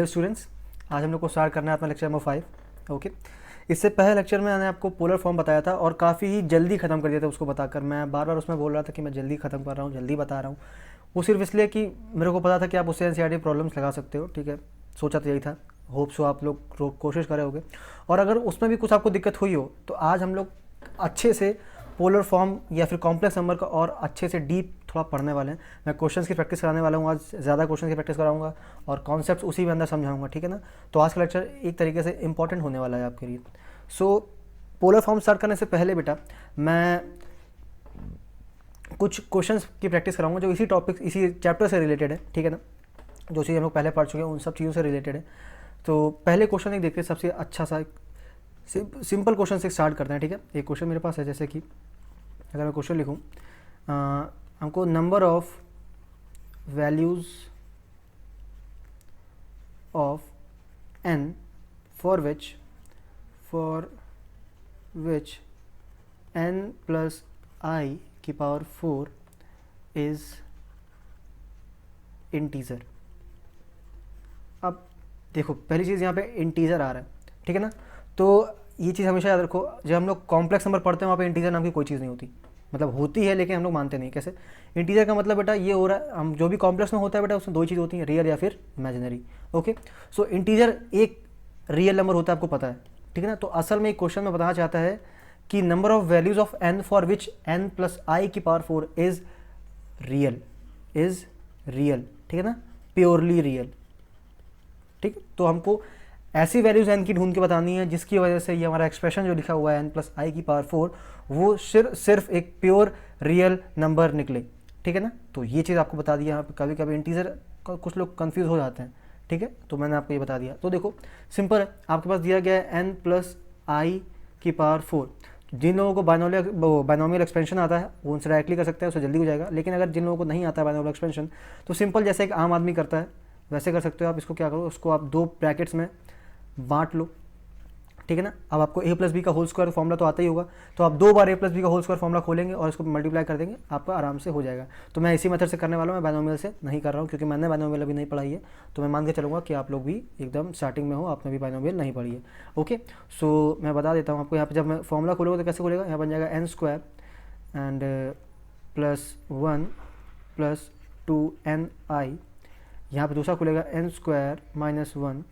Hello students, आज हम लोग को स्टार्ट करना है अपना लेक्चर नंबर 5। ओके, इससे पहले लेक्चर में मैंने आपको पोलर फॉर्म बताया था और काफ़ी ही जल्दी ख़त्म कर दिया था उसको बताकर। मैं बार बार उसमें बोल रहा था कि मैं जल्दी ख़त्म कर रहा हूँ, जल्दी बता रहा हूँ। वो सिर्फ इसलिए कि मेरे को पता था कि आप उससे एनसीईआरटी प्रॉब्लम्स लगा सकते हो। ठीक है, सोचा तो यही था। होप सो आप लोग कोशिश करे होगे, और अगर उसमें भी कुछ आपको दिक्कत हुई हो तो आज हम लोग अच्छे से पोलर फॉर्म या फिर कॉम्प्लेक्स नंबर का और अच्छे से डीप थोड़ा पढ़ने वाले हैं। मैं क्वेश्चंस की प्रैक्टिस कराने वाला हूँ, आज ज़्यादा क्वेश्चन की प्रैक्टिस कराऊंगा और कॉन्सेप्ट्स उसी में अंदर समझाऊंगा। ठीक है ना, तो आज का लेक्चर एक तरीके से इंपॉर्टेंट होने वाला है आपके लिए। सो पोलर फॉर्म स्टार्ट करने से पहले बेटा मैं कुछ क्वेश्चंस की प्रैक्टिस कराऊंगा जो इसी टॉपिक, इसी चैप्टर से रिलेटेड है। ठीक है ना, जो चीज़ हम लोग पहले पढ़ चुके हैं उन सब चीज़ों से रिलेटेड है। तो पहले क्वेश्चन एक देखते हैं, सबसे अच्छा सा सिंपल क्वेश्चन से स्टार्ट करते हैं। ठीक है, एक क्वेश्चन मेरे पास है, जैसे कि अगर मैं क्वेश्चन लिखूँ, हमको number of values of n for which n plus i की पावर 4 इज़ इंटीजर। अब देखो, पहली चीज़ यहाँ पे इंटीजर आ रहा है। ठीक है ना, तो ये चीज़ हमेशा याद रखो, जब हम लोग कॉम्प्लेक्स नंबर पढ़ते हैं वहाँ पे इंटीजर नाम की कोई चीज़ नहीं होती। मतलब होती है लेकिन हम लोग मानते नहीं। कैसे? इंटीजर का मतलब बेटा ये हो रहा है, हम जो भी कॉम्प्लेक्स में होता है बेटा उसमें दो ही चीज़ होती हैं, रियल या फिर इमेजिनरी। ओके, सो इंटीजर एक रियल नंबर होता है, आपको पता है। ठीक है ना, तो असल में एक क्वेश्चन में बताना चाहता है कि number of values of n for which n plus i की पावर 4 इज रियल। ठीक है ना, प्योरली रियल। ठीक, तो हमको ऐसी वैल्यूज n की ढूंढ के बतानी है जिसकी वजह से ये हमारा एक्सप्रेशन जो लिखा हुआ है n प्लस आई की पावर 4 वो सिर्फ एक प्योर रियल नंबर निकले। ठीक है ना, तो ये चीज़ आपको बता दिया। यहाँ पे कभी कभी इंटीजर का कुछ लोग कंफ्यूज हो जाते हैं। ठीक है, तो मैंने आपको ये बता दिया। तो देखो सिंपल है, आपके पास दिया गया है n प्लस आई की पावर 4। जिन लोगों को बाइनोमियल एक्सपेंशन आता है वो उनसे डायरेक्टली कर सकते हैं, उससे जल्दी हो जाएगा। लेकिन अगर जिन लोगों को नहीं आता है बाइनोमियल एक्सपेंशन, तो सिंपल जैसे एक आम आदमी करता है वैसे कर सकते हो आप। इसको क्या करो, उसको आप दो ब्रैकेट्स में बांट लो। ठीक है ना, अब आपको a प्लस बी का होल स्क्वायर फॉर्मूला तो आता ही होगा, तो आप दो बार a प्लस बी का होल स्क्वायर फॉर्मूला खोलेंगे और इसको मल्टीप्लाई कर देंगे, आपका आराम से हो जाएगा। तो मैं इसी मेथड से करने वाला हूँ, मैं बाइनोमियल से नहीं कर रहा हूँ क्योंकि मैंने बाइनोमियल अभी नहीं पढ़ाई है। तो मैं मान के चलूँगा कि आप लोग भी एकदम स्टार्टिंग में हो, आपने भी बाइनोमियल नहीं पढ़ी है। ओके, सो मैं बता देता हूँ आपको। यहाँ पर जब मैं फॉर्मूला खोलूँगा तो कैसे खोलेगा, यहाँ बन जाएगा n square and plus 1 plus 2ni। यहाँ पे दूसरा खुलेगा n square minus 1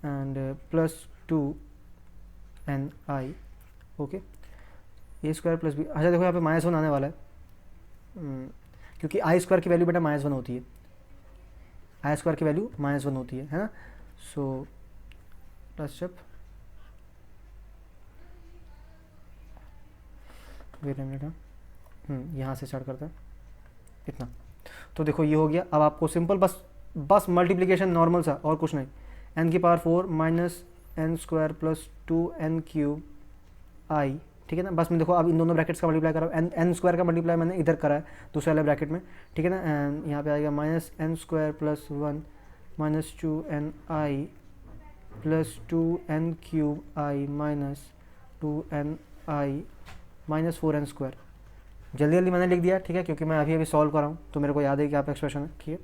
and plus 2ni। Okay, A square plus B. अच्छा देखो, यहाँ पे -1 आने वाला है क्योंकि आई स्क्वायर की वैल्यू बेटा -1 होती है। आई स्क्वायर की वैल्यू -1 होती है ना। सो प्लस जब वेट मिनट, यहाँ से स्टार्ट करते हैं इतना। तो देखो ये हो गया। अब आपको सिंपल बस मल्टीप्लिकेशन नॉर्मल सा, और कुछ नहीं। n की power 4 minus n square plus 2n cube i. ठीक है ना, बस मैं देखो अब इन दोनों ब्रैकेट्स का मल्टीप्लाई कर रहा हूँ। n स्क्वायर का मल्टीप्लाई मैंने इधर करा है दूसरे वाले ब्रैकेट में। ठीक है ना, यहाँ पे आएगा minus n square plus 1 minus 2ni plus 2n cube i minus 2ni minus 4n square. जल्दी जल्दी मैंने लिख दिया। ठीक है, क्योंकि मैं अभी अभी सॉल्व कर रहा हूँ तो मेरे को याद है कि आप एक्सप्रेशन है। ठीक है,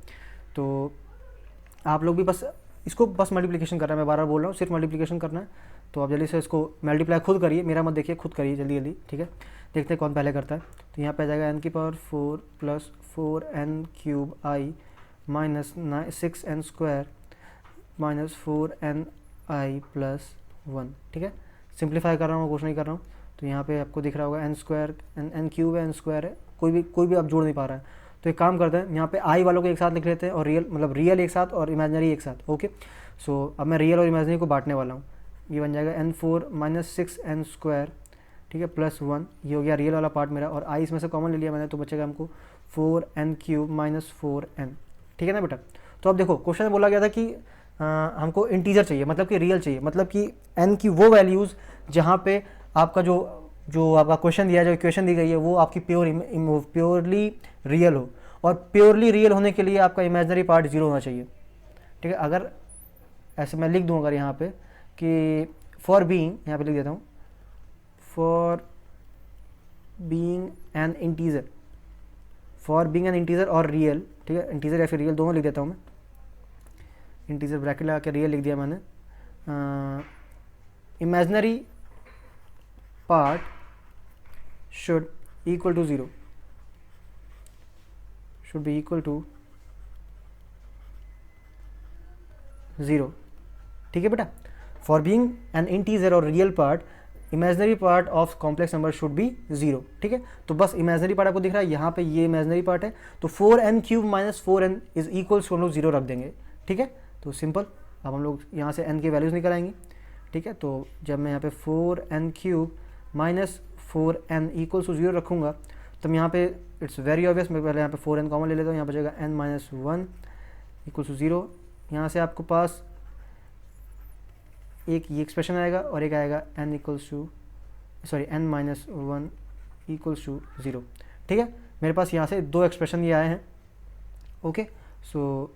तो आप लोग भी बस इसको बस मल्टीप्लिकेशन करना है। मैं बार बार बोल रहा हूँ, सिर्फ मल्टीप्लिकेशन करना है। तो आप जल्दी से इसको मल्टीप्लाई खुद करिए, मेरा मत देखिए, खुद करिए जल्दी जल्दी। ठीक है, देखते हैं कौन पहले करता है। तो यहाँ पे आ जाएगा n की power 4 plus 4n cube i minus 6n square minus 4ni plus 1। ठीक है, सिंप्लीफाई कर रहा हूँ, कुछ नहीं कर रहा हूँ। तो यहाँ पे आपको दिख रहा होगा n स्क्वायर, n क्यूब है, n स्क्वायर है, कोई भी आप जोड़ नहीं पा रहा है। तो एक काम करते हैं, यहाँ पे आई वालों को एक साथ लिख लेते हैं और रियल एक साथ और इमेजिनरी एक साथ। ओके, सो अब मैं रियल और इमेजिनरी को बांटने वाला हूँ। ये बन जाएगा n4 माइनस 6n स्क्वायर। ठीक है, प्लस 1। ये हो गया रियल वाला पार्ट मेरा, और आई इसमें से कॉमन ले लिया मैंने, तो बचेगा हमको 4n क्यूब माइनस 4n। ठीक है ना बेटा। तो अब देखो क्वेश्चन में बोला गया था कि हमको इंटीजर चाहिए, मतलब कि रियल चाहिए, मतलब कि n की वो वैल्यूज़ जहाँ पे आपका जो आपका क्वेश्चन दिया, जो इक्वेशन दी गई है वो आपकी प्योरली रियल हो। और प्योरली रियल होने के लिए आपका इमेजिनरी पार्ट 0 होना चाहिए। ठीक है, अगर ऐसे मैं लिख दूँ अगर यहाँ पे कि फॉर बीइंग, यहाँ पे लिख देता हूँ फॉर बीइंग एन इंटीजर और रियल। ठीक है, इंटीजर या फिर रियल दोनों लिख देता हूँ मैं। इंटीजर ब्रैकेट लगा के रियल लिख दिया मैंने, imaginary part should equal to 0, should be equal to 0, ठीक है बेटा। फॉर बीइंग एन इंटीजर और real part, imaginary part of complex number should be 0, ठीक है। तो बस इमेजिनरी पार्ट आपको दिख रहा है, यहाँ पे ये इमेजिनरी पार्ट है, तो 4n³ minus 4n is equals to हम लोग 0 रख देंगे, ठीक है। तो सिंपल, अब हम लोग यहाँ से n की वैल्यूज़ निकल आएंगी, ठीक है। तो जब मैं यहाँ पे 4n³ minus 4n equals to 0 रखूँगा, तो यहाँ पे इट्स वेरी ऑब्वियस, मैं पहले यहाँ पे 4n कॉमन ले लेता हूँ, यहाँ पर जाएगा n माइनस 1 इक्वल्स टू 0। यहाँ से आपको पास एक ये एक्सप्रेशन आएगा और एक आएगा n माइनस 1 इक्वल्स टू 0, ठीक है। मेरे पास यहाँ से दो एक्सप्रेशन ये आए हैं, ओके। सो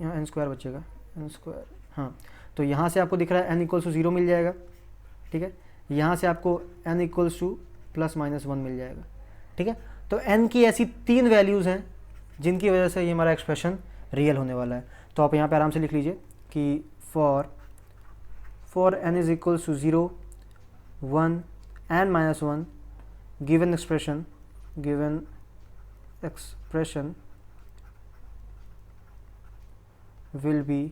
यहाँ n² बचेगा, n², हाँ। तो यहाँ से आपको दिख रहा है n इक्वल्स टू 0 मिल जाएगा, ठीक है। यहाँ से आपको n equals two plus minus 1 मिल जाएगा, ठीक है। तो n की ऐसी 3 वैल्यूज़ हैं जिनकी वजह से ये हमारा एक्सप्रेशन रियल होने वाला है। तो आप यहाँ पे आराम से लिख लीजिए कि for n is equals to 0, 1 and minus 1, given expression will be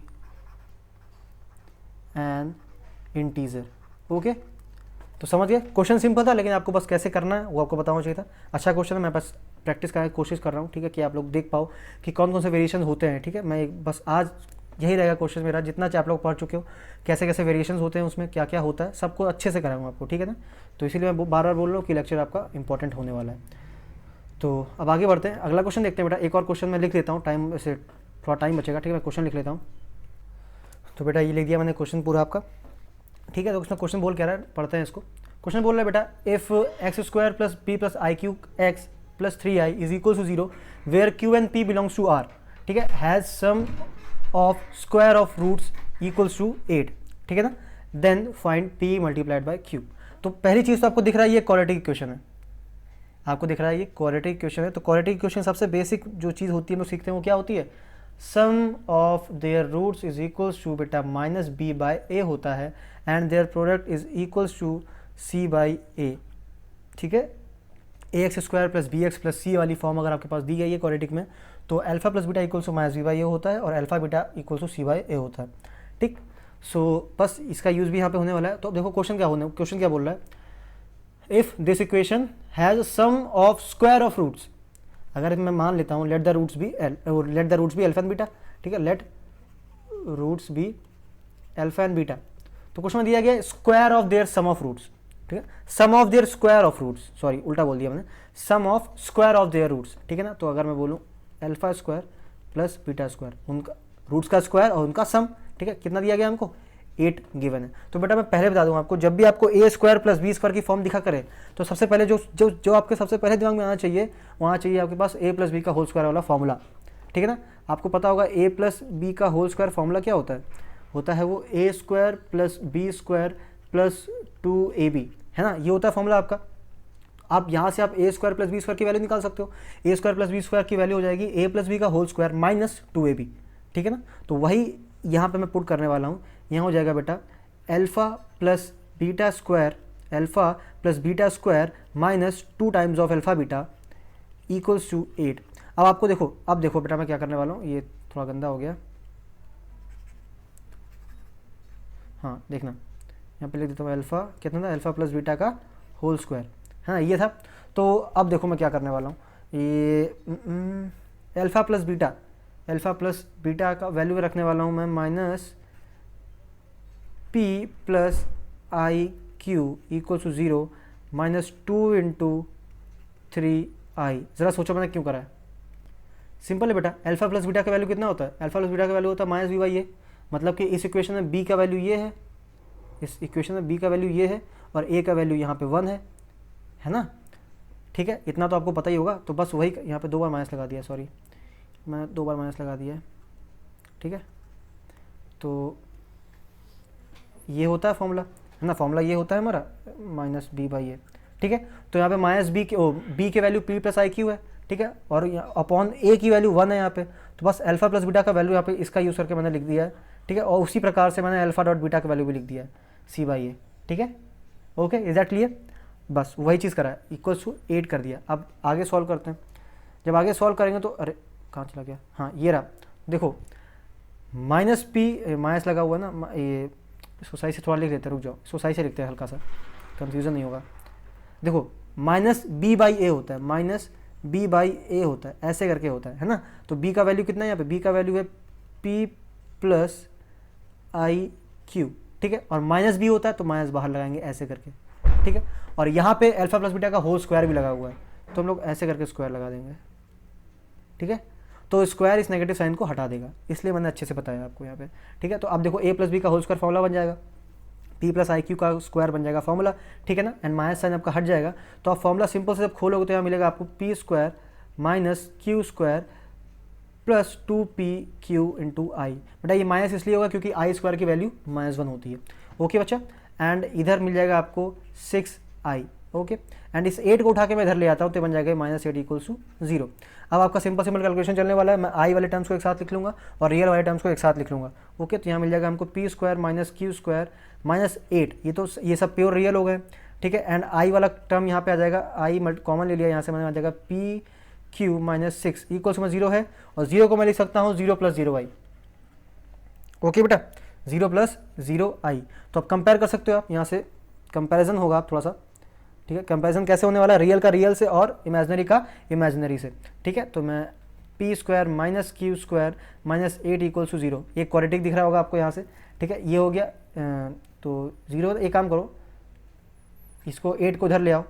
an integer, okay. तो समझ गए, क्वेश्चन सिंपल था, लेकिन आपको बस कैसे करना है वो आपको बताना चाहिए था। अच्छा क्वेश्चन है, मैं बस प्रैक्टिस करने की कोशिश कर रहा हूँ, ठीक है, कि आप लोग देख पाओ कि कौन कौन से वेरिएशन होते हैं, ठीक है। मैं बस आज यही रहेगा क्वेश्चन मेरा, जितना चाहे आप लोग पढ़ चुके हो, कैसे कैसे वेरिएशंस होते हैं, उसमें क्या क्या होता है, सबको अच्छे से कराऊंगा आपको, ठीक है ना। तो इसीलिए मैं बार बार बोल रहा हूँ कि लेक्चर आपका इंपॉर्टेंट होने वाला है। तो अब आगे बढ़ते हैं, अगला क्वेश्चन देखते हैं बेटा। एक और क्वेश्चन मैं लिख लेता हूँ, टाइम से थोड़ा टाइम बचेगा, ठीक है। मैं क्वेश्चन लिख लेता हूँ। तो बेटा ये लिख दिया मैंने क्वेश्चन पूरा आपका, ठीक है। तो उसमें क्वेश्चन बोल क्या रहा है, पढ़ते हैं इसको। क्वेश्चन बोल रहा है बेटा, if x² plus p plus i³ x plus 3i is equal to 0 where q and p belongs to r, ठीक है, has sum of square of roots equals to 8, ठीक है ना, then find p multiplied by q। तो पहली चीज़ तो आपको दिख रहा है ये क्वाड्रेटिक इक्वेशन है, आपको दिख रहा है ये क्वाड्रेटिक इक्वेशन है। तो क्वाड्रेटिक इक्वेशन सबसे बेसिक जो चीज़ होती है हम लोग सीखते हैं वो क्या होती है, sum of their roots is equals to बेटा माइनस b बाय a होता है, and their product is equals to c by a, ठीक है। ax² plus bx plus c वाली फॉर्म अगर आपके पास दी गई है क्वाड्रेटिक में, तो alpha plus beta equals to minus b by a होता है, और alpha beta equals to c by a होता है, ठीक। सो बस इसका यूज़ भी यहाँ पे होने वाला है। तो देखो क्वेश्चन क्या बोल रहा है, if this equation has sum of square of roots, अगर मैं मान लेता हूँ let the roots be alpha and beta, ठीक है, let roots be alpha and beta. तो क्वेश्चन में दिया गया square of their sum of roots, ठीक है, sum of their square of roots, sorry उल्टा बोल दिया मैंने, sum of square of their roots, ठीक है ना। तो अगर मैं बोलूँ alpha square plus beta square, उनका रूट्स का स्क्वायर और उनका सम, ठीक है, कितना दिया गया हमको, 8 गिवन है। तो बेटा मैं पहले बता दूं आपको, जब भी आपको a² प्लस b² की फॉर्म दिखा करे, तो सबसे पहले जो आपके सबसे पहले दिमाग में आना चाहिए, वहाँ चाहिए आपके पास a प्लस बी का होल स्क्वायर वाला फॉर्मूला, ठीक है ना। आपको पता होगा a प्लस बी का होल स्क्वायर फॉर्मूला क्या होता है वो a² plus b² plus 2ab, है ना, ये होता है फॉर्मूला आपका। आप यहाँ से आप a² प्लस b² की वैल्यू निकाल सकते हो, a² प्लस b² की वैल्यू हो जाएगी a प्लस बी का होल स्क्वायर माइनस 2ab, ठीक है ना। तो वही यहाँ पे मैं पुट करने वाला हूँ, यहाँ हो जाएगा बेटा alpha plus beta square minus 2 times of alpha beta equals to 8। अब देखो बेटा मैं क्या करने वाला हूँ, ये थोड़ा गंदा हो गया, हाँ देखना, यहाँ पे लिख देता हूँ अल्फा कितना था, अल्फा प्लस बीटा का होल स्क्वायर, हाँ ये था। तो अब देखो मैं क्या करने वाला हूँ, ये अल्फा प्लस बीटा का वैल्यू रखने वाला हूँ मैं minus p plus i Q equal to 0 minus 2 into 3i। ज़रा सोचो मैंने क्यों करा है, सिंपल है बेटा, अल्फा प्लस बीटा का वैल्यू कितना होता है, अल्फा प्लस बीटा का वैल्यू होता है माइनस b बाई a, मतलब कि इस इक्वेशन में b का वैल्यू ये है, इस इक्वेशन में b का वैल्यू ये है और a का वैल्यू यहाँ पे 1 है ना, ठीक है, इतना तो आपको पता ही होगा। तो बस वही यहाँ पे 2 बार माइनस लगा दिया, सॉरी मैं 2 बार माइनस लगा दिया, ठीक है। तो ये होता है फॉर्मूला, है ना, फॉर्मूला ये होता है हमारा माइनस b बाई a, ठीक है। तो यहाँ पे माइनस b की value p plus i Q है, ठीक है, और अपॉन a की वैल्यू 1 है यहाँ पे। तो बस अल्फा प्लस बीटा का वैल्यू यहाँ पे इसका यूज़ करके मैंने लिख दिया है, ठीक है, और उसी प्रकार से मैंने अल्फा डॉट बीटा का वैल्यू भी लिख दिया है सी बाई ए, ठीक है, ओके, इज दैट क्लियर? बस वही चीज़ करा है, इक्वल्स टू 8 कर दिया। अब आगे सॉल्व करते हैं। जब आगे सॉल्व करेंगे तो अरे कहाँ चला गया, हाँ ये रहा, देखो माइनस पी माइनस लगा हुआ है ना, ये इसको सही से थोड़ा लिख लेते हैं, रुक जाओ, इसको सही से लिखते हैं, हल्का सा कंफ्यूजन नहीं होगा। देखो माइनस बी बाई ए होता है, माइनस बी बाई ए होता है, ऐसे करके होता है ना। तो बी का वैल्यू कितना है यहाँ पे, बी का वैल्यू है पी प्लस आई क्यू, ठीक है, और माइनस बी होता है तो माइनस बाहर लगाएंगे ऐसे करके, ठीक है, और यहाँ पे अल्फा प्लस बीटा का होल स्क्वायर भी लगा हुआ है, तो हम लोग ऐसे करके स्क्वायर लगा देंगे, ठीक है, तो स्क्वायर इस नेगेटिव साइन को हटा देगा, इसलिए मैंने अच्छे से बताया आपको यहाँ पे, ठीक है। तो अब देखो ए प्लस बी का होल स्क्वायर फॉर्मूला बन जाएगा, पी प्लस आई क्यू का स्क्वायर बन जाएगा फॉर्मूला, ठीक है ना, एंड माइनस साइन आपका हट जाएगा। तो आप फॉर्मूला सिंपल से जब खोलोगे तो यहाँ मिलेगा आपको p square minus Q square plus 2pq into i. बेटा ये माइनस इसलिए होगा क्योंकि आई स्क्वायर की वैल्यू -1 होती है, ओके बच्चा, एंड इधर मिल जाएगा आपको 6i, ओके, एंड इस 8 को उठा के मैं इधर ले आता हूँ तो बन जाएगा -8 इक्वल्स टू 0। अब आपका सिंपल कैलकुलेशन चलने वाला है, मैं आई वाले टर्म्स को एक साथ लिख लूँगा और रियल वाले टर्म्स को एक साथ लिख लूँगा, ओके। तो यहाँ मिल जाएगा हमको P square minus Q square minus 8, ये तो ये सब प्योर रियल हो गए, ठीक है, एंड आई वाला टर्म यहाँ पे आ जाएगा, आई कॉमन ले लिया यहाँ से, मैंने आ जाएगा पी क्यू माइनस 6 इक्वल्स में 0 है, और 0 को मैं लिख सकता हूँ 0 प्लस 0i, ओके बेटा, 0 प्लस 0i। तो आप कंपेयर कर सकते हो, आप यहाँ से कंपैरिजन होगा आप थोड़ा सा, ठीक है, कंपैरिजन कैसे होने वाला है, रियल का रियल से और इमेजिनरी का इमेजिनरी से, ठीक है। तो मैं P square minus Q square minus 8 equals to 0, ये क्वाड्रेटिक दिख रहा होगा आपको यहाँ से, ठीक है, ये हो गया। तो 0, एक काम करो, इसको 8 को उधर ले आओ,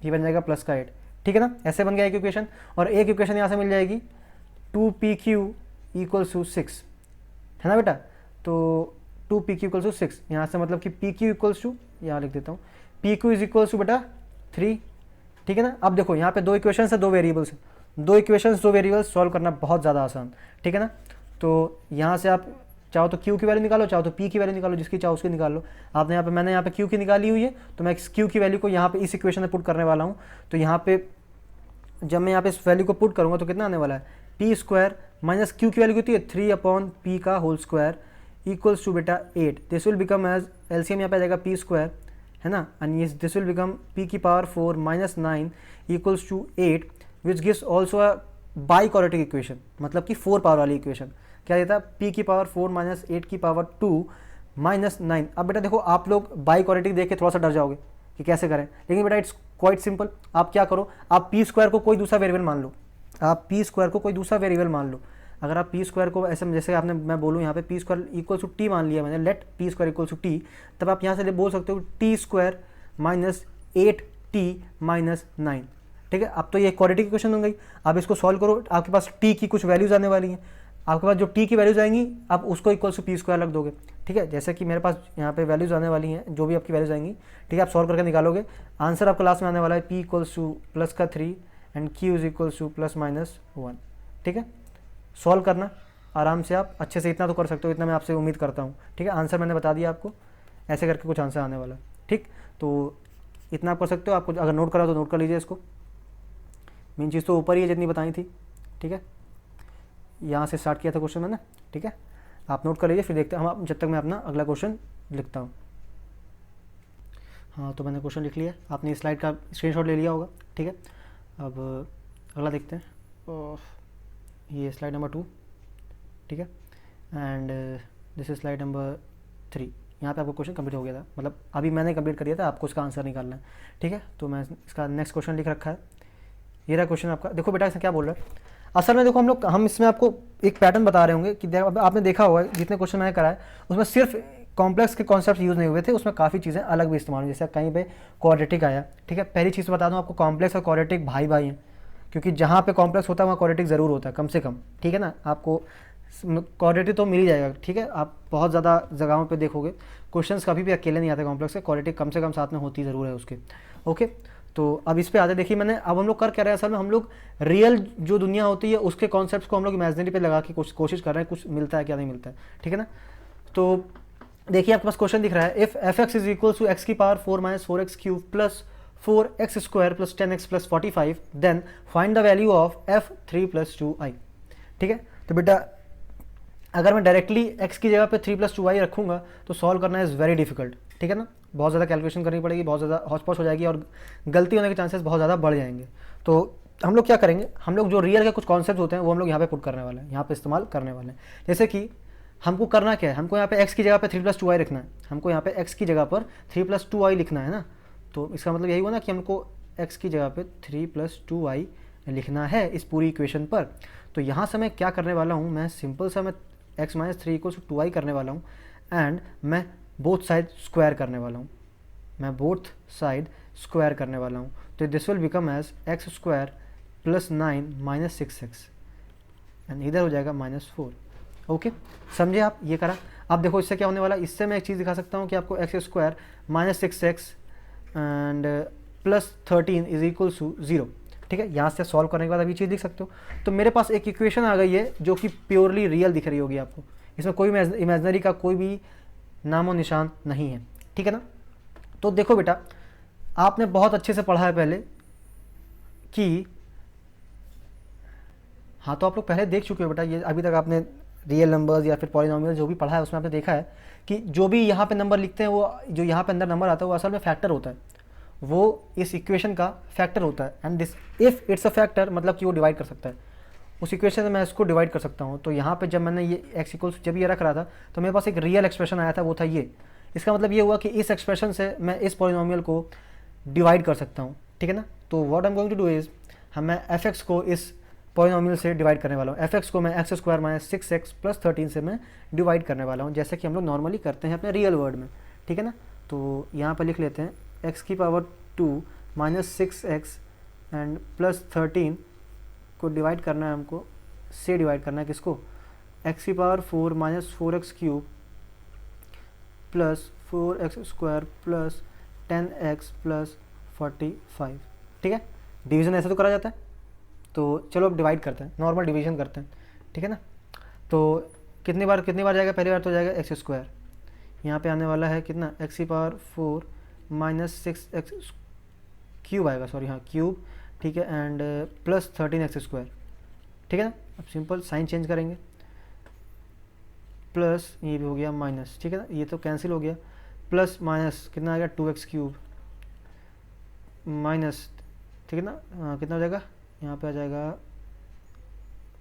ये बन जाएगा प्लस का 8, ठीक है ना, ऐसे बन गया एक इक्वेशन। और एक इक्वेशन यहाँ से मिल जाएगी 2pq इक्वल्स टू 6, है ना बेटा, तो 2pq इक्वल्स टू 6, यहाँ से मतलब कि pq इक्वल्स टू, यहाँ लिख देता हूँ, pq इज इक्वल्स टू बेटा 3, ठीक है ना। अब देखो यहाँ पे 2 इक्वेशन है, 2 वेरिएबल्स है, 2 इक्वेशन 2 वेरिएबल्स सॉल्व करना बहुत ज़्यादा आसान, ठीक है ना। तो यहाँ से आप चाहो तो q की वैल्यू निकालो, चाहो तो p की वैल्यू निकालो, जिसकी चाहो उसकी निकाल लो। आपने यहाँ पे, मैंने यहाँ पे q की निकाली हुई है, तो मैं इस q की वैल्यू को यहाँ पे इस इक्वेशन में पुट करने वाला हूँ। तो यहाँ पे जब मैं यहाँ पे इस वैल्यू को पुट करूँगा तो कितना आने वाला है, पी स्क्वायर माइनस क्यू की वैल्यू कितनी है 3/p का होल स्क्वायर इक्वल्स टू बेटा 8, this will become as LCM यहाँ पे आ जाएगा पी स्क्वायर, है ना, एंड ये दिस विल बिकम p की power 4 minus 9 equals to 8, which gives also a biquadratic equation, मतलब कि 4 पावर वाली इक्वेशन। क्या देता है, p की पावर 4 माइनस 8 की पावर 2 माइनस 9। अब बेटा देखो, आप लोग बाई क्वाड्रेटिक देख के थोड़ा सा डर जाओगे कि कैसे करें, लेकिन बेटा इट्स क्वाइट सिंपल। आप क्या करो, आप पी स्क्वायर को कोई दूसरा वेरिएबल मान लो, आप पी स्क्वायर को कोई दूसरा वेरिएबल मान लो। अगर आप पी स्क्वायर को ऐसे जैसे आपने, मैं बोलूँ यहाँ पे P square equal to T मान लिया मैंने, let P square equal to T, तब आप यहाँ से बोल सकते हो T square minus 8t minus 9, ठीक है। अब तो ये क्वाड्रेटिक इक्वेशन हो गई। आप इसको सॉल्व करो, आपके पास टी की कुछ वैल्यूज आने वाली हैं, आपके पास जो टी की वैल्यूज आएंगी आप उसको इक्वल टू पी स्क्वायर रख दोगे, ठीक है। जैसे कि मेरे पास यहाँ पे वैल्यूज आने वाली हैं, जो भी आपकी वैल्यूज आएंगी, ठीक है, आप सॉल्व करके निकालोगे, आंसर आपका लास्ट में आने वाला है पी इक्वल्स टू प्लस का 3 and Q is equals two plus minus 1, ठीक है। सॉल्व करना आराम से, आप अच्छे से इतना तो कर सकते हो, इतना मैं आपसे उम्मीद करता हूँ, ठीक है। आंसर मैंने बता दिया आपको, ऐसे करके कुछ आंसर आने वाला है, ठीक। तो इतना आप कर सकते हो, आपको अगर नोट करा तो नोट कर लीजिए इसको, मेन चीज़ तो ऊपर ही है जितनी बताई थी, ठीक है। यहाँ से स्टार्ट किया था क्वेश्चन मैंने, ठीक है, आप नोट कर लीजिए, फिर देखते हैं हम, जब तक मैं अपना अगला क्वेश्चन लिखता हूँ। हाँ, तो मैंने क्वेश्चन लिख लिया, आपने स्लाइड का स्क्रीनशॉट ले लिया होगा, ठीक है। अब अगला देखते हैं, ये स्लाइड नंबर 2, ठीक है, and this is slide number 3। यहाँ पे आपको क्वेश्चन कंप्लीट हो गया था, मतलब अभी मैंने कंप्लीट कर दिया था, आपको इसका आंसर निकालना है, ठीक है। तो मैं इसका नेक्स्ट क्वेश्चन लिख रखा है, ये रहा क्वेश्चन आपका। देखो बेटा इसमें क्या बोल रहा है, असल में देखो हम इसमें आपको एक पैटर्न बता रहे होंगे कि आपने देखा होगा जितने क्वेश्चन मैंने कराए उसमें सिर्फ कॉम्प्लेक्स के कॉन्सेप्ट यूज़ नहीं हुए थे, उसमें काफ़ी चीज़ें अलग भी इस्तेमाल हुई, जैसे कहीं पे क्वाड्रेटिक आया, ठीक है। पहली चीज़ बता दूँ आपको, कॉम्प्लेक्स और क्वाड्रेटिक भाई भाई हैं, क्योंकि जहाँ पे कॉम्प्लेक्स होता है वहाँ क्वाड्रेटिक ज़रूर होता है, कम से कम, ठीक है ना। आपको क्वाड्रेटिक तो मिल ही जाएगा, ठीक है, आप बहुत ज़्यादा जगहों पे देखोगे क्वेश्चंस कभी भी अकेले नहीं आते कॉम्प्लेक्स के, क्वाड्रेटिक कम से कम साथ में होती ज़रूर है उसके, ओके। तो अब इस पे आते, देखिए मैंने, अब हम लोग कर क्या रहे हैं, असल में हम लोग रियल जो दुनिया होती है उसके कॉन्सेप्ट्स को हम लोग इमेजिनरी पे लगा के कोशिश कर रहे हैं, कुछ मिलता है क्या नहीं मिलता है, ठीक है ना। तो देखिए आपके पास क्वेश्चन दिख रहा है, if f x is equal to x की power 4 minus 4x cube plus 4x square plus 10x plus 45, then find the value of f3 plus 2i, ठीक है। तो बेटा अगर मैं डायरेक्टली x की जगह पे 3+2y रखूँगा तो सॉल्व करना इज़ वेरी डिफिकल्ट, ठीक है ना, बहुत ज़्यादा कैलकुलेशन करनी पड़ेगी, बहुत ज़्यादा हौच-पौच हो जाएगी और गलती होने के चांसेस बहुत ज़्यादा बढ़ जाएंगे। तो हम लोग क्या करेंगे, हम लोग जो रियल के कुछ कॉन्सेप्ट होते हैं वो हम लोग यहाँ पे पुट करने वाले हैं, यहाँ पे इस्तेमाल करने वाले हैं। जैसे कि हमको करना क्या है, हमको यहाँ पे x की जगह पे 3+2y रखना है, हमको यहाँ पे x की जगह पर 3+2y लिखना है ना। तो इसका मतलब यही हुआ ना कि हमको x की जगह पे 3+2y लिखना है इस पूरी इक्वेशन पर। तो यहाँ से मैं क्या करने वाला हूँ, मैं सिंपल सा मैं x - 3 = 2y करने वाला हूँ एंड मैं बोथ साइड स्क्वायर करने वाला हूँ, मैं बोथ साइड स्क्वायर करने वाला हूँ। तो this will become as x² + 9 - 6x and इधर हो जाएगा -4। ओके, समझे आप, ये करा। अब देखो इससे क्या होने वाला, इससे मैं एक चीज़ दिखा सकता हूँ कि आपको x² - 6x एंड +13 = 0, ठीक है। यहाँ से सॉल्व करने के बाद अभी चीज़ लिख सकते हो। तो मेरे पास एक इक्वेशन आ गई है जो कि प्योरली रियल दिख रही होगी आपको, इसमें कोई इमेजनरी का कोई भी नामो निशान नहीं है, ठीक है ना। तो देखो बेटा, आपने बहुत अच्छे से पढ़ा है पहले कि हाँ, तो आप लोग पहले देख चुके हो बेटा, ये अभी तक आपने रियल नंबर्स या फिर पॉलिनोमियल जो भी पढ़ा है उसमें आपने देखा है कि जो भी यहाँ पे नंबर लिखते हैं वो जो यहाँ पे अंदर नंबर आता है वो असल में फैक्टर होता है, वो इस इक्वेशन का फैक्टर होता है। And this if it's a factor मतलब कि वो डिवाइड कर सकता है, उस इक्वेशन में मैं इसको डिवाइड कर सकता हूँ। तो यहाँ पे जब मैंने ये x जब ये रख रहा था तो मेरे पास एक रियल एक्सप्रेशन आया था, वो था ये। इसका मतलब ये हुआ कि इस एक्सप्रेशन से मैं इस पॉलिनोमियल को डिवाइड कर सकता हूँ, ठीक है ना। तो what I am going to do is, मैं f(x) को इस पॉलिनोमियल से डिवाइड करने वाला हूँ, f(x) को मैं x² - 6x + 13 से मैं डिवाइड करने वाला हूँ, जैसे कि हम लोग नॉर्मली करते हैं अपने रियल वर्ड में, ठीक है ना। तो यहाँ पर लिख लेते हैं x⁻² - 6x एंड +13 को डिवाइड करना है हमको, से डिवाइड करना है किसको, x⁴ - 4x³ + 4x² + 10x + 45, ठीक है। डिवीज़न ऐसे तो करा जाता है, तो चलो अब डिवाइड करते हैं, नॉर्मल डिवीजन करते हैं, ठीक है ना। तो कितनी बार जाएगा, पहली बार तो जाएगा x², यहाँ पे आने वाला है कितना x⁴ - 6x³ आएगा, सॉरी हाँ क्यूब, ठीक है, एंड +13x², ठीक है ना। अब सिंपल साइन चेंज करेंगे, प्लस ये भी हो गया माइनस, ठीक है ना, ये तो कैंसिल हो गया, प्लस माइनस कितना आ गया 2x³ माइनस, ठीक है ना, कितना हो जाएगा, यहाँ पे आ जाएगा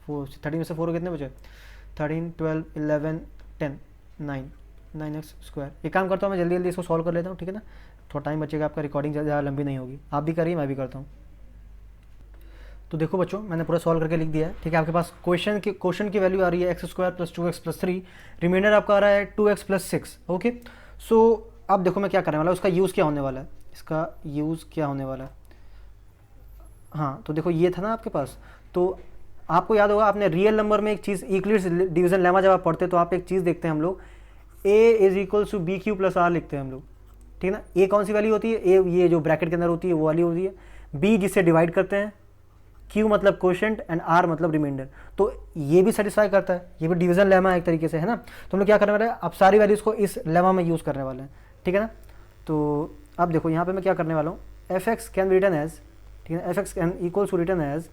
4, 13 में से 4 कितने बचे, 13, 12, 11, 10, 9x²। एक काम करता हूँ, मैं जल्दी इसको सॉल्व कर लेता हूँ, ठीक है ना, थोड़ा टाइम बचेगा आपका, रिकॉर्डिंग ज़्यादा लंबी नहीं होगी, आप भी करिए मैं भी करता हूँ। तो देखो बच्चों, मैंने पूरा सॉल्व करके लिख दिया है, ठीक है। आपके पास क्वेश्चन की वैल्यू आ रही है x² + 2x + 3, रिमाइंडर आपका आ रहा है 2x + 6, ओके। सो अब देखो मैं क्या करने वाला हूँ, उसका यूज़ क्या होने वाला है, इसका यूज़ क्या होने वाला है। हाँ, तो देखो ये था ना आपके पास, तो आपको याद होगा आपने रियल नंबर में एक चीज़ यूक्लिड्स डिवीजन लेमा जब आप पढ़ते तो आप एक चीज़ देखते हैं हम लोग, a = bq + r लिखते हैं हम लोग, ठीक है ना। a कौन सी वैल्यू होती है, a ये जो ब्रैकेट के अंदर होती है वो वाली होती है, b जिससे डिवाइड करते हैं, q मतलब क्वोशेंट एंड r मतलब रिमाइंडर। तो ये भी सेटिस्फाई करता है, ये भी डिवीजन लेमा एक तरीके से, है ना। तो हम लोग क्या करने वाले हैं, अब सारी वैल्यूज़ को इस लेमा में यूज़ करने वाले हैं, ठीक है ना। तो अब देखो यहाँ पे मैं क्या करने वाला हूँ, f(x) can be written as, ठीक है, f(x) can equals to written as,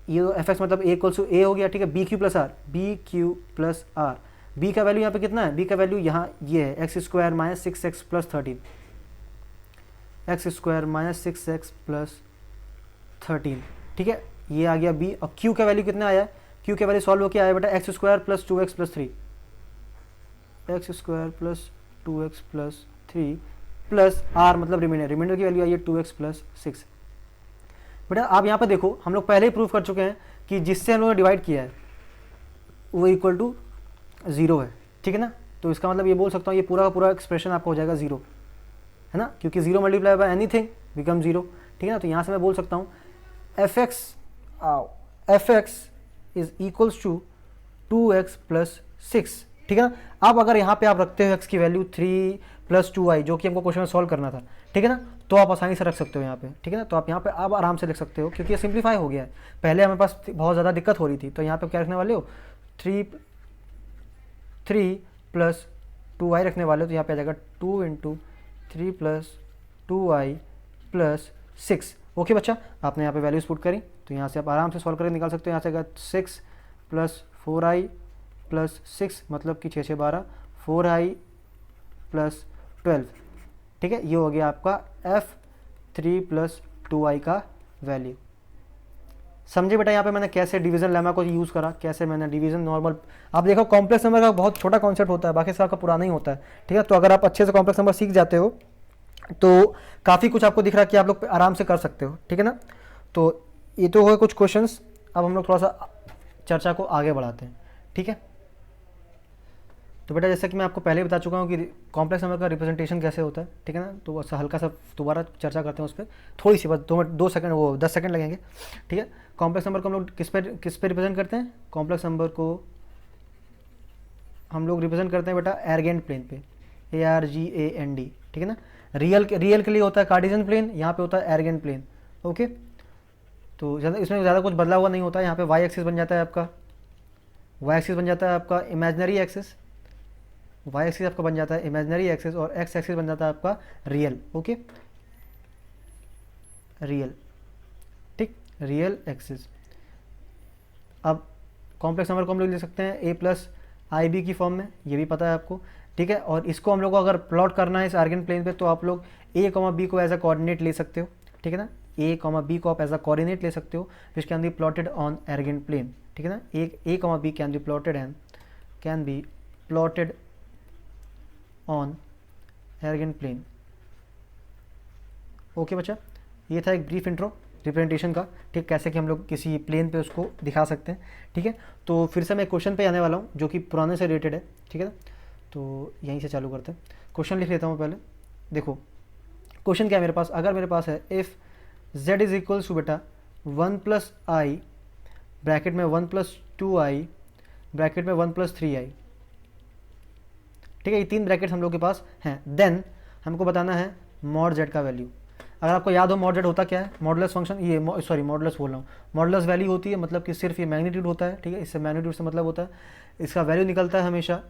ये f(x) मतलब a हो गया, ठीक है, bq + r, bq + r, b का वैल्यू यहाँ पे कितना है, b का वैल्यू यहाँ ये है x² - 6x + 13, x² - 6x + 13, ठीक है, ये आ गया b। अब q का वैल्यू कितना आया, q का वैल्यू सॉल्व होकर आया बेटा x² + 2x + 3, x² + 2x + 3 plus r मतलब रिमाइंडर की वैल्यू आई है 2x + 6। बेटा आप यहाँ पे देखो, हम लोग पहले ही प्रूव कर चुके हैं कि जिससे हम लोगों ने डिवाइड किया है वो इक्वल टू 0 है, ठीक है ना। तो इसका मतलब ये बोल सकता हूँ ये पूरा का पूरा एक्सप्रेशन आपका हो जाएगा 0, है ना, क्योंकि 0 मल्टीप्लाई बाय एनीथिंग बिकम 0, ठीक है ना। तो यहाँ से मैं बोल सकता हूँ f(x) is equals to 2x + 6, ठीक है ना। अब अगर यहाँ पे आप रखते हो x की वैल्यू 3 + 2y जो कि हमको क्वेश्चन में सॉल्व करना था, ठीक है ना, तो आप आसानी से रख सकते हो यहाँ पे, ठीक है ना। तो आप यहाँ पे अब आराम से लिख सकते हो क्योंकि ये सिंप्लीफाई हो गया है, पहले हमारे पास बहुत ज़्यादा दिक्कत हो रही थी। तो यहाँ पे क्या रखने वाले हो, 3 + 2y रखने वाले हो, तो यहाँ पे आ जाएगा 2 × 3 + 2y + 6, ओके बच्चा। आपने यहाँ पे वैल्यूज पुट करी तो यहाँ से आप आराम से सॉल्व करके निकाल सकते हो, यहाँ से अगर 6 प्लस 4i प्लस 6 मतलब कि 6 6 12, 4i प्लस 12, ठीक है। ये हो गया आपका f3 प्लस 2i का वैल्यू। समझे बेटा यहाँ पे मैंने कैसे डिवीजन लेमा को यूज़ करा, कैसे मैंने डिवीजन नॉर्मल, आप देखो कॉम्प्लेक्स नंबर का बहुत छोटा कॉन्सेप्ट होता है, बाकी सबका पुराना ही होता है, ठीक है। तो अगर आप अच्छे से कॉम्प्लेक्स नंबर सीख जाते हो तो काफ़ी कुछ आपको दिख रहा है कि आप लोग आराम से कर सकते हो, ठीक है ना। तो ये तो हुए कुछ क्वेश्चंस। अब हम लोग थोड़ा सा चर्चा को आगे बढ़ाते हैं, ठीक है। तो बेटा जैसा कि मैं आपको पहले बता चुका हूँ कि कॉम्प्लेक्स नंबर का रिप्रेजेंटेशन कैसे होता है, ठीक है ना। तो बस हल्का सा दोबारा चर्चा करते हैं उस पर, थोड़ी सी बस 2 सेकंड, वो 10 सेकंड लगेंगे, ठीक है। कॉम्प्लेक्स नंबर को हम लोग किस पे रिप्रेजेंट करते हैं? कॉम्प्लेक्स नंबर को हम लोग रिप्रेजेंट करते हैं बेटा एर्गेंट प्लेन पे, ARGAND, ठीक है ना। रियल के लिए होता है कार्टेशियन प्लेन, यहाँ पे होता है एर्गेंट प्लेन, ओके। तो ज़्यादा इसमें ज़्यादा कुछ बदला हुआ नहीं होता है। यहाँ पे वाई एक्सिस बन जाता है आपका, वाई एक्सिस बन जाता है आपका इमेजनरी एक्सिस, वाई एक्सिस आपका बन जाता है इमेजनरी एक्सिस, और एक्स एक्सिस बन जाता है आपका रियल, ओके, रियल, ठीक, रियल एक्सिस। अब कॉम्प्लेक्स नंबर को हम लोग ले सकते हैं a+ib की फॉर्म में, ये भी पता है आपको, ठीक है। और इसको हम लोग को अगर प्लॉट करना है इस आर्गेन प्लेन पे, तो आप लोग a, b को एज अ कोऑर्डिनेट ले सकते हो, ठीक है ना। a, b को आप एज अ कोऑर्डिनेट ले सकते हो, which can be plotted on Argand plane, ठीक है ना। a, b can be plotted and can be plotted on Argand plane, okay बच्चा। ये था एक ब्रीफ इंट्रो रिप्रेजेंटेशन का, ठीक, कैसे कि हम लोग किसी प्लेन पे उसको दिखा सकते हैं, ठीक है। तो फिर से मैं क्वेश्चन पे आने वाला हूँ जो कि पुराने से रिलेटेड है, ठीक है ना। तो यहीं से चालू करते हैं, क्वेश्चन लिख लेता हूँ पहले। देखो क्वेश्चन क्या है मेरे पास, अगर मेरे पास है if z is equals to बेटा 1+i ब्रैकेट में 1+2i ब्रैकेट में 1+3i, ठीक है, ये 3 ब्रैकेट हम लोग के पास हैं, देन हमको बताना है मॉड z का वैल्यू। अगर आपको याद हो मॉड z होता क्या है, मॉडुलस फंक्शन, ये सॉरी मॉडुलस बोल रहा हूँ, मॉडुलस वैल्यू होती है, मतलब कि सिर्फ ये मैग्नीट्यूड होता है, ठीक है। इससे मैग्नीट्यूड से मतलब होता है इसका वैल्यू निकलता है हमेशा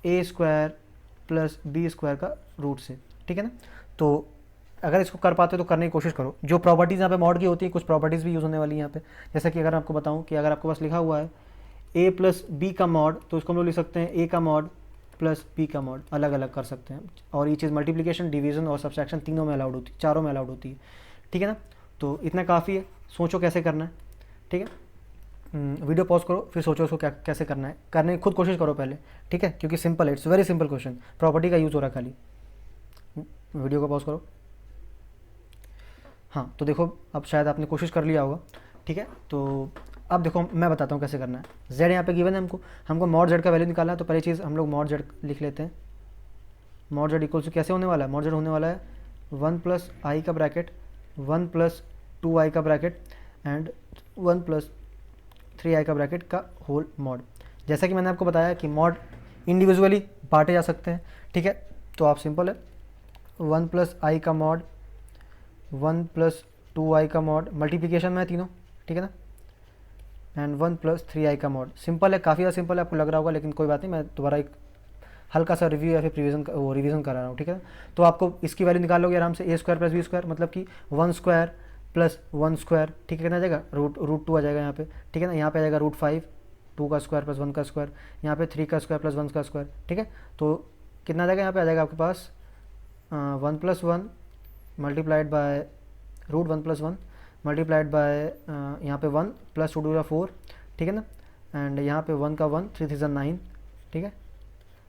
a² + b² का रूट से, ठीक है ना। तो अगर इसको कर पाते हो तो करने की कोशिश करो। जो प्रॉपर्टीज़ यहाँ पे मॉड की होती है, कुछ प्रॉपर्टीज़ भी यूज़ होने वाली है यहाँ पे, जैसा कि अगर आपको बताऊँ कि अगर आपके पास लिखा हुआ है a + b का मॉड, तो इसको हम लोग लिख सकते हैं a का मॉड प्लस b का मॉड, अलग अलग कर सकते हैं। और ये चीज़ मल्टीप्लिकेशन, डिवीजन और सब्सट्रैक्शन तीनों में अलाउड होती है, चारों में अलाउड होती है, ठीक है ना। तो इतना काफ़ी है, सोचो कैसे करना है, ठीक है। वीडियो पॉज करो, फिर सोचो उसको क्या कैसे करना है, करने की खुद कोशिश करो पहले, ठीक है, क्योंकि सिंपल है, it's very simple question, property का यूज़ हो रहा है खाली। वीडियो को पॉज करो। हाँ तो देखो अब शायद आपने कोशिश कर लिया होगा, ठीक है। तो अब देखो मैं बताता हूँ कैसे करना है। z यहाँ पे गिवन है, हमको मॉड z का वैल्यू निकालना है। तो पहली चीज़ हम लोग मॉड z लिख लेते हैं। मॉड z इक्वल टू कैसे होने वाला है, मॉड z होने वाला है 1+i का ब्रैकेट 1+2i का ब्रैकेट एंड 1+3i का ब्रैकेट का होल मॉड। जैसा कि मैंने आपको बताया कि मॉड इंडिविजुअली बांटे जा सकते हैं, ठीक है। तो आप सिंपल है 1+i का मॉड 1+2i का मॉड, मल्टीप्लिकेशन में है तीनों, ठीक है ना, एंड 1+3i का मॉड। सिंपल है, काफ़ी ज़्यादा सिंपल है, आपको लग रहा होगा, लेकिन कोई बात नहीं, मैं दोबारा एक हल्का सा रिव्यू या फिर रिवीजन करा रहा हूँ, ठीक है। तो आपको इसकी वैल्यू निकाल लोगे आराम से, a² + b² मतलब कि 1² + 1², ठीक है, कितना आ जाएगा रूट 2 आ जाएगा यहाँ पे, ठीक है ना। यहाँ पे आ जाएगा √5, 2 का स्क्वायर + 1 का स्क्वायर, यहाँ पे 3 का स्क्वायर + 1 का स्क्वायर, ठीक है। तो कितना आ जाएगा, यहाँ पे आ जाएगा आपके पास 1+1 मल्टीप्लाइड बाय √1+1 मल्टीप्लाइड बाय यहाँ पे 1 + 2 × 4, ठीक है ना, एंड यहाँ पे 1 का 1 3 3 9, ठीक है।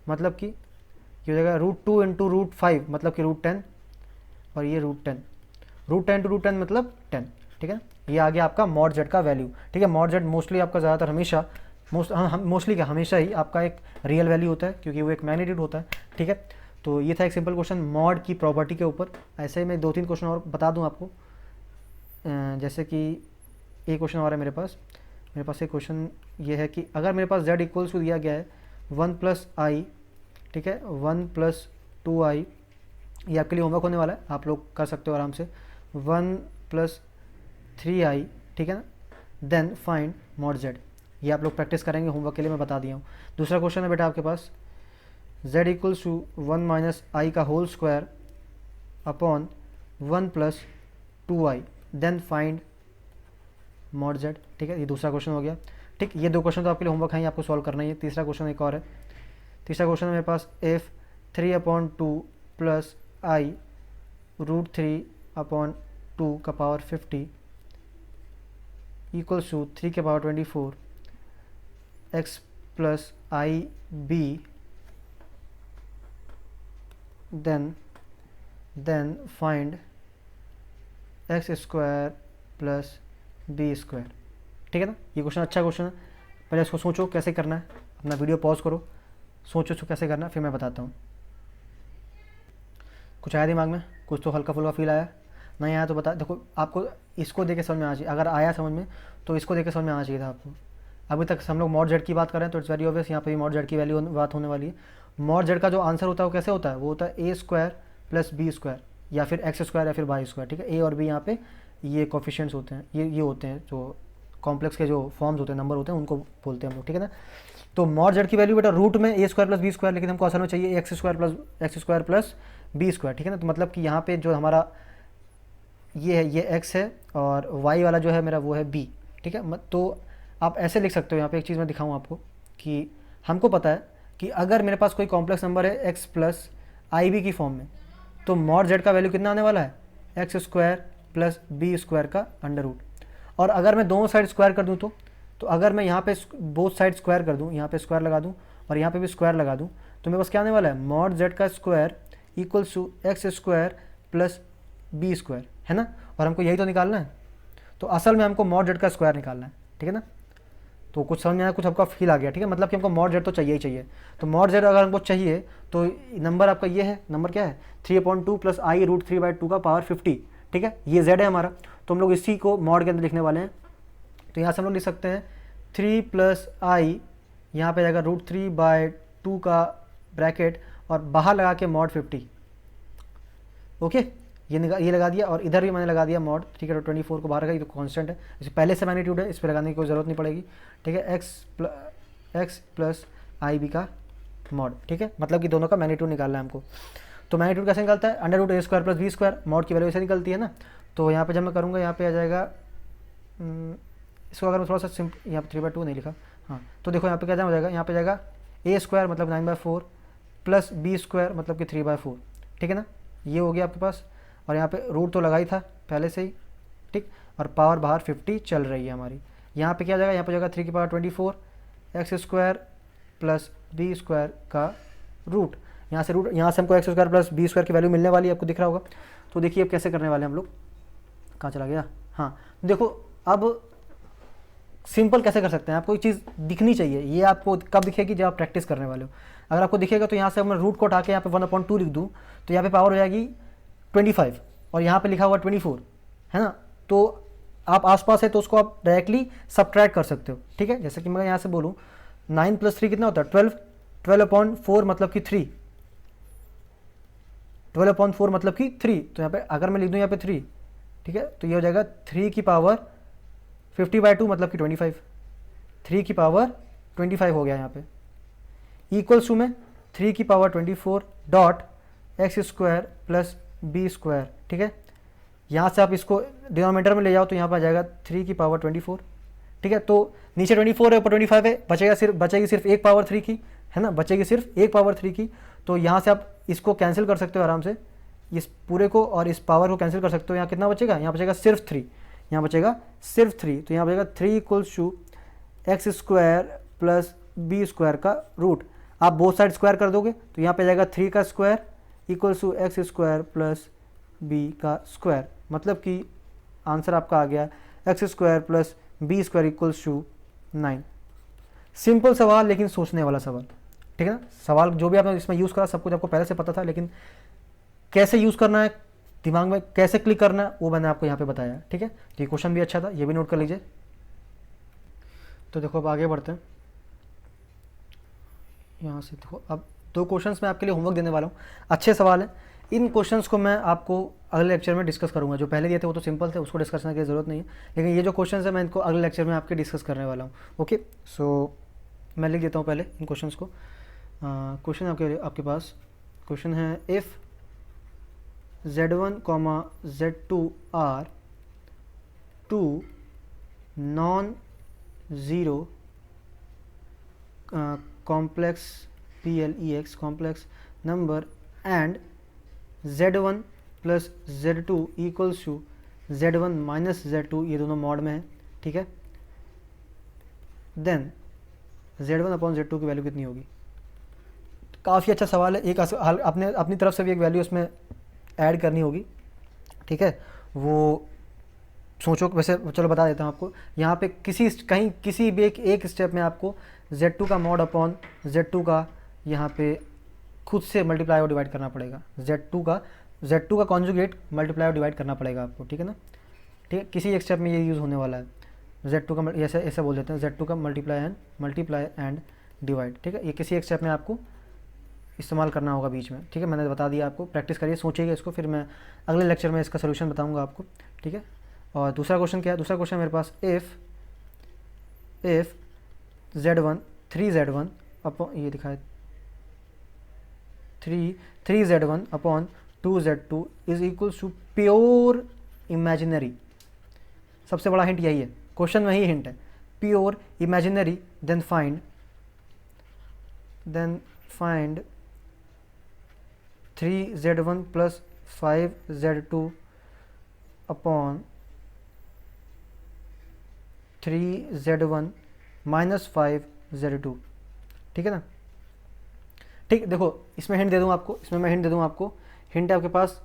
मतलब कि ये हो जाएगा √2 × √5 मतलब कि √10, और ये √10, √10 × √10 मतलब 10, ठीक है। ये आ गया आपका मॉड z का वैल्यू, ठीक है। मॉड z मोस्टली आपका ज़्यादातर हमेशा मोस्टली क्या हमेशा ही आपका एक रियल वैल्यू होता है, क्योंकि वो एक मैग्नीट्यूड होता है, ठीक है। तो ये था एक सिंपल क्वेश्चन मॉड की प्रॉपर्टी के ऊपर। ऐसे ही मैं 2-3 क्वेश्चन और बता दूं आपको, जैसे कि एक क्वेश्चन और है मेरे पास एक क्वेश्चन ये है कि अगर मेरे पास z इक्वल्स टू दिया गया है 1+i, ठीक है, 1+2i, ये आपके लिए होमवर्क होने वाला है, आप लोग कर सकते हो आराम से, 1+3i, ठीक है ना, देन फाइंड मॉड z। ये आप लोग प्रैक्टिस करेंगे होमवर्क के लिए, मैं बता दिया हूँ। दूसरा क्वेश्चन है बेटा आपके पास z इक्वल्स टू 1 - i का whole square upon 1+2i, then find mod z, ठीक है। ये दूसरा क्वेश्चन हो गया, ठीक, ये 2 क्वेश्चन तो आपके लिए होमवर्क है, ये आपको सॉल्व करना ही है। तीसरा क्वेश्चन एक और है। तीसरा क्वेश्चन है मेरे पास, इफ़ 3/2 प्लस आई √3/2 का पावर 50 इक्वल्स टू 3 के power 24 x plus i b, then find x square plus b square. ठीक है ना, ये क्वेश्चन अच्छा क्वेश्चन है। पहले इसको सोचो कैसे करना है, अपना वीडियो पॉज करो, सोचो कैसे करना है, फिर मैं बताता हूँ। कुछ आया दिमाग में, कुछ तो हल्का फुल्का फील आया, नहीं आया तो बता। देखो आपको इसको देख के समझ में आना चाहिए, अगर आया समझ में तो इसको देख के समझ में आना चाहिए था आपको। अभी तक हम लोग मॉड जेड की बात कर रहे हैं तो इट्स वेरी ऑब्वियस, यहाँ पे भी मॉड जेड की वैल्यू बात होने वाली है। मॉड जेड का जो आंसर होता है वो कैसे होता है, वो होता है ए स्क्वायर प्लस बी स्क्वायर या फिर एक्स स्क्वायर या फिर वाई स्क्वायर। ठीक है, ए और बी यहाँ पे ये कोफिशिएंट्स होते हैं, ये होते हैं जो कॉम्प्लेक्स के जो फॉर्म्स होते हैं, नंबर होते हैं, उनको बोलते हैं हम लोग। ठीक है ना, तो मॉड जेड की वैल्यू बेटा रूट में a square plus b square, लेकिन हमको असल में चाहिए x square plus b square. ठीक है ना, तो मतलब कि यहाँ पे जो हमारा ये है, ये एक्स है और वाई वाला जो है मेरा वो है बी। ठीक है, तो आप ऐसे लिख सकते हो। यहाँ पे एक चीज़ मैं दिखाऊँ आपको कि हमको पता है कि अगर मेरे पास कोई कॉम्प्लेक्स नंबर है एक्स प्लस आई बी की फॉर्म में, तो मॉड जेड का वैल्यू कितना आने वाला है, x square plus b square का अंडर रूट। और अगर मैं दोनों साइड स्क्वायर कर दूँ तो अगर मैं यहाँ पे बोथ साइड स्क्वायर कर दूँ, यहाँ पे स्क्वायर लगा दूँ और यहाँ पे भी स्क्वायर लगा दूँ, तो मेरे पास क्या आने वाला है, मॉड जेड का square equals to x square plus b square, है ना। और हमको यही तो निकालना है, तो असल में हमको मॉड जेड का स्क्वायर निकालना है। ठीक है ना, तो कुछ समझ में आया, कुछ आपका फील आ गया। ठीक है, मतलब कि हमको मॉड जेड तो चाहिए ही चाहिए। तो मॉड जेड अगर हमको चाहिए तो नंबर आपका ये है, नंबर क्या है 3/2 प्लस आई √3/2 का पावर 50। ठीक है, ये जेड है हमारा, तो हम लोग इसी को मॉड के अंदर लिखने वाले हैं। तो यहाँ से हम लोग लिख सकते हैं 3 प्लस आई, यहाँ पे जाएगा √3/2 का ब्रैकेट और बाहर लगा के मॉड 50। ओके, ये लगा दिया और इधर भी मैंने लगा दिया मॉड। ठीक है, तो 24 को बाहर रखा, ये तो कांस्टेंट है, इसे पहले से मैग्नीट्यूड है, इस पर लगाने की कोई ज़रूरत नहीं पड़ेगी। ठीक है, एक्स प्लस आई बी का मॉड। ठीक है, मतलब कि दोनों का मैग्नीट्यूड निकालना है हमको। तो मैग्नीट्यूड कैसे निकलता है, under root a square plus b square, mod की वैल्यू ऐसे निकलती है ना। तो यहाँ पे जब मैं करूँगा, यहाँ पे आ जाएगा, इसको अगर मैं थोड़ा सा सिंपल, यहाँ पे 3/2 नहीं लिखा, हाँ, तो देखो यहाँ पे क्या हो जाएगा, यहाँ पे जाएगा ए स्क्वायर मतलब 9/4 प्लस बी स्क्वायर मतलब कि 3/4। ठीक है ना, ये हो गया आपके पास, और यहाँ पे रूट तो लगा ही था पहले से ही। ठीक, और पावर बाहर 50 चल रही है हमारी। यहाँ पे क्या जाएगा, यहाँ पे जाएगा 3 की power 24 x square plus b square का रूट। यहाँ से हमको x square plus b square की वैल्यू मिलने वाली है, आपको दिख रहा होगा। तो देखिए अब कैसे करने वाले हम लोग, कहाँ चला गया, हाँ देखो अब सिंपल कैसे कर सकते हैं। आपको एक चीज़ दिखनी चाहिए, ये आपको कब दिखेगी, जब आप प्रैक्टिस करने वाले हो। अगर आपको दिखेगा तो यहाँ से मैं रूट को उठा के यहाँ पे 1/2 लिख दूँ, तो यहाँ पे पावर हो जाएगी 25 और यहाँ पे लिखा हुआ 24, है ना। तो आप आसपास है तो उसको आप डायरेक्टली सब्ट्रैक्ट कर सकते हो। ठीक है, जैसे कि मैं यहाँ से बोलूँ 9 + 3 कितना होता है 12, 12/4 मतलब कि 3, 12/4 मतलब कि 3। तो यहाँ पे अगर मैं लिख दूँ यहाँ पे 3, ठीक है, तो ये हो जाएगा 3 की पावर 50/2 मतलब कि 25, 3 की पावर 25 हो गया यहाँ पे, इक्वल्स टू में 3 की power 24 dot x square plus b square. ठीक है, यहाँ से आप इसको डिनोमिनेटर में ले जाओ तो यहाँ पर आ जाएगा 3 की पावर 24। ठीक है, तो नीचे 24 है, ऊपर 25 है, बचेगी सिर्फ एक पावर 3 की, है ना, बचेगी सिर्फ एक पावर 3 की। तो यहाँ से आप इसको कैंसिल कर सकते हो आराम से, इस पूरे को और इस पावर को कैंसिल कर सकते हो। यहाँ कितना बचेगा, यहाँ बचेगा सिर्फ 3, यहाँ बचेगा सिर्फ 3। तो यहाँ बचेगा 3 equals to x square plus b square का रूट। आप बोथ साइड स्क्वायर कर दोगे तो यहाँ पे जाएगा 3 का square equals to x square plus b का स्क्वायर, मतलब कि आंसर आपका आ गया x square plus b square equals to 9। Simple सवाल लेकिन सोचने वाला सवाल। ठीक है ना, सवाल जो भी आपने इसमें यूज़ करा सब कुछ आपको पहले से पता था, लेकिन कैसे यूज़ करना है, दिमाग में कैसे क्लिक करना है, वो मैंने आपको यहाँ पे बताया। ठीक है, तो ये क्वेश्चन भी अच्छा था, ये भी नोट कर लीजिए। तो देखो अब आगे बढ़ते हैं, यहाँ से देखो अब 2 क्वेश्चंस मैं आपके लिए होमवर्क देने वाला हूँ, अच्छे सवाल हैं। इन क्वेश्चंस को मैं आपको अगले लेक्चर में डिस्कस करूँगा। जो पहले दिए थे वो तो सिंपल थे, उसको डिस्कस करने की ज़रूरत नहीं है, लेकिन ये जो क्वेश्चंस है मैं इनको अगले लेक्चर में आपके डिस्कस करने वाला हूँ। ओके, सो मैं लिख देता हूँ पहले इन क्वेश्चंस को। क्वेश्चन आपके पास क्वेश्चन है, if Z1, Z2 are 2 non zero complex PLEX complex number and Z1 plus Z2 equals to Z1 minus Z2, ये दोनों मॉड में है, ठीक है। देन Z1 अपॉन Z2 की वैल्यू कितनी होगी? काफ़ी अच्छा सवाल है। एक अपने अपनी तरफ से भी एक वैल्यू उसमें ऐड करनी होगी, ठीक है। वो सोचो, वैसे चलो बता देता हूँ आपको। यहाँ पे किसी भी एक स्टेप में आपको Z2 का मॉड अपॉन Z2 का यहाँ पे खुद से मल्टीप्लाई और डिवाइड करना पड़ेगा। Z2 का कॉन्जुगेट मल्टीप्लाई और डिवाइड करना पड़ेगा आपको, ठीक है ना। ठीक है, किसी एक स्टेप में ये यूज़ होने वाला है। Z2 का ऐसे बोल देते हैं, Z2 का मल्टीप्लाई एंड डिवाइड, ठीक है। ये किसी एक स्टेप में आपको इस्तेमाल करना होगा बीच में, ठीक है। मैंने बता दिया आपको, प्रैक्टिस करिए, सोचिएगा इसको, फिर मैं अगले लेक्चर में इसका सोल्यूशन बताऊंगा आपको, ठीक है। और दूसरा क्वेश्चन क्या है? दूसरा क्वेश्चन मेरे पास इफ़ Z1 3Z1 अपॉन, ये दिखाए 3Z1 upon 2Z2 is equals to pure imaginary. सबसे बड़ा हिंट यही है, क्वेश्चन में ही हिंट है, pure imaginary. Then find 3Z1 plus 5Z2 upon 3Z1 minus 5Z2, ठीक है ना। ठीक, देखो इसमें हिंट दे दूँ आपको, हिंट है आपके पास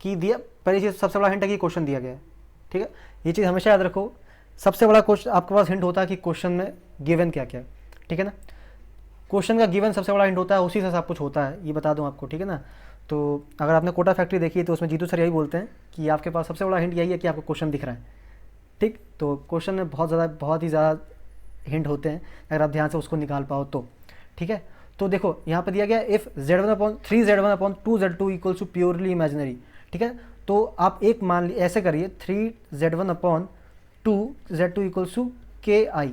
कि दिया, पहली चीज़ सबसे बड़ा हिंट है कि क्वेश्चन दिया गया है, ठीक है। ये चीज़ हमेशा याद रखो, सबसे बड़ा क्वेश्चन आपके पास हिंट होता है कि क्वेश्चन में गिवन क्या क्या है, ठीक है ना। क्वेश्चन का गिवन सबसे बड़ा हिंट होता है, उसी से सब कुछ होता है, ये बता दूं आपको, ठीक है ना। तो अगर आपने कोटा फैक्ट्री देखी है तो उसमें जीतू सर यही बोलते हैं कि आपके पास सबसे बड़ा हिंट यही है कि आपको क्वेश्चन दिख रहा है, ठीक। तो क्वेश्चन में बहुत ही ज़्यादा हिंट होते हैं, अगर आप ध्यान से उसको निकाल पाओ तो, ठीक है। तो देखो यहाँ पर दिया गया if Z1 upon 3Z1 upon 2Z2 equals to purely imaginary, ठीक है। तो आप एक मान ली ऐसे करिए 3Z1 upon 2Z2 equals to KI,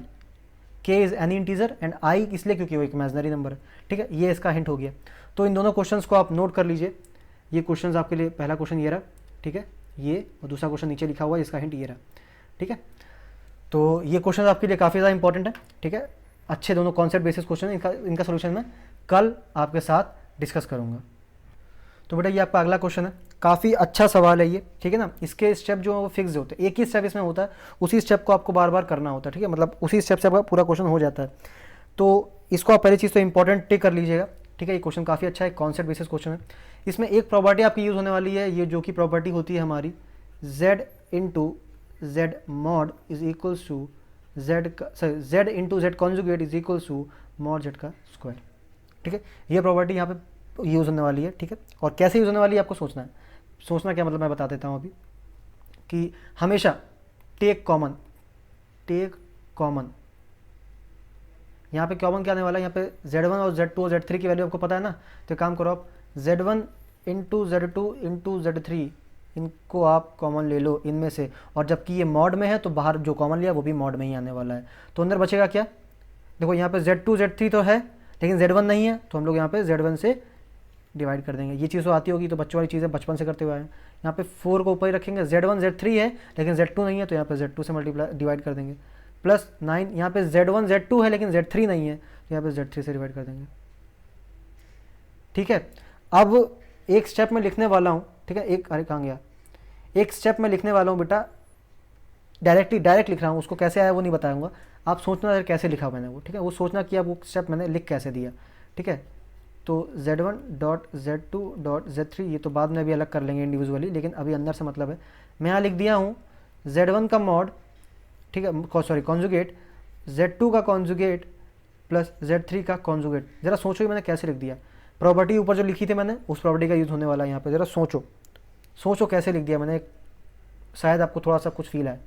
K is any integer and I इसलिए क्योंकि वो एक इमेजिनरी नंबर है, ठीक है। ये इसका हिंट हो गया। तो इन दोनों क्वेश्चंस को आप नोट कर लीजिए। ये क्वेश्चंस आपके लिए, पहला क्वेश्चन ये रहा, ठीक है, ये, और दूसरा क्वेश्चन नीचे लिखा हुआ है, इसका हिंट ये रहा, ठीक है। तो ये क्वेश्चन आपके लिए काफ़ी ज़्यादा इंपॉर्टेंट है, ठीक है। अच्छे दोनों कॉन्सेप्ट बेसिस क्वेश्चन, इनका सोल्यूशन मैं कल आपके साथ डिस्कस करूँगा। तो बेटा ये आपका अगला क्वेश्चन है, काफ़ी अच्छा सवाल है ये, ठीक है ना। इसके स्टेप जो है वो फिक्स होते हैं, एक ही स्टेप इसमें होता है, उसी स्टेप को आपको बार बार करना होता है, ठीक है। मतलब उसी स्टेप से आपका पूरा क्वेश्चन हो जाता है। तो इसको आप पहली चीज़ तो इंपॉर्टेंट टिक कर लीजिएगा, ठीक है। ये क्वेश्चन काफ़ी अच्छा है, कॉन्सेप्ट बेसिस क्वेश्चन है। इसमें एक प्रॉपर्टी आपकी यूज़ होने वाली है, ये जो कि प्रॉपर्टी होती है हमारी Z into Z mod is equals to Z into Z conjugate is equals to mod Z का स्क्वायर, ठीक है। ये प्रॉपर्टी यहाँ पे यूज़ होने वाली है, ठीक है। और कैसे यूज़ होने वाली है आपको सोचना है। सोचना क्या मतलब मैं बता देता हूँ अभी, कि हमेशा टेक कॉमन, यहाँ पे कॉमन क्या आने वाला है, यहाँ पे Z1 और Z2 और Z3 की वैल्यू आपको पता है ना। तो काम करो आप Z1 into Z2 into Z3, इनको आप कॉमन ले लो इनमें से, और जबकि ये मॉड में है तो बाहर जो कॉमन लिया वो भी मॉड में ही आने वाला है। तो अंदर बचेगा क्या, देखो यहाँ पे Z2 Z3 तो है लेकिन Z1 नहीं है, तो हम लोग यहाँ पे Z1 से डिवाइड कर देंगे। ये चीज़ तो आती होगी, तो बच्चों वाली चीज़ें बचपन से करते हुए आए हैं। यहाँ पे 4 को ऊपर ही रखेंगे, Z1 Z3 है लेकिन Z2 नहीं है, तो यहाँ पे Z2 से डिवाइड कर देंगे। प्लस 9, यहाँ पे Z1 Z2 है लेकिन Z3 नहीं है, तो यहाँ पे Z3 से डिवाइड कर देंगे, ठीक है। अब एक स्टेप में लिखने वाला हूँ, ठीक है। अरे कहाँ गया, एक स्टेप में लिखने वाला हूँ बेटा, डायरेक्ट लिख रहा हूँ, उसको कैसे आया वो नहीं बताऊँगा, आप सोचना कैसे लिखा मैंने वो, ठीक है। वो सोचना कि आप वो स्टेप मैंने लिख कैसे दिया, ठीक है। तो Z1 dot Z2 dot Z3 ये तो बाद में भी अलग कर लेंगे इंडिविजुअली, लेकिन अभी अंदर से मतलब है। मैं यहाँ लिख दिया हूँ Z1 का मॉड, ठीक है, सॉरी कॉन्जुगेट, Z2 का कॉन्जुगेट प्लस Z3 का कॉन्जुगेट। ज़रा सोचो मैंने कैसे लिख दिया। प्रॉपर्टी ऊपर जो लिखी थी मैंने, उस प्रॉपर्टी का यूज़ होने वाला है यहाँ पे। ज़रा सोचो कैसे लिख दिया मैंने, शायद आपको थोड़ा सा कुछ फील है।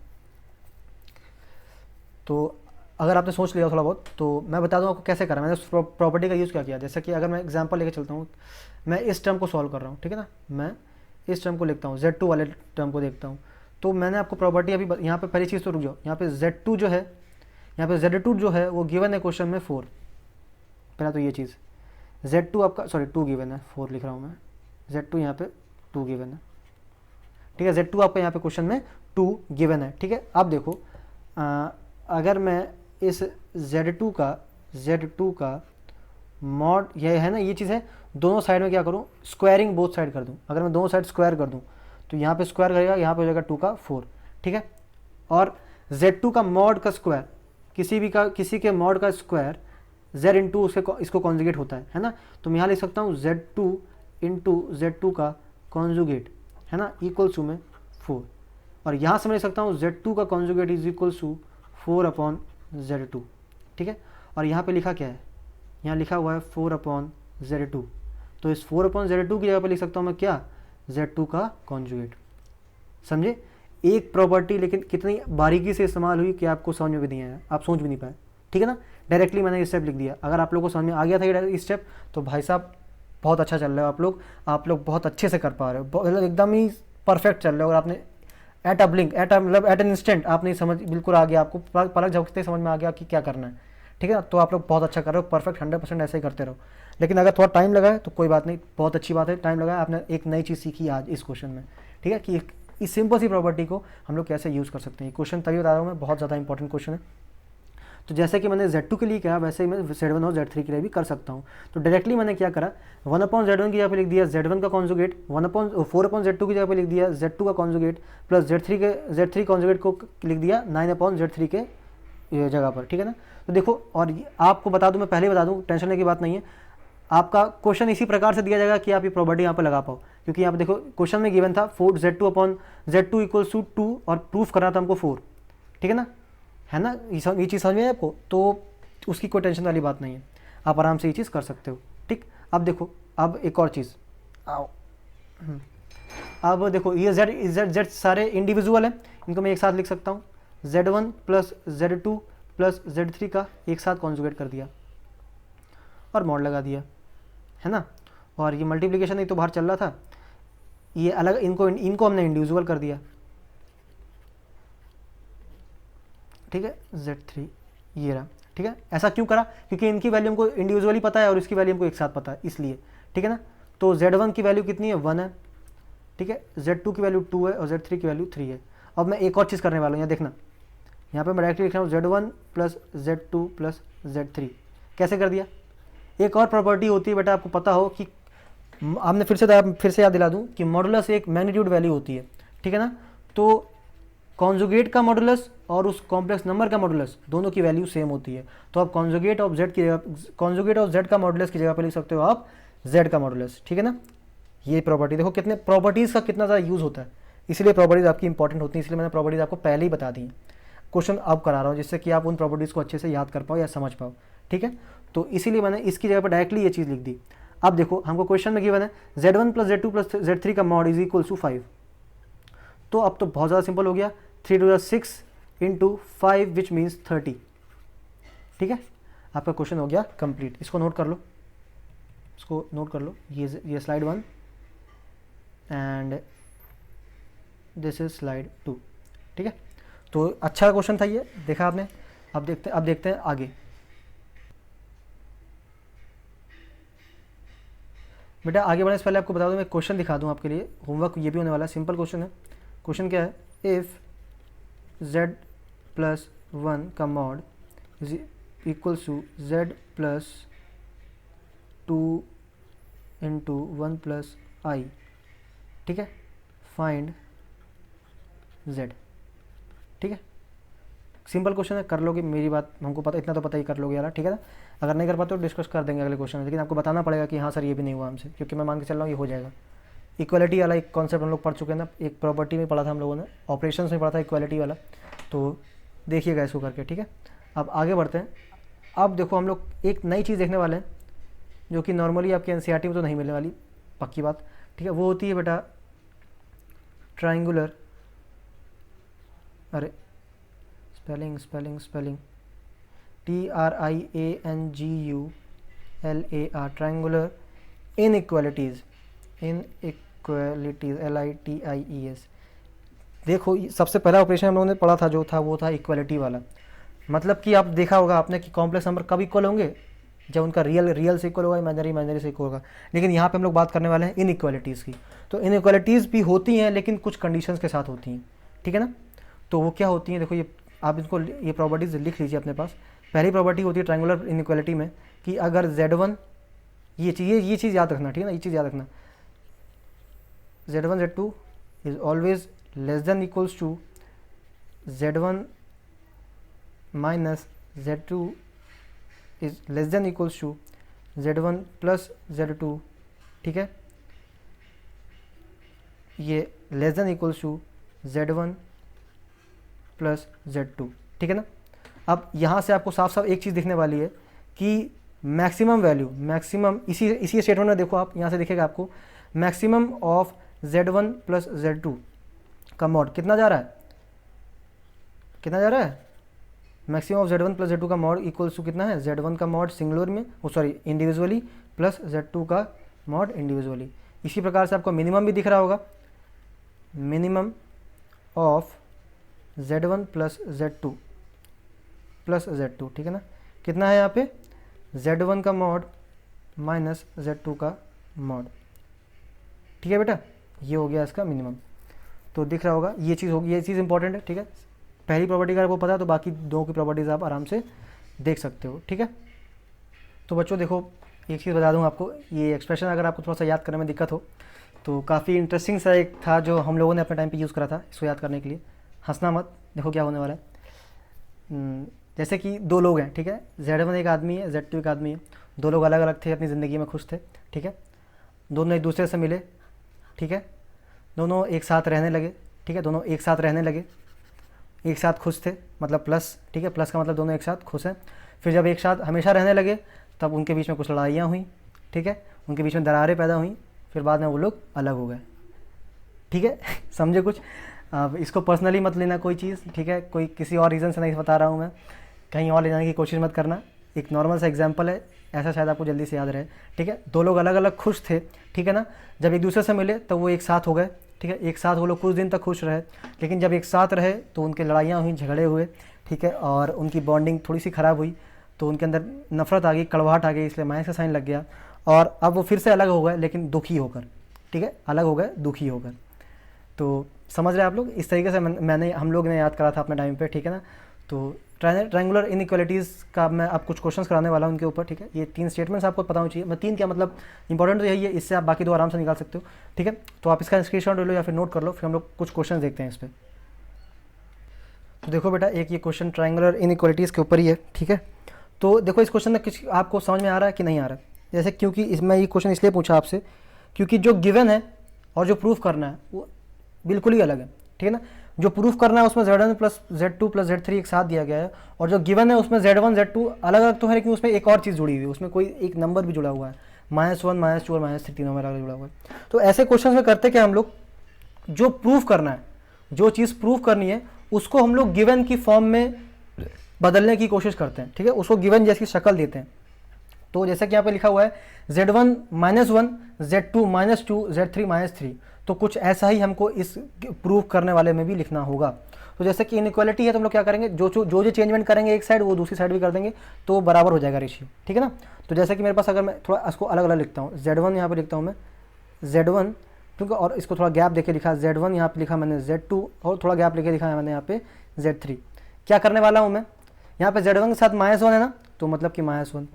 तो अगर आपने सोच लिया थोड़ा बहुत, तो मैं बता दूं आपको कैसे करा। मैंने उस प्रॉपर्टी का यूज़ क्या किया। जैसे कि अगर मैं एग्जांपल लेके चलता हूँ, मैं इस टर्म को सॉल्व कर रहा हूँ, ठीक है ना। मैं इस टर्म को लिखता हूँ, Z2 वाले टर्म को देखता हूँ। तो मैंने आपको प्रॉपर्टी अभी यहाँ पे पहली चीज़ तो रुक जाओ, यहाँ पे Z2 जो है, यहाँ पे Z2 जो है वो गिवन है क्वेश्चन में 4। पहला तो ये चीज़, Z2 आपका, सॉरी 2 गिवन है, 4 लिख रहा हूँ मैं। Z2 यहाँ पे 2 गिवन है, ठीक है। Z2 आपका यहाँ पे क्वेश्चन में 2 गिवन है, ठीक है। अब देखो अगर मैं इस Z2 का Z2 का मॉड, ये है ना, ये चीज़ है, दोनों साइड में क्या करूँ, स्क्वायरिंग बोथ साइड कर दूँ। अगर मैं दोनों साइड स्क्वायर कर दूँ तो यहाँ पे स्क्वायर करेगा, यहाँ पे हो जाएगा 2 का 4, ठीक है। और Z2 का मॉड का स्क्वायर, किसी के मॉड का स्क्वायर Z इंटू इसको कॉन्जुगेट होता है ना। तो मैं यहाँ लिख सकता हूँ Z2 इंटू Z2 का कॉन्जुगेट, है ना, इक्वल्स टू में 4। और यहाँ से मैं लिख सकता हूँ Z2 का conjugate is equals to 4/Z2, ठीक है। और यहाँ पे लिखा क्या है, यहाँ लिखा हुआ है 4/Z2। तो इस 4/Z2 की जगह पे लिख सकता हूँ मैं क्या, Z2 का कॉन्जुगेट। समझे, एक प्रॉपर्टी लेकिन कितनी बारीकी से इस्तेमाल हुई कि आपको समझ में भी नहीं आया, आप सोच भी नहीं पाए, ठीक है ना। डायरेक्टली मैंने स्टेप लिख दिया। अगर आप लोगों को समझ में आ गया था ये स्टेप तो भाई साहब बहुत अच्छा चल रहे हो आप लोग बहुत अच्छे से कर पा रहे हो, मतलब एकदम ही परफेक्ट चल रहे हो। और आपने एट अ ब्लिंक, मतलब एट एन इंस्टेंट आपने समझ बिल्कुल आ गया, आपको पलक झपकते समझ में आ गया कि क्या करना है, ठीक है। तो आप लोग बहुत अच्छा कर रहे हो, परफेक्ट 100% ऐसे ही करते रहो। लेकिन अगर थोड़ा टाइम लगा है तो कोई बात नहीं, बहुत अच्छी बात है, टाइम लगा है, आपने एक नई चीज़ सीखी आज इस क्वेश्चन में, ठीक है, कि इस सिंपल सी प्रॉपर्टी को हम लोग कैसे यूज़ कर सकते हैं। क्वेश्चन तभी बता रहा हूँ मैं, बहुत ज़्यादा इंपॉर्टेंट क्वेश्चन है। तो जैसे कि मैंने Z2 के लिए किया वैसे ही मैं Z1 और Z3 के लिए भी कर सकता हूँ। तो डायरेक्टली मैंने क्या करा, 1/Z1 की जगह पे लिख दिया Z1 का कॉन्जुगेट, 4/Z2 की जगह पे लिख दिया Z2 का कॉन्जुगेट, प्लस Z3 कॉन्जुगेट को लिख दिया 9/Z3 के जगह पर, ठीक है ना। तो देखो, और आपको बता दूँ, मैं पहले बता दूँ, टेंशन लेने की बात नहीं है, आपका क्वेश्चन इसी प्रकार से दिया जाएगा कि आप ये प्रॉपर्टी यहाँ पे लगा पाओ। क्योंकि यहाँ पे देखो क्वेश्चन में गिवन था 4Z2/Z2 इक्वल्स टू 2 और प्रूफ करना था हमको 4, ठीक है ना, ये चीज़ समझ में है आपको। तो उसकी कोई टेंशन वाली बात नहीं है, आप आराम से ये चीज़ कर सकते हो, ठीक। अब देखो, अब एक और चीज़ आओ, अब देखो ये Z सारे इंडिविजुअल हैं, इनको मैं एक साथ लिख सकता हूँ। Z1 plus Z2 plus Z3 का एक साथ कॉन्जुगेट कर दिया और मॉड लगा दिया, है ना। और ये मल्टीप्लिकेशन नहीं तो बाहर चल रहा था, ये अलग, इनको हमने इंडिविजुअल कर दिया, ठीक है, Z3 ये रहा, ठीक है। ऐसा क्यों करा, क्योंकि इनकी वैल्यू हमको इंडिविजुअली पता है और इसकी वैल्यू हमको एक साथ पता है, इसलिए, ठीक है ना। तो Z1 की वैल्यू कितनी है, 1 है, ठीक है, Z2 की वैल्यू 2 है और Z3 की वैल्यू 3 है। अब मैं एक और चीज़ करने वाला हूँ, यहाँ देखना, यहाँ पे मैं डायरेक्टली लिख रहा हूँ Z1 plus Z2 plus Z3। कैसे कर दिया, एक और प्रॉपर्टी होती है बेटा, आपको पता हो कि आपने फिर से याद दिला दूँ कि मॉडुलस एक मैग्नीट्यूड वैल्यू होती है, ठीक है ना। तो कॉन्जुगेट का मॉडुलस और उस कॉम्प्लेक्स नंबर का मॉडुलस दोनों की वैल्यू सेम होती है। तो आप कॉन्जुगेट ऑफ Z का मॉडुलस की जगह पे लिख सकते हो आप Z का मॉडुलस, ठीक है ना। ये प्रॉपर्टी देखो, कितने प्रॉपर्टीज़ का कितना ज़्यादा यूज़ होता है, इसलिए प्रॉपर्टीज़ आपकी इंपॉर्टेंट होती है, इसलिए मैंने प्रॉपर्टीज़ आपको पहले ही बता दी है। क्वेश्चन अब करा रहा हूँ जिससे कि आप उन प्रॉपर्टीज़ को अच्छे से याद कर पाओ या समझ पाओ, ठीक है। तो इसीलिए मैंने इसकी जगह पर डायरेक्टली ये चीज़ लिख दी। अब देखो, हमको क्वेश्चन में गिवन है Z1 plus Z2 plus Z3 का मॉड इज इक्वल टू 5। तो अब तो बहुत ज़्यादा सिंपल हो गया, 3 to the 6 into 5 which means 30, ठीक है। आपका क्वेश्चन हो गया कंप्लीट। इसको नोट कर लो, इसको नोट कर लो, ये slide 1 and this is slide 2, ठीक है। तो अच्छा क्वेश्चन था ये, देखा आपने। अब देखते हैं आगे। बेटा आगे बढ़ने से पहले आपको बता दूं, मैं क्वेश्चन दिखा दूं आपके लिए, होमवर्क ये भी होने वाला है, सिंपल क्वेश्चन है। क्वेश्चन क्या है, इफ़ Z प्लस 1 का mod is equals to Z plus 2 into 1 plus I, ठीक है, फाइंड Z, ठीक है। सिंपल क्वेश्चन है, कर लोगे, मेरी बात हमको पता, इतना तो पता ही, कर लोगे यार, ठीक है ना। अगर नहीं कर पाते तो डिस्कस कर देंगे अगले क्वेश्चन में, लेकिन आपको बताना पड़ेगा कि हाँ सर ये भी नहीं हुआ हमसे, क्योंकि मैं मान के चल रहा हूँ ये हो जाएगा। इक्वालिटी वाला एक कॉन्सेप्ट हम लोग पढ़ चुके हैं ना, एक प्रॉपर्टी में पढ़ा था हम लोगों ने, ऑपरेशंस में पढ़ा था इक्वालिटी वाला, तो देखिएगा इसको करके, ठीक है। अब आगे बढ़ते हैं। अब देखो हम लोग एक नई चीज़ देखने वाले हैं जो कि नॉर्मली आपके NCERT में तो नहीं मिलने वाली, पक्की बात, ठीक है। वो होती है बेटा ट्राइंगुलर, अरे spelling TRIANGULAR, triangular inequalities, LITIES। देखो सबसे पहला ऑपरेशन हम लोगों ने पढ़ा था जो था वो था इक्वलिटी वाला। मतलब कि आप देखा होगा आपने कि कॉम्प्लेक्स नंबर कब इक्वल होंगे, जब उनका रियल से इक्वल होगा, इमेजनरी से इक्वल होगा। लेकिन यहाँ पे हम लोग बात करने वाले हैं इनइक्वालिटीज़ की। तो इनइक्वालिटीज़ भी होती हैं लेकिन कुछ कंडीशंस के साथ होती हैं, ठीक है ना। तो वो क्या होती हैं, देखो ये आप इनको ये प्रॉपर्टीज़ लिख लीजिए अपने पास पहली प्रॉपर्टी होती है ट्रायंगुलर इनइक्वालिटी में कि अगर Z1, ये चीज़ याद रखना, ठीक है ना, ये चीज़ याद रखना, Z1 Z2 is always less than equals to Z1 minus Z2 is less than equals to Z1 plus Z2, ठीक है, ये less than equals to Z1 plus Z2, ठीक है ना। अब यहाँ से आपको साफ साफ एक चीज़ दिखने वाली है कि मैक्सिमम वैल्यू, मैक्सिमम इसी स्टेटमेंट में देखो आप, यहाँ से दिखेगा आपको maximum of Z1 plus Z2 का मॉड कितना जा रहा है, कितना जा रहा है, maximum of Z1 plus Z2 का मॉड इक्वल्स टू कितना है, Z1 का मॉड सिंगुलर में, इंडिविजुअली, प्लस Z2 का मॉड इंडिविजुअली। इसी प्रकार से आपको मिनिमम भी दिख रहा होगा, minimum of Z1 plus Z2 plus Z2, ठीक है ना, कितना है यहाँ पे, Z1 का मॉड माइनस Z2 का मॉड, ठीक है बेटा, ये हो गया इसका मिनिमम। तो दिख रहा होगा, ये चीज़ होगी, ये चीज़ इंपॉर्टेंट है, ठीक है। पहली प्रॉपर्टी का आपको पता है तो बाकी दो की प्रॉपर्टीज़ आप आराम से देख सकते हो, ठीक है। तो बच्चों देखो, एक चीज़ बता दूँ आपको, ये एक्सप्रेशन अगर आपको थोड़ा सा याद करने में दिक्कत हो तो काफ़ी इंटरेस्टिंग सा एक था जो हम लोगों ने अपने टाइम पे यूज़ करा था, इसको याद करने के लिए। हंसना मत, देखो क्या होने वाला है। जैसे कि दो लोग हैं, ठीक है, Z1 एक आदमी है, Z2 एक आदमी है, दो लोग अलग अलग थे, अपनी ज़िंदगी में खुश थे, ठीक है, दोनों एक दूसरे से मिले, ठीक है, दोनों एक साथ रहने लगे, ठीक है, दोनों एक साथ रहने लगे, एक साथ खुश थे, मतलब प्लस, ठीक है, प्लस का मतलब दोनों एक साथ खुश हैं। फिर जब एक साथ हमेशा रहने लगे तब उनके बीच में कुछ लड़ाइयाँ हुई, ठीक है, उनके बीच में दरारें पैदा हुई, फिर बाद में वो लोग अलग हो गए, ठीक है। समझे कुछ। अब इसको पर्सनली मत लेना कोई चीज़, ठीक है, कोई किसी और रीज़न से नहीं बता रहा हूँ मैं, कहीं और ले जाने की कोशिश मत करना, एक नॉर्मल सा एग्जांपल है, ऐसा शायद आपको जल्दी से याद रहे, ठीक है। दो लोग अलग अलग खुश थे, ठीक है ना, जब एक दूसरे से मिले तो वो एक साथ हो गए, ठीक है, एक साथ वो लोग कुछ दिन तक खुश रहे, लेकिन जब एक साथ रहे तो उनके लड़ाइयाँ हुई, झगड़े हुए, ठीक है, और उनकी बॉन्डिंग थोड़ी सी ख़राब हुई, तो उनके अंदर नफरत आ गई, कड़वाहट आ गई, इसलिए माइनस का साइन लग गया, और अब वो फिर से अलग हो गए, लेकिन दुखी होकर, ठीक है, अलग हो गए दुखी होकर। तो समझ रहे हैं आप लोग, इस तरीके से हम लोग ने याद करा था अपने टाइम पे, ठीक है ना। तो ट्रायंगुलर इनइक्वालिटीज़ का मैं आप कुछ क्वेश्चंस कराने वाला हूँ उनके ऊपर, ठीक है। ये 3 स्टेटमेंट्स आपको पता होनी चाहिए, मैं 3 क्या मतलब इंपॉर्टेंट तो यही है, इससे आप बाकी 2 आराम से निकाल सकते हो, ठीक है। तो आप इसका स्क्रीनशॉट ले लो या फिर नोट कर लो, फिर हम लोग कुछ क्वेश्चन देखते हैं इस पर। तो देखो बेटा, एक ये क्वेश्चन ट्रायंगुलर इनइक्वालिटीज़ के ऊपर ही है, ठीक है। तो देखो इस क्वेश्चन में कुछ आपको समझ में आ रहा है कि नहीं आ रहा है, जैसे क्योंकि इसमें ये क्वेश्चन इसलिए पूछा आपसे क्योंकि जो गिवन है और जो प्रूफ करना है वो बिल्कुल ही अलग है, ठीक है ना। जो प्रूफ करना है उसमें Z1 plus Z2 plus Z3 एक साथ दिया गया है, और जो गिवन है उसमें Z1 Z2 अलग अलग तो है, लेकिन उसमें एक और चीज़ जुड़ी हुई है, उसमें कोई एक नंबर भी जुड़ा हुआ है, -1 -2 और -3 तीनों में अलग जुड़ा हुआ है। तो ऐसे क्वेश्चन में करते क्या हम लोग, जो प्रूफ करना है, जो चीज़ प्रूफ करनी है उसको हम लोग गिवन की फॉर्म में बदलने की कोशिश करते हैं, ठीक है, उसको गिवन जैसी शक्ल देते हैं। तो जैसे कि यहाँ पे लिखा हुआ है Z1 -1 Z2 -2 Z3 -3, तो कुछ ऐसा ही हमको इस प्रूफ करने वाले में भी लिखना होगा। तो जैसे कि इनइक्वालिटी है तो हम लोग क्या करेंगे, जो चेंजमेंट करेंगे एक साइड वो दूसरी साइड भी कर देंगे, तो बराबर हो जाएगा रेशियो, ठीक है ना। तो जैसे कि मेरे पास अगर मैं थोड़ा इसको अलग अलग लिखता हूँ, Z1 यहाँ पे लिखता हूँ मैं Z1, क्योंकि और इसको थोड़ा गैप देके लिखा Z1, यहाँ पे लिखा मैंने Z2, और थोड़ा गैप लेके लिखा है मैंने यहाँ पे Z3। क्या करने वाला हूँ मैं, यहाँ पे Z1 के साथ -1 है ना, तो मतलब कि -1,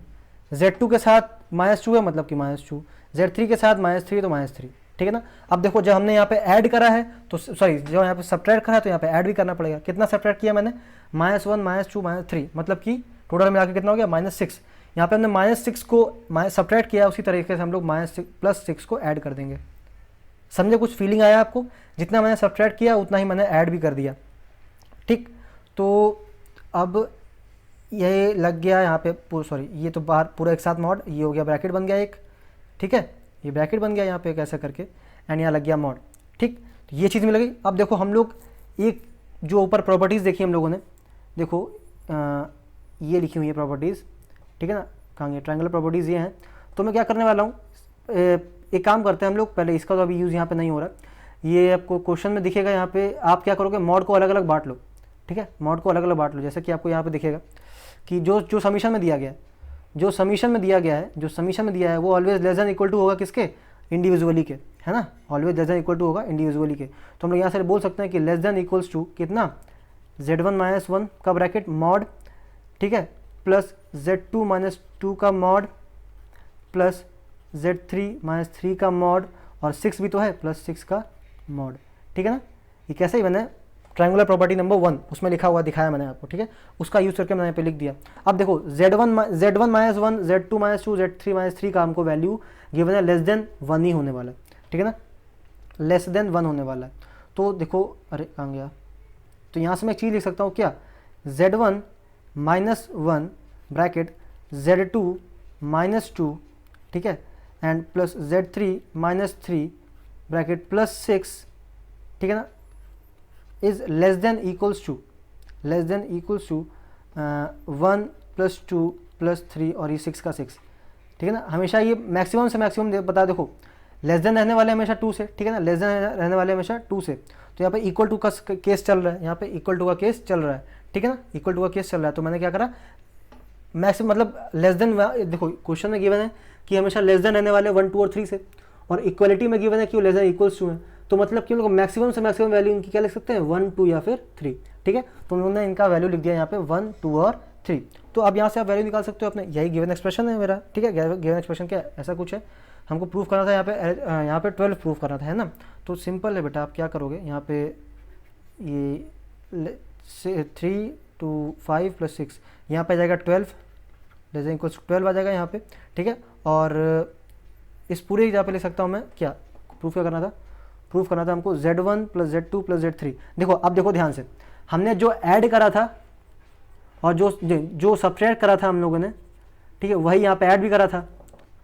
Z2 के साथ -2 है मतलब कि -2, Z3 के साथ -3 तो -3, ठीक है ना। अब देखो जब हमने यहाँ पे ऐड करा है तो सॉरी, जो यहाँ पे सब्ट्रैक्ट करा है तो यहाँ पे ऐड भी करना पड़ेगा। कितना सब्ट्रैक्ट किया मैंने, -1 -2 -3, मतलब कि टोटल मिला के कितना हो गया, -6। यहाँ पे हमने -6 को सब्ट्रैक्ट किया, उसी तरीके से हम लोग +6 को ऐड कर देंगे। समझे, कुछ फीलिंग आया आपको, जितना मैंने सब्ट्रैक्ट किया उतना ही मैंने ऐड भी कर दिया, ठीक। तो अब ये लग गया यहाँ पे, सॉरी ये तो बाहर पूरा एक साथ मॉड, ये हो गया ब्रैकेट बन गया एक, ठीक है, ये ब्रैकेट बन गया यहाँ पे कैसे करके, एंड यहाँ लग गया मॉड, ठीक। तो ये चीज़ मिल गई। अब देखो हम लोग एक जो ऊपर प्रॉपर्टीज़ देखी हम लोगों ने, देखो ये लिखी हुई है प्रॉपर्टीज़, ठीक है ना, कहाँ ये ट्रायंगुलर प्रॉपर्टीज़ ये हैं। तो मैं क्या करने वाला हूँ, एक काम करते हैं हम लोग, पहले इसका तो अभी यूज़ यहाँ पे नहीं हो रहा, ये आपको क्वेश्चन में दिखेगा, यहाँ पे आप क्या करोगे, मॉड को अलग अलग बांट लो, ठीक है, मॉड को अलग अलग बांट लो। जैसे कि आपको यहाँ पे दिखेगा कि जो समीशन में दिया गया है, जो समीशन में दिया गया है वो always less than equal to होगा किसके, इंडिविजुअली के, है ना, always less than equal to होगा इंडिविजुअली के। तो हम लोग यहाँ से बोल सकते हैं कि लेस देन इक्वल्स टू कितना, Z1 -1 का ब्रैकेट मॉड, ठीक है, प्लस Z2 माइनस 2 का मॉड प्लस Z3 माइनस 3 का मॉड और 6 भी तो है प्लस 6 का मॉड, ठीक है ना। ये कैसे ही मैंने ट्रायंगुलर प्रॉपर्टी नंबर 1 उसमें लिखा हुआ दिखाया मैंने आपको, ठीक है, उसका यूज़ करके मैंने यहाँ पे लिख दिया। अब देखो Z1 minus 1, Z2 minus 2, Z3 minus 3 का हमको वैल्यू गिवन है लेस देन 1 ही होने वाला है, ठीक है ना, लेस देन 1 होने वाला है। तो देखो अरे कहाँ गया, तो यहाँ से मैं एक चीज़ लिख सकता हूँ क्या, Z1 minus 1 bracket Z2 minus 2, ठीक है, and plus Z3 minus 3 bracket plus 6, ठीक है ना, is less than equals to 1 plus 2 plus 3 और ये 6 का 6, ठीक है ना। हमेशा ये मैक्सिमम से मैक्सिमम बता, देखो लेस देन रहने वाले हमेशा 2 से, ठीक है ना, लेस देन रहने वाले हमेशा 2 से। तो यहाँ पे इक्वल टू का केस चल रहा है, यहाँ पे इक्वल टू का केस चल रहा है, ठीक है ना, इक्वल टू का केस चल रहा है। तो मैंने क्या करा, मैक्सिमम मतलब लेस देन, देखो क्वेश्चन में गिवन है कि हमेशा लेस देन रहने वाले 1, 2 और 3 से, और इक्वलिटी में गिवन है कि वो लेस देन इक्वल्स टू है। तो मतलब कि हम लोग मैक्सिमम से मैक्सिमम वैल्यू इनकी क्या लिख सकते हैं, 1, 2 या फिर 3, ठीक है। तो उन्होंने इनका वैल्यू लिख दिया यहाँ पे 1, 2 और 3। तो अब यहाँ से आप वैल्यू निकाल सकते हो अपने, यही गिवन एक्सप्रेशन है मेरा, ठीक है। गिवन एक्सप्रेशन क्या ऐसा कुछ है, हमको प्रूफ करना था यहाँ पे 12 प्रूफ करना था, है ना। तो सिंपल है बेटा, आप क्या करोगे यहाँ पे, ये 3 to 5 + 6 यहाँ पे आ जाएगा 12, लेस देन इक्वल्स 12 आ जाएगा यहाँ पे, ठीक है। और इस पूरे यहाँ पे लिख सकता हूँ मैं, क्या प्रूफ क्या करना था, प्रूफ करना था हमको Z1 + Z2 + Z3। देखो अब देखो ध्यान से, हमने जो ऐड करा था और जो सब्ट्रैक्ट करा था हम लोगों ने, ठीक है, वही यहाँ पे ऐड भी करा था।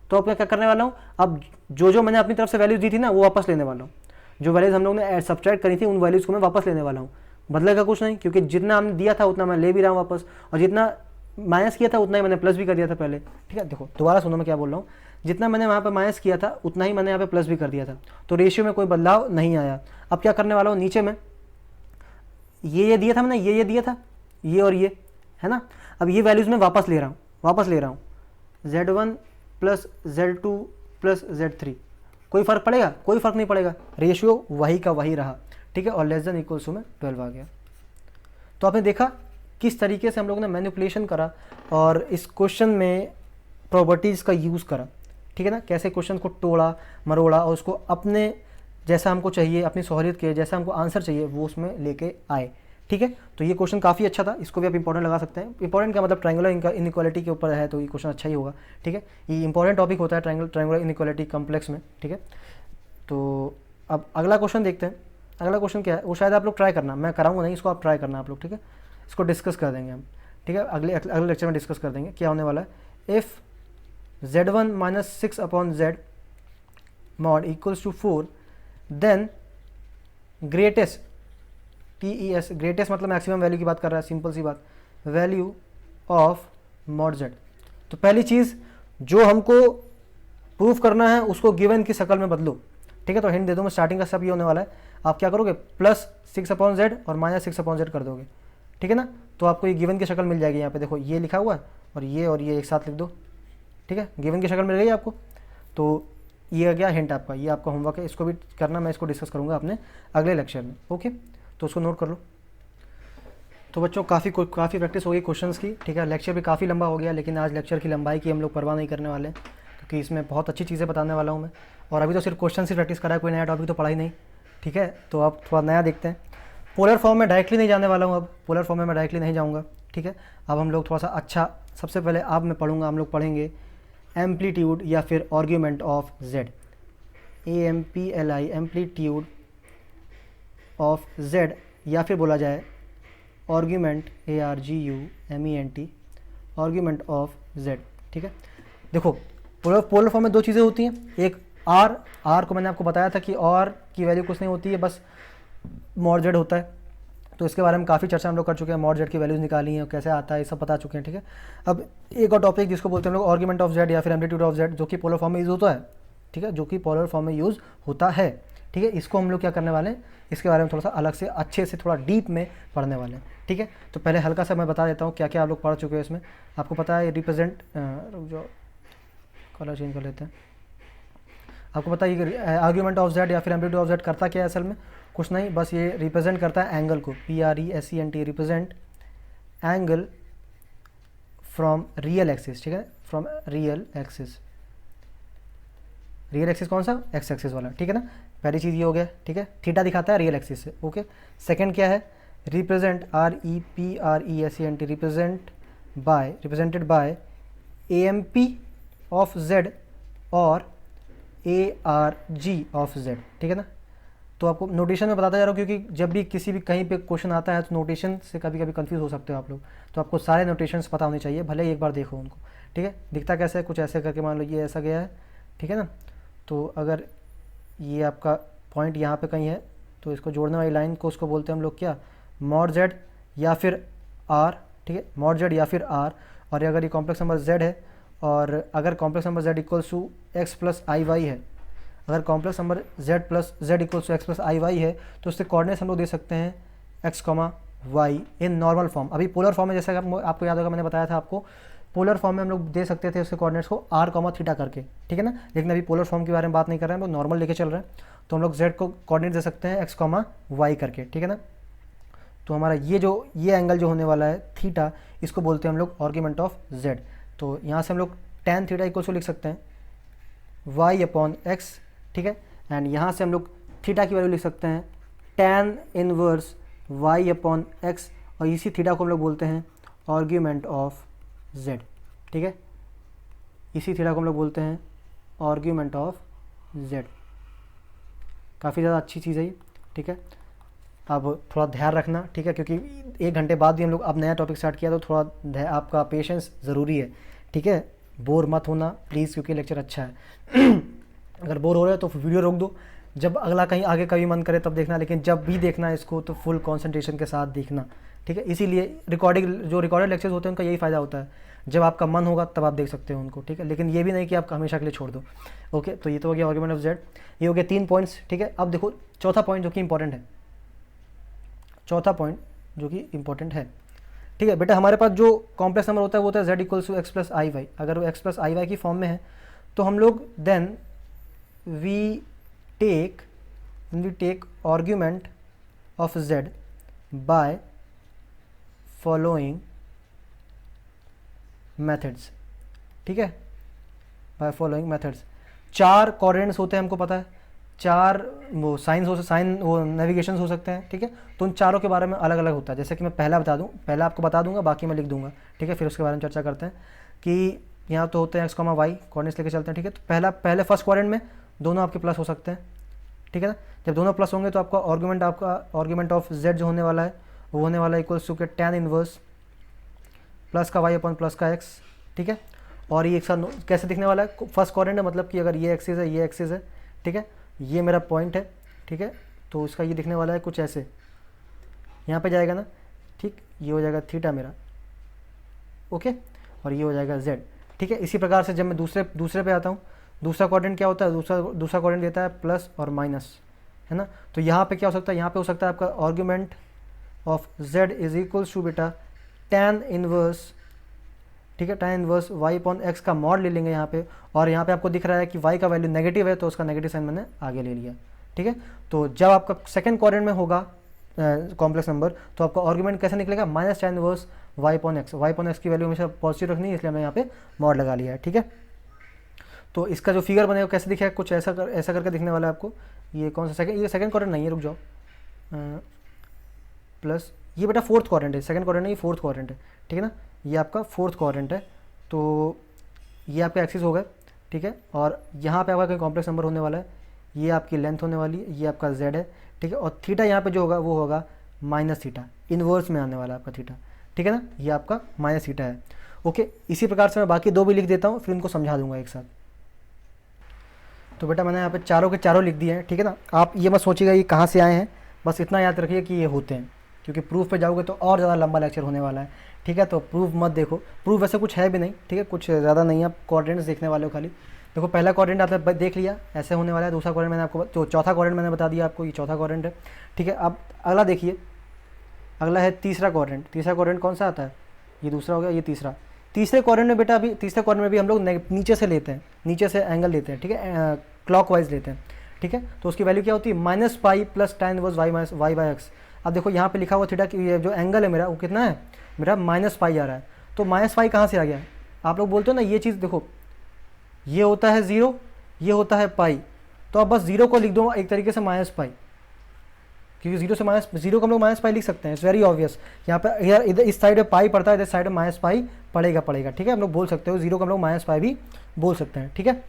तो अब मैं क्या करने वाला हूँ, अब जो मैंने अपनी तरफ से वैल्यूज दी थी ना वो वापस लेने वाला हूँ। जो वैल्यूज हम लोग ने सब्ट्रैक्ट करी थी उन वैल्यूज़ को मैं वापस लेने वाला हूँ, बदलेगा कुछ नहीं, क्योंकि जितना हमने दिया था उतना मैं ले भी रहा हूँ वापस, और जितना माइनस किया था उतना ही मैंने प्लस भी कर दिया था पहले, ठीक है। देखो दोबारा सुनो मैं क्या बोल रहा हूँ, जितना मैंने वहाँ पे माइनस किया था उतना ही मैंने यहाँ पे प्लस भी कर दिया था, तो रेशियो में कोई बदलाव नहीं आया। अब क्या करने वाला हूँ, नीचे में ये दिया था मैंने, ये दिया था, ये और ये, है ना। अब ये वैल्यूज़ मैं वापस ले रहा हूँ, Z1 + Z2 + Z3। कोई फ़र्क पड़ेगा, कोई फ़र्क नहीं पड़ेगा, रेशियो वही का वही रहा, ठीक है, और लेस देन इक्वल्स टू में 12 आ गया। तो आपने देखा किस तरीके से हम लोग ने मैनिपुलेशन करा और इस क्वेश्चन में प्रॉपर्टीज़ का यूज़ करा, ठीक है ना, कैसे क्वेश्चन को तोड़ा मरोड़ा और उसको अपने जैसा हमको चाहिए, अपनी सहूलियत के जैसा हमको आंसर चाहिए वो उसमें लेके आए, ठीक है। तो ये क्वेश्चन काफ़ी अच्छा था, इसको भी आप इंपॉर्टेंट लगा सकते हैं। इंपॉर्टेंट का मतलब ट्रायंगुलर इनइक्वालिटी के ऊपर है, तो ये क्वेश्चन अच्छा ही होगा, ठीक है। ये इंपॉर्टेंट टॉपिक होता है ट्रायंगुलर इनइक्वालिटी कॉम्प्लेक्स में, ठीक है। तो अब अगला क्वेश्चन देखते हैं। अगला क्वेश्चन क्या है, वो शायद आप लोग ट्राई करना, मैं कराऊंगा नहीं, इसको आप ट्राई करना आप लोग, ठीक है। इसको डिस्कस कर देंगे हम, ठीक है, अगले लेक्चर में डिस्कस कर देंगे क्या होने वाला है। If Z1 - 6/Z mod equals to 4, then greatest TES, greatest मतलब मैक्सिमम वैल्यू की बात कर रहा है, सिंपल सी बात, वैल्यू ऑफ mod Z। तो पहली चीज़ जो हमको प्रूफ करना है उसको गिवन की शक्ल में बदलो, ठीक है। तो हिंट दे दो मैं, स्टार्टिंग का सब ये होने वाला है, आप क्या करोगे, +6/Z और -6/Z कर दोगे, ठीक है ना। तो आपको ये गिवन की शक्ल मिल जाएगी, यहाँ पे देखो ये लिखा हुआ है और ये एक साथ लिख दो, ठीक है, गिवन की शक्ल मिल गई आपको। तो ये आ गया हिंट आपका, ये आपका होमवर्क है, इसको भी करना, मैं इसको डिस्कस करूँगा अपने अगले लेक्चर में, ओके। तो उसको नोट कर लो। तो बच्चों काफ़ी प्रैक्टिस हो गई क्वेश्चंस की, ठीक है। लेक्चर भी काफ़ी लंबा हो गया, लेकिन आज लेक्चर की लंबाई की हम लोग परवाह नहीं करने वाले, क्योंकि इसमें बहुत अच्छी चीज़ें बताने वाला हूँ मैं। और अभी तो सिर्फ क्वेश्चन से प्रैक्टिस करा है, कोई नया टॉपिक तो पढ़ा ही नहीं, ठीक है। तो आप थोड़ा नया देखते हैं। पोलर फॉर्म में डायरेक्टली नहीं जाने वाला हूँ, अब पोलर फॉर्म में मैं डायरेक्टली नहीं जाऊँगा, ठीक है। अब हम लोग थोड़ा सा अच्छा, सबसे पहले अब मैं पढ़ूँगा, हम लोग पढ़ेंगे एम्पलीट्यूड या फिर argument of Z, AMPLI, amplitude of Z, या फिर बोला जाए argument, ARGUMENT, argument of Z, ठीक है। देखो पोलर फॉर्म में दो चीज़ें होती हैं, एक R को मैंने आपको बताया था कि R की वैल्यू कुछ नहीं होती है, बस mod Z होता है। तो इसके बारे में काफ़ी चर्चा हम लोग कर चुके हैं, mod Z की वैल्यूज़ निकाली हैं, कैसे आता है, ये सब बता चुके हैं, ठीक है। अब एक और टॉपिक जिसको बोलते हैं हम लोग आर्ग्यूमेंट ऑफ Z या फिर एम्पलीट्यूड ऑफ Z, जो कि पोलर फॉर्म में यूज़ होता है, ठीक है, जो कि पोलर फॉर्म में यूज़ होता है, ठीक है। इसको हम लोग क्या करने वाले हैं, इसके बारे में थोड़ा सा अलग से अच्छे से थोड़ा डीप में पढ़ने वाले हैं, ठीक है। तो पहले हल्का सा मैं बता देता हूँ क्या क्या आप लोग पढ़ चुके हैं इसमें। आपको पता है रिप्रेजेंट, जो कलर चेंज कर लेते हैं, आपको पता है ये आर्ग्यूमेंट ऑफ Z या फिर एम्पलीट्यूड ऑफ Z करता क्या है, असल में कुछ नहीं, बस ये रिप्रेजेंट करता है एंगल को, PRESENT, represent angle from real axis, ठीक है, from real axis. Real axis कौन सा, एक्स एक्सिस वाला, ठीक है ना। पहली चीज़ ये हो गया, ठीक है, थीटा दिखाता है रियल एक्सिस से, ओके। सेकंड क्या है, represent, REPRESENT, represented by AMP of Z और ARG ऑफ Z, ठीक है ना। तो आपको नोटेशन में बताता जा रहा हूँ, क्योंकि जब भी किसी भी कहीं पे क्वेश्चन आता है तो नोटेशन से कभी कभी कंफ्यूज हो सकते हो आप लोग, तो आपको सारे नोटेशंस पता होने चाहिए, भले ही एक बार देखो उनको, ठीक है। दिखता कैसे है, कुछ ऐसे करके मान लो ये ऐसा गया है, ठीक है ना। तो अगर ये आपका पॉइंट यहाँ पे कहीं है तो इसको जोड़ने वाली लाइन को उसको बोलते हैं हम लोग क्या, मॉड Z या फिर R, ठीक है, मॉड Z या फिर R। और अगर ये कॉम्प्लेक्स नंबर Z है और अगर complex number Z equals to x plus i y है, अगर complex number Z equals to x plus i y है तो उससे कोऑर्डिनेट्स हम लोग दे सकते हैं x, y in normal form. अभी पोलर फॉर्म में जैसे आपको याद होगा मैंने बताया था आपको, पोलर फॉर्म में हम लोग दे सकते थे उसके कोऑर्डिनेट्स को r, थीटा करके, ठीक है ना। लेकिन अभी पोलर फॉर्म के बारे में बात नहीं कर रहे हैं, हम लोग नॉर्मल लेके चल रहे हैं, तो हम लोग z को कोऑर्डिनेट दे सकते हैं x, y करके, ठीक है ना। तो हमारा ये एंगल जो होने वाला है थीटा, इसको बोलते हैं हम लोग आर्ग्यूमेंट ऑफ z। तो यहाँ से हम लोग tan थीटा इक्वल टू लिख सकते हैं y अपॉन x, ठीक है। एंड यहाँ से हम लोग थीटा की वैल्यू लिख सकते हैं tan इनवर्स y अपॉन x, और इसी थीटा को हम लोग बोलते हैं आर्ग्यूमेंट ऑफ z, ठीक है। इसी थीटा को हम लोग बोलते हैं आर्ग्यूमेंट ऑफ z। काफ़ी ज़्यादा अच्छी चीज़ है ये, ठीक है। अब थोड़ा ध्यान रखना, ठीक है, क्योंकि 1 घंटे बाद भी हम लोग अब नया टॉपिक स्टार्ट किया, तो थोड़ा आपका पेशेंस ज़रूरी है, ठीक है। बोर मत होना प्लीज़, क्योंकि लेक्चर अच्छा है। अगर बोर हो रहे हो तो वीडियो रोक दो, जब अगला कहीं आगे कभी मन करे तब देखना, लेकिन जब भी देखना इसको तो फुल कंसंट्रेशन के साथ देखना, ठीक है। इसीलिए जो रिकॉर्डेड लेक्चर्स होते हैं उनका यही फ़ायदा होता है, जब आपका मन होगा तब आप देख सकते हो उनको, ठीक है। लेकिन ये भी नहीं कि आप हमेशा के लिए छोड़ दो, ओके। तो ये तो हो गया आर्ग्यूमेंट ऑफ Z, ये हो गया 3 पॉइंट्स, ठीक है। अब देखो चौथा पॉइंट जो कि इंपॉर्टेंट है, चौथा पॉइंट जो कि इंपॉर्टेंट है, ठीक है बेटा। हमारे पास जो कॉम्प्लेक्स नंबर होता है वो होता है Z equals to x plus i y. अगर वो एक्स प्लस आई वाई की फॉर्म में है तो हम लोग then we take argument of Z by following methods, ठीक है, बाय फॉलोइंग मेथड्स। 4 कोऑर्डिनेट्स होते हैं हमको पता है, 4 वो साइन वो नेविगेशंस हो सकते हैं, ठीक है। तो उन चारों के बारे में अलग अलग होता है, जैसे कि मैं पहला आपको बता दूंगा, बाकी मैं लिख दूंगा, ठीक है। फिर उसके बारे में चर्चा करते हैं कि यहाँ तो होते हैं x, y कोऑर्डिनेट्स लेके चलते हैं, ठीक है। तो पहले फर्स्ट क्वाड्रेंट में दोनों आपके प्लस हो सकते हैं, ठीक है ना। जब दोनों प्लस होंगे तो आपका आर्ग्यूमेंट ऑफ Z जो होने वाला है वो होने वाला है इक्वल्स टू के tan इनवर्स प्लस का y अपॉन प्लस का x, ठीक है। और ये एक साथ कैसे दिखने वाला है, फर्स्ट क्वाड्रेंट है, मतलब कि अगर ये एक्सिस है, ये एक्सिस है, ठीक है, ये मेरा पॉइंट है, ठीक है। तो इसका ये दिखने वाला है कुछ ऐसे, यहाँ पे जाएगा ना, ठीक, ये हो जाएगा थीटा मेरा, ओके, और ये हो जाएगा Z, ठीक है। इसी प्रकार से जब मैं दूसरे पे आता हूँ, दूसरा क्वाड्रेंट क्या होता है, दूसरा क्वाड्रेंट देता है प्लस और माइनस, है ना। तो यहाँ पे क्या हो सकता है, यहाँ पे हो सकता है आपका argument of Z is equals to बेटा tan इनवर्स, ठीक है, tan इनवर्स y अपॉन x का मॉड ले लेंगे यहाँ पे, और यहाँ पे आपको दिख रहा है कि y का वैल्यू नेगेटिव है तो उसका नेगेटिव साइन मैंने आगे ले लिया, ठीक है। तो जब आपका सेकंड क्वाड्रेंट में होगा कॉम्प्लेक्स नंबर तो आपका आर्ग्यूमेंट कैसे निकलेगा, माइनस tan इनवर्स y अपॉन x की वैल्यू हमेशा पॉजिटिव रखनी है, इसलिए हमने यहाँ पे मॉड लगा लिया है, ठीक है। तो इसका जो फिगर बनेगा कैसे दिखेगा, कुछ ऐसा करके दिखने वाला है आपको। ये कौन सा ये सेकंड क्वाड्रेंट नहीं है, रुक जाओ, प्लस ये बेटा फोर्थ क्वाड्रेंट है, सेकंड क्वाड्रेंट नहीं, फोर्थ क्वाड्रेंट है, ठीक है ना। ये आपका फोर्थ क्वाड्रेंट है, तो ये आपका एक्सिस होगा, ठीक है। और यहाँ पे आपका कोई कॉम्प्लेक्स नंबर होने वाला है, ये आपकी लेंथ होने वाली है, ये आपका Z है, ठीक है। और थीटा यहाँ पे जो होगा वो होगा माइनस थीटा, इन्वर्स में आने वाला है आपका थीटा, ठीक है ना। ये आपका माइनस थीटा है, ओके। इसी प्रकार से मैं बाकी 2 भी लिख देता हूँ, फिर उनको समझा दूंगा एक साथ। तो बेटा मैंने यहाँ पे चारों के चारों लिख दिए हैं, ठीक है ना। आप ये मत सोचिएगा ये कहाँ से आए हैं, बस इतना याद रखिए कि ये होते हैं, क्योंकि प्रूफ पे जाओगे तो और ज़्यादा लंबा लेक्चर होने वाला है, ठीक है। तो प्रूफ मत देखो, प्रूफ वैसे कुछ है भी नहीं, ठीक है, कुछ ज़्यादा नहीं है, आप कोऑर्डिनेट्स देखने वाले हो खाली। देखो पहला क्वाड्रेंट आपने देख लिया, ऐसे होने वाला है। दूसरा क्वाड्रेंट मैंने आपको, तो चौथा क्वाड्रेंट मैंने बता दिया आपको, ये चौथा क्वाड्रेंट है, ठीक है। अब अगला देखिए, अगला है तीसरा क्वाड्रेंट। तीसरा क्वाड्रेंट कौन सा आता है, ये दूसरा हो गया, ये तीसरा। तीसरे क्वाड्रेंट में बेटा अभी तीसरे क्वाड्रेंट में भी हम लोग नीचे से लेते हैं, नीचे से एंगल लेते हैं, ठीक है, क्लॉकवाइज लेते हैं, ठीक है। तो उसकी वैल्यू क्या होती है, minus pi plus tan inverse y by x. अब देखो यहाँ पे लिखा हुआ थीटा की जो एंगल है मेरा वो कितना है, मेरा माइनस पाई आ रहा है, तो -पाई कहाँ से आ गया? आप लोग बोलते हो ना ये चीज़, देखो ये होता है 0, ये होता है पाई, तो आप बस 0 को लिख दो एक तरीके से -पाई, क्योंकि 0 से -0 को हम लोग -पाई लिख सकते हैं। It's very obvious. यहाँ पे इधर इस साइड में पाई पड़ता है, इधर साइड में -पाई पड़ेगा। ठीक है, हम लोग बोल सकते हो 0 को हम लोग -पाई भी बोल सकते हैं। ठीक है,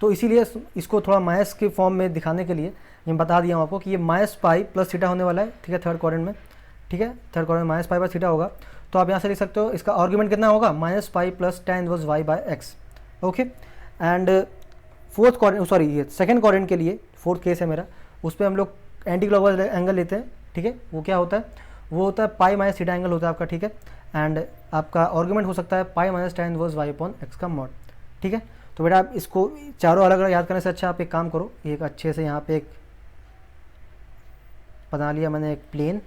तो इसीलिए इसको थोड़ा माइनस के फॉर्म में दिखाने के लिए मैं बता दिया हूँ आपको कि ये -पाई प्लस थीटा होने वाला है। ठीक है, थर्ड क्वाड्रेंट में। ठीक है, थर्ड क्वाड्रेंट में -पाई प्लस थीटा होगा। तो आप यहाँ से लिख सकते हो इसका आर्ग्यूमेंट कितना होगा, -pi plus tan inverse y by x। Okay, and fourth quadrant, sorry ये सेकंड क्वाड्रेंट के लिए फोर्थ केस है मेरा, उस पर हम लोग एंटी क्लॉकवाइज एंगल लेते हैं। ठीक है, वो क्या होता है, वो होता है पाई माइनस थीटा एंगल होता है आपका। ठीक है, एंड आपका आर्ग्यूमेंट हो सकता है pi minus tan inverse y अपॉन x का मॉड। ठीक है, तो बेटा आप इसको चारों अलग अलग याद करने से अच्छा आप एक काम करो, एक अच्छे से यहाँ पे एक बना लिया मैंने एक प्लेन।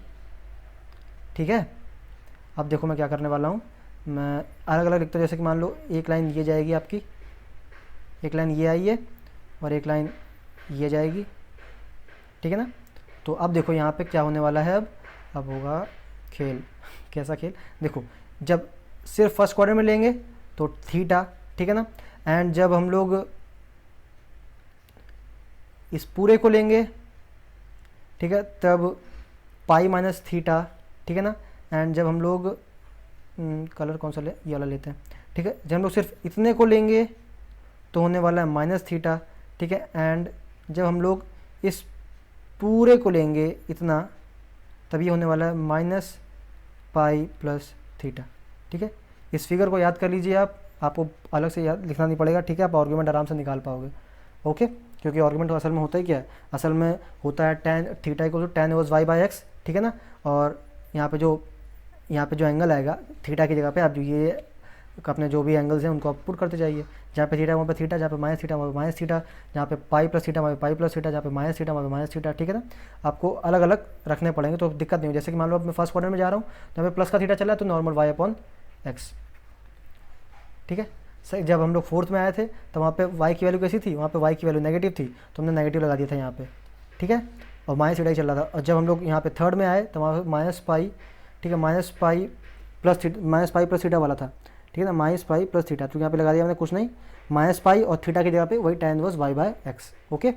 ठीक है, अब देखो मैं क्या करने वाला हूँ, मैं अलग अलग लिखता हूँ। जैसे कि मान लो एक लाइन ये जाएगी आपकी, एक लाइन ये आई है, और एक लाइन ये जाएगी। ठीक है ना, तो अब देखो यहाँ पे क्या होने वाला है, अब होगा खेल। कैसा खेल, देखो जब सिर्फ फर्स्ट क्वाड्रेंट में लेंगे तो थीटा, ठीक है ना, एंड जब हम लोग इस पूरे को लेंगे, ठीक है, तब पाई माइनस थीटा। ठीक है ना, एंड जब हम लोग कलर कौन सा ये वाला लेते हैं। ठीक है, जब हम लोग सिर्फ इतने को लेंगे तो होने वाला है माइनस थीटा। ठीक है, एंड जब हम लोग इस पूरे को लेंगे इतना, तब ये होने वाला है -पाई प्लस थीटा। ठीक है, इस फिगर को याद कर लीजिए आप, आपको अलग से याद लिखना नहीं पड़ेगा। ठीक है, आप आर्ग्यूमेंट आराम से निकाल पाओगे। ओके, क्योंकि आर्ग्यूमेंट असल में होता ही क्या है, असल में होता है tan theta equal to tan inverse y by x। ठीक है ना, और यहाँ पे जो एंगल आएगा थीटा की जगह पे आप जो ये अपने जो भी एंगल्स हैं उनको आप पुट करते जाइए। जहाँ पे थीटा वहाँ पे थीटा, जहाँ पे माइनस थीटा वहाँ पे माइनस थीटा, जहाँ पे पाई प्लस थीटा वहाँ पे पाई प्लस थीटा, जहाँ पे माइनस थीटा वहाँ पे माइनस थीटा। ठीक है ना, आपको अलग अलग रखने पड़ेंगे तो दिक्कत नहीं हो। जैसे कि मान लो अब मैं फर्स्ट क्वाड्रेंट में जा रहा हूँ, जहाँ पे प्लस का थीटा चला है तो नॉर्मल y अपॉन x। ठीक है, सही। जब हम लोग फोर्थ में आए थे तो वहाँ पे y की वैल्यू कैसी थी, वहाँ पे y की वैल्यू नेगेटिव थी, तो हमने नेगेटिव लगा दिया था यहाँ पे। ठीक है, और माइनस थीटा ही चल रहा था। और जब हम लोग यहाँ पे थर्ड में आए तो वहाँ पे -पाई, ठीक है, -पाई प्लस थीटा वाला था। ठीक है ना, -पाई प्लस थीटा, तो यहाँ पे लगा दिया मैंने कुछ नहीं, -पाई और थीटा की जगह पे वही tan inverse y by x। Okay,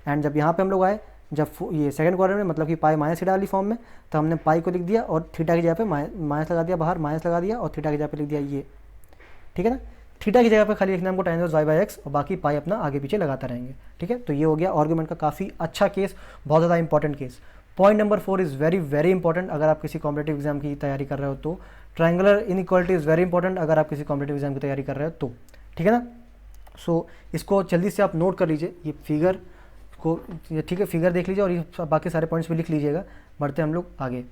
and जब यहाँ पे हम लोग आए, जब ये सेकंड क्वाड्रेंट में, मतलब कि पाई माइनस थीटा वाली फॉर्म में, तो हमने पाई को लिख दिया और थीटा की जगह पे माइनस लगा दिया, बाहर माइनस लगा दिया, और थीटा की जगह पे लिख दिया ये। ठीक है ना, थीटा की जगह पे खाली लिखना हमको tan inverse y by x, और बाकी पाई अपना आगे पीछे लगाता रहेंगे। ठीक है, तो ये हो गया आर्ग्यूमेंट का काफ़ी अच्छा केस, बहुत ज़्यादा important case. Point number 4 is very very important अगर आप किसी कॉम्पिटेटिव एग्जाम की तैयारी कर रहे हो तो। Triangular inequality is very important अगर आप किसी कॉम्पिटेटिव एग्जाम की तैयारी कर रहे हो तो। ठीक है ना, सो इसको जल्दी से आप नोट कर लीजिए, ये फिगर को, ठीक है, फिगर देख लीजिए और ये बाकी सारे पॉइंट्स भी लिख लीजिएगा। बढ़ते हैं हम लोग आगे।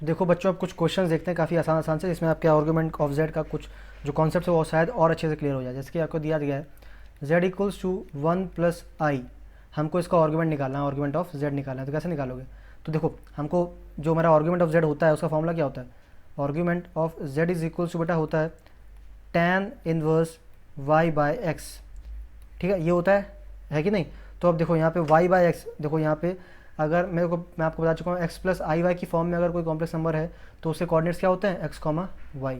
तो देखो बच्चों, अब कुछ क्वेश्चन देखते हैं काफ़ी आसान आसान से, इसमें आपके आर्ग्यूमेंट ऑफ z का कुछ जो कॉन्सेप्ट है वो शायद और अच्छे से क्लियर हो जाए। जैसे कि आपको दिया गया है z इक्वल्स टू 1 प्लस आई, हमको इसका आर्ग्यूमेंट निकालना है, आर्ग्यूमेंट ऑफ z निकालना है। तो कैसे निकालोगे, तो देखो हमको जो हमारा आर्ग्यूमेंट ऑफ z होता है उसका फॉर्मूला क्या होता है, argument of z is equals to बेटा होता है tan inverse y by x। ठीक है, ये होता है कि नहीं। तो अब देखो यहाँ पे y बाय x, देखो यहाँ पे अगर मैं आपको बता चुका हूँ x प्लस आई वाई की फॉर्म में अगर कोई कॉम्प्लेक्स नंबर है तो उसके कोऑर्डिनेट्स क्या होते हैं, x, y।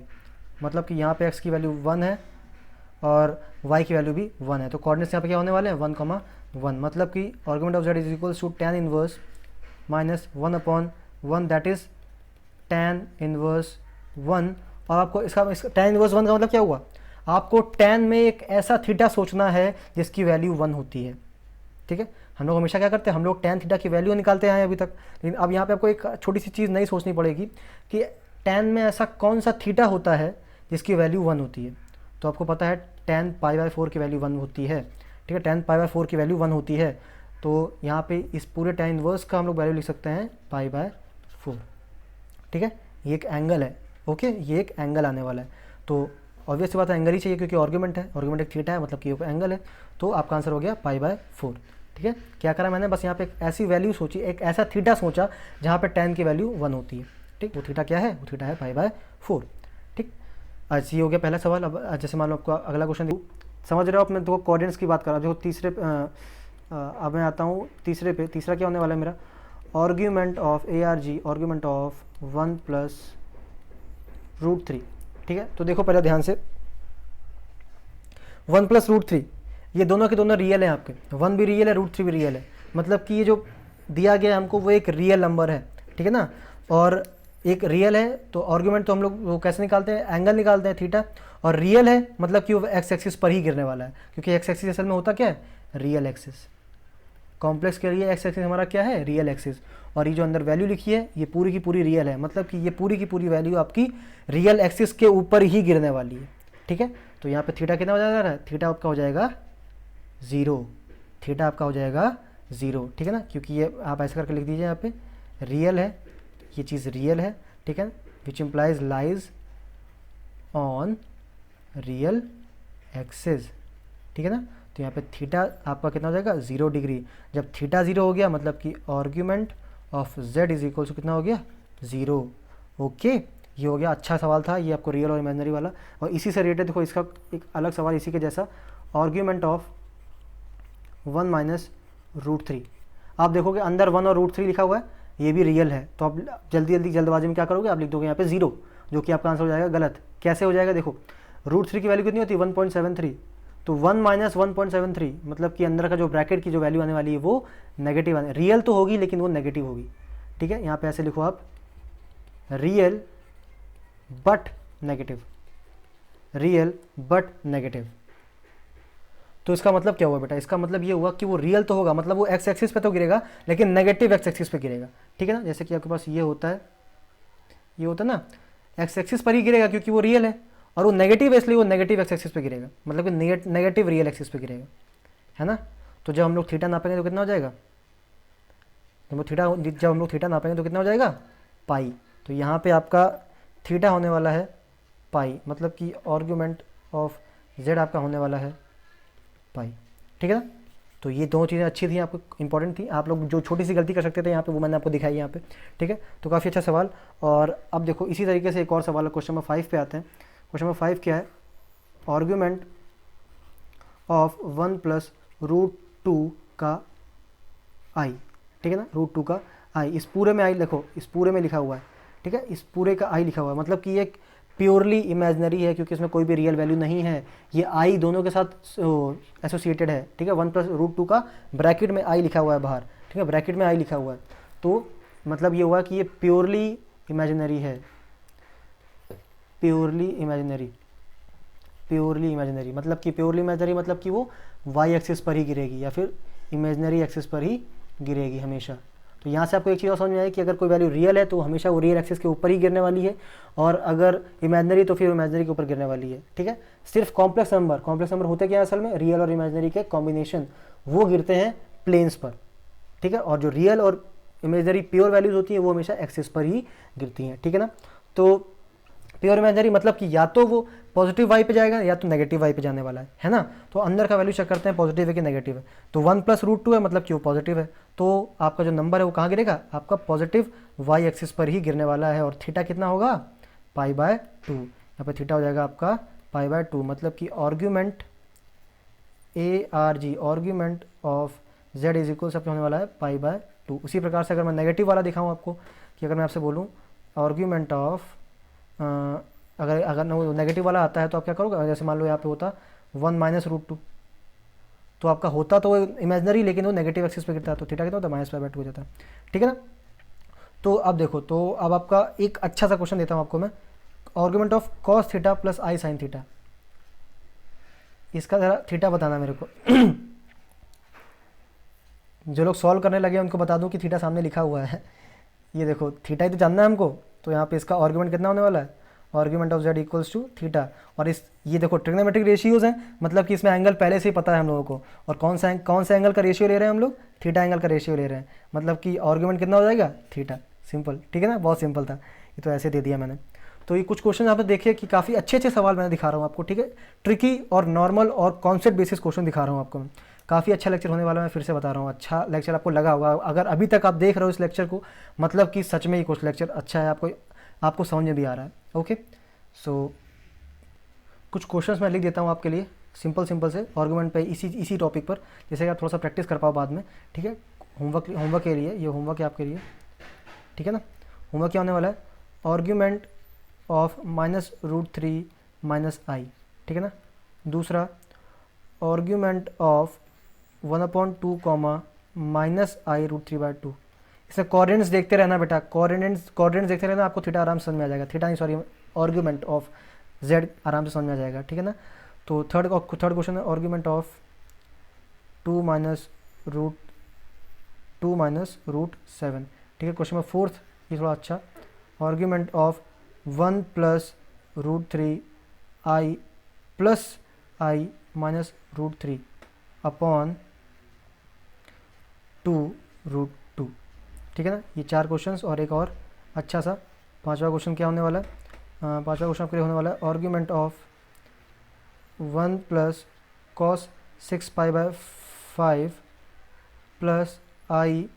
मतलब कि यहाँ पे x की वैल्यू 1 है और y की वैल्यू भी 1 है, तो कोऑर्डिनेट्स यहाँ पे क्या होने वाले हैं, 1, 1। मतलब कि argument of z is equals to tan inverse minus 1 upon 1, that is tan inverse 1। और आपको इसका tan इनवर्स 1 का मतलब क्या हुआ, आपको tan में एक ऐसा थीटा सोचना है जिसकी वैल्यू 1 होती है। ठीक है, हम लोग हमेशा क्या करते हैं, हम लोग tan थीटा की वैल्यू निकालते हैं अभी तक, लेकिन अब यहाँ पे आपको एक छोटी सी चीज़ नहीं सोचनी पड़ेगी कि tan में ऐसा कौन सा थीटा होता है जिसकी वैल्यू 1 होती है। तो आपको पता है tan पाई बाय 4 की वैल्यू 1 होती है। ठीक है, tan पाई बाय 4 की वैल्यू 1 होती है, तो यहाँ पे इस पूरे tan इनवर्स का हम लोग वैल्यू लिख सकते हैं पाई बाय 4। ठीक है, ये एक एंगल है। ओके, ये एक एंगल आने वाला है, तो ऑब्वियस सी बात है एंगल ही चाहिए क्योंकि आर्ग्यूमेंट है, आर्ग्यूमेंट एक थीटा है, मतलब कि ये एंगल है, तो आपका आंसर हो गया पाई बाय 4। ठीक है, क्या करा मैंने, बस यहाँ पे एक ऐसी वैल्यू सोची, एक ऐसा थीटा सोचा जहाँ पे tan की वैल्यू 1 होती है। ठीक, वो थीटा क्या है, वो थीटा है पाई बाय 4। ठीक, अच्छा ये हो गया पहला सवाल। अब जैसे मान लो आपको अगला क्वेश्चन समझ रहे हो, आप मैं दो कोऑर्डिनेट्स की बात कर रहा हूँ। देखो तीसरे अब मैं आता हूँ तीसरे पे। तीसरा क्या होने वाला है मेरा, argument of ARG, argument of 1 plus √3, ठीक है। तो देखो पहले ध्यान से 1 + √3 ये दोनों के दोनों रियल हैं आपके, 1 भी रियल है, √3 भी रियल है, मतलब कि ये जो दिया गया हमको वो एक रियल नंबर है, ठीक है ना। और एक रियल है तो आर्गुमेंट तो हम लोग वो कैसे निकालते हैं, एंगल निकालते हैं थीटा, और रियल है मतलब कि वो एक्स एक्सिस पर ही गिरने वाला है, क्योंकि एक्स एक्सिस असल में होता क्या है, रियल एक्सिस। कॉम्प्लेक्स के लिए एक्स एक्सिस हमारा क्या है, रियल एक्सिस, और ये जो अंदर वैल्यू लिखी है ये पूरी की पूरी रियल है, मतलब कि ये पूरी की पूरी वैल्यू आपकी रियल एक्सिस के ऊपर ही गिरने वाली है, ठीक है। तो यहाँ पे थीटा कितना हो जा रहा है, थीटा आपका हो जाएगा 0, थीटा आपका हो जाएगा 0, ठीक है ना, क्योंकि ये आप ऐसा करके लिख दीजिए यहाँ पे रियल है, ये चीज़ रियल है, ठीक है, which implies lies on real axis, ठीक है ना। तो यहाँ पे थीटा आपका कितना हो जाएगा, 0 डिग्री। जब थीटा 0 हो गया मतलब कि argument of z is equal to कितना हो गया, 0। ओके, ये हो गया, अच्छा सवाल था ये आपको रियल और इमेजिनरी वाला। और इसी से रिलेटेड देखो इसका एक अलग सवाल इसी के जैसा, आर्ग्यूमेंट ऑफ 1 - √3। आप देखोगे अंदर 1 और √3 लिखा हुआ है, ये भी रियल है, तो आप जल्दबाजी में क्या करोगे, आप लिख दोगे यहाँ पे 0, जो कि आपका आंसर हो जाएगा गलत। कैसे हो जाएगा, देखो √3 की वैल्यू कितनी होती है, 1.73, तो 1 - 1.73 मतलब कि अंदर का जो ब्रैकेट की जो वैल्यू आने वाली है वो नेगेटिव आने, रियल तो होगी लेकिन वो नेगेटिव होगी, ठीक है। यहाँ पे ऐसे लिखो आप, real but negative, real but negative. तो इसका मतलब क्या हुआ बेटा, इसका मतलब ये हुआ कि वो रियल तो होगा, मतलब वो एक्स एक्सिस पे तो गिरेगा लेकिन नेगेटिव एक्स एक्सिस पे गिरेगा, ठीक है ना। जैसे कि आपके पास ये होता है, ये होता है ना, एक्स एक्सिस पर ही गिरेगा क्योंकि वो रियल है, और वो नेगेटिव है इसलिए वो नेगेटिव एक्स एक्सिस पे गिरेगा, मतलब कि नेगेटिव रियल एक्सिस पे गिरेगा, है ना। तो जब हम लोग थीटा नापेंगे तो कितना हो जाएगा, जब हम लोग थीटा नापेंगे तो कितना हो जाएगा, पाई। तो यहाँ पे आपका थीटा होने वाला है पाई, मतलब कि आर्ग्यूमेंट ऑफ जेड आपका होने वाला है पाई, ठीक है ना। तो ये दोनों चीज़ें अच्छी थी, आपको इंपॉर्टेंट थी, आप लोग जो छोटी सी गलती कर सकते थे यहाँ पे वो मैंने आपको दिखाई यहाँ पे, ठीक है। तो काफ़ी अच्छा सवाल। और अब देखो इसी तरीके से एक और सवाल है, क्वेश्चन नंबर 5 पे आते हैं। क्वेश्चन नंबर 5 क्या है, आर्ग्यूमेंट ऑफ 1 + √2 का आई, ठीक है ना, √2 का आई, इस पूरे में आई लिखो, इस पूरे में लिखा हुआ है, ठीक है, इस पूरे का आई लिखा हुआ है, मतलब कि ये प्योरली इमेजिनरी है क्योंकि इसमें कोई भी रियल वैल्यू नहीं है, ये आई दोनों के साथ एसोसिएटेड है, ठीक है। 1 + √2 का ब्रैकेट में आई लिखा हुआ है बाहर, ठीक है, ब्रैकेट में आई लिखा हुआ है, तो मतलब ये हुआ कि ये प्योरली इमेजिनरी है, प्योरली इमेजिनरी, प्योरली इमेजिनरी मतलब कि प्योरली इमेजिनरी मतलब कि वो वाई एक्सिस पर ही गिरेगी या फिर इमेजिनरी एक्सिस पर ही गिरेगी हमेशा। तो यहाँ से आपको एक चीज़ और समझ में आए कि अगर कोई वैल्यू रियल है तो हमेशा वो रियल एक्सिस के ऊपर ही गिरने वाली है, और अगर इमेजिनरी तो फिर इमेजिनरी के ऊपर गिरने वाली है, ठीक है। सिर्फ कॉम्प्लेक्स नंबर होते क्या है असल में, रियल और इमेजिनरी के कॉम्बिनेशन, वो गिरते हैं प्लेन्स पर, ठीक है, और जो रियल और इमेजिनरी प्योर वैल्यूज होती हैं वो हमेशा एक्सिस पर ही गिरती हैं, ठीक है ना। तो प्योर इमेजिनरी मतलब कि या तो वो पॉजिटिव वाई पे जाएगा या तो नेगेटिव वाई पे जाने वाला है ना। तो अंदर का वैल्यू चेक करते हैं पॉजिटिव है कि नेगेटिव है, तो 1 + √2 है मतलब कि वो पॉजिटिव है, तो आपका जो नंबर है वो कहाँ गिरेगा, आपका पॉजिटिव वाई एक्सिस पर ही गिरने वाला है। और थीटा कितना होगा, π/2, यहाँ पर थीटा हो जाएगा आपका π/2, मतलब कि argument ARG, argument of z is equal सब होने वाला है π/2। उसी प्रकार से अगर मैं नेगेटिव वाला दिखाऊँ आपको, कि अगर मैं आपसे बोलूँ आर्ग्यूमेंट ऑफ, अगर नेगेटिव वाला आता है तो आप क्या करोगे, जैसे मान लो यहाँ पे होता 1 - √2, तो आपका होता तो वो इमेजिनरी लेकिन वो नेगेटिव एक्सिस पे गिरता है, तो थीटा कितना होता है, -π/2 हो जाता है, ठीक है ना। तो अब देखो, तो अब आपका एक अच्छा सा क्वेश्चन देता हूँ आपको मैं, argument of cos theta + I sin theta, इसका ज़रा थीटा बताना मेरे को। जो लोग सॉल्व करने लगे उनको बता दूं कि थीटा सामने लिखा हुआ है, ये देखो थीटा ही तो जानना है हमको, तो यहाँ पे इसका आर्ग्यूमेंट कितना होने वाला है, argument of z equals to theta. और इस ये देखो ट्रिग्नोमेट्रिक रेशियोज हैं, मतलब कि इसमें एंगल पहले से ही पता है हम लोगों को, और कौन सा एंगल का रेशियो ले रहे हैं हम लोग, थीटा एंगल का रेशियो ले रहे हैं, मतलब कि आर्ग्यूमेंट कितना हो जाएगा, थीटा। सिंपल, ठीक है ना, बहुत सिंपल था ये, तो ऐसे दे दिया मैंने। तो ये कुछ क्वेश्चन यहाँ पे देखिए कि काफ़ी अच्छे सवाल मैंने दिखा रहा हूँ आपको, ठीक है, ट्रिकी और नॉर्मल और कॉन्सेप्ट बेसिस क्वेश्चन दिखा रहा हूँ आपको मैं। काफ़ी अच्छा लेक्चर होने वाला है, मैं फिर से बता रहा हूँ, अच्छा लेक्चर आपको लगा होगा, अगर अभी तक आप देख रहे हो इस लेक्चर को मतलब कि सच में ही कुछ लेक्चर अच्छा है, आपको समझ में भी आ रहा है। ओके, सो कुछ क्वेश्चंस मैं लिख देता हूँ आपके लिए, सिंपल से आर्गूमेंट पे, इसी टॉपिक पर, जैसे कि आप थोड़ा सा प्रैक्टिस कर पाओ बाद में, ठीक है। होमवर्क के लिए, ये होमवर्क है आपके लिए, ठीक है ना। होमवर्क क्या होने वाला है, आर्ग्यूमेंट ऑफ -√3 माइनस आई, ठीक है ना। दूसरा आर्ग्यूमेंट ऑफ 1/2 कॉमा -i√3/2। इससे कोऑर्डिनेट्स देखते रहना बेटा, कोऑर्डिनेट्स देखते रहना, आपको थीटा आराम से समझ में आ जाएगा, थीटा नहीं सॉरी आर्ग्यूमेंट ऑफ जेड आराम से समझ में आ जाएगा, ठीक है ना। तो थर्ड क्वेश्चन है आर्ग्यूमेंट ऑफ 2 -√7, ठीक है। क्वेश्चन नंबर फोर्थ, ये थोड़ा अच्छा, argument of 1 + √3 i + i -√3 upon 2√2, ठीक है ना। ये 4 क्वेश्चंस और एक और अच्छा सा पांचवा क्वेश्चन क्या होने वाला है, पांचवा क्वेश्चन आपके लिए होने वाला है argument of 1 + cos 6π/5 + i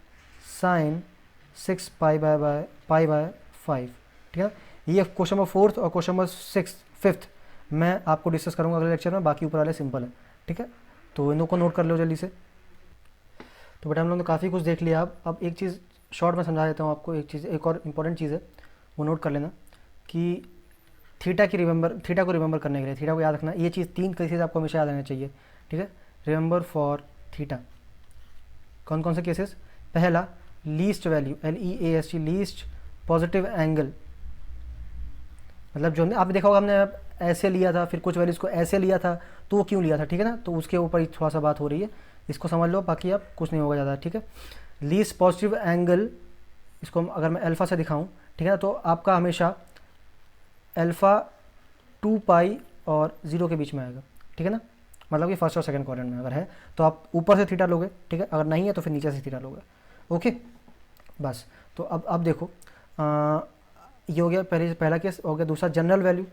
sin 6π/5, ठीक है। ये क्वेश्चन नंबर फोर्थ और क्वेश्चन नंबर फिफ्थ मैं आपको डिस्कस करूंगा अगले लेक्चर में, बाकी ऊपर वाले सिंपल है, ठीक है। तो इन को नोट कर लो जल्दी से। तो बेटा हम लोग ने काफ़ी कुछ देख लिया। अब एक चीज़ शॉर्ट में समझा देता हूँ आपको, एक और इम्पॉर्टेंट चीज़ है, वो नोट कर लेना कि थीटा को रिमेंबर करने के लिए, थीटा को याद रखना, ये चीज़ 3 केसेस आपको हमेशा याद रहना चाहिए, ठीक है। रिमेंबर फॉर थीटा, कौन कौन से केसेस, पहला least value, LEAST least positive angle, मतलब जो हमने आपने देखा होगा, हमने ऐसे लिया था, फिर कुछ वैल्यूज़ को ऐसे लिया था, तो वो क्यों लिया था, ठीक है ना। तो उसके ऊपर ही थोड़ा सा बात हो रही है, इसको समझ लो, बाकी अब कुछ नहीं होगा ज़्यादा, ठीक है। लीस्ट पॉजिटिव एंगल, इसको अगर मैं अल्फ़ा से दिखाऊं, ठीक है ना, तो आपका हमेशा अल्फ़ा 2π और 0 के बीच में आएगा, ठीक है ना। मतलब कि फर्स्ट और सेकंड क्वाड्रेंट में अगर है तो आप ऊपर से थीटा लोगे, ठीक है, अगर नहीं है तो फिर नीचे से थीटा लोगे, ओके। बस तो अब देखो, ये हो गया पहला केस हो गया। दूसरा जनरल वैल्यू,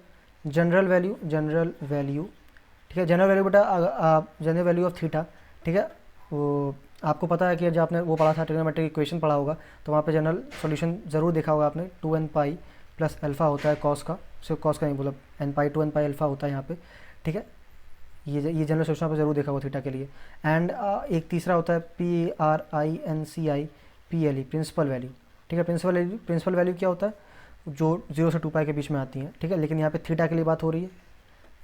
ठीक है। जनरल वैल्यू बेटा जनरल वैल्यू ऑफ थीटा, ठीक है। वो आपको पता है कि जब आपने वो पढ़ा था ट्रिग्नोमेट्रिक इक्वेशन पढ़ा होगा, तो वहाँ पे जनरल सॉल्यूशन ज़रूर देखा होगा आपने, 2nπ + अल्फ़ा होता है कॉस का, सिर्फ कॉस का नहीं बोला, nπ 2nπ अल्फ़ा होता है यहाँ पे, ठीक है। ये जनरल सॉल्यूशन आपने ज़रूर देखा होगा थीटा के लिए। एंड एक तीसरा होता है PRINCI PLE प्रिंसिपल वैल्यू, ठीक है। प्रिंसिपल वैल्यू क्या होता है, जो 0 से 2π के बीच में आती है, ठीक है। लेकिन यहाँ पे थीटा के लिए बात हो रही है,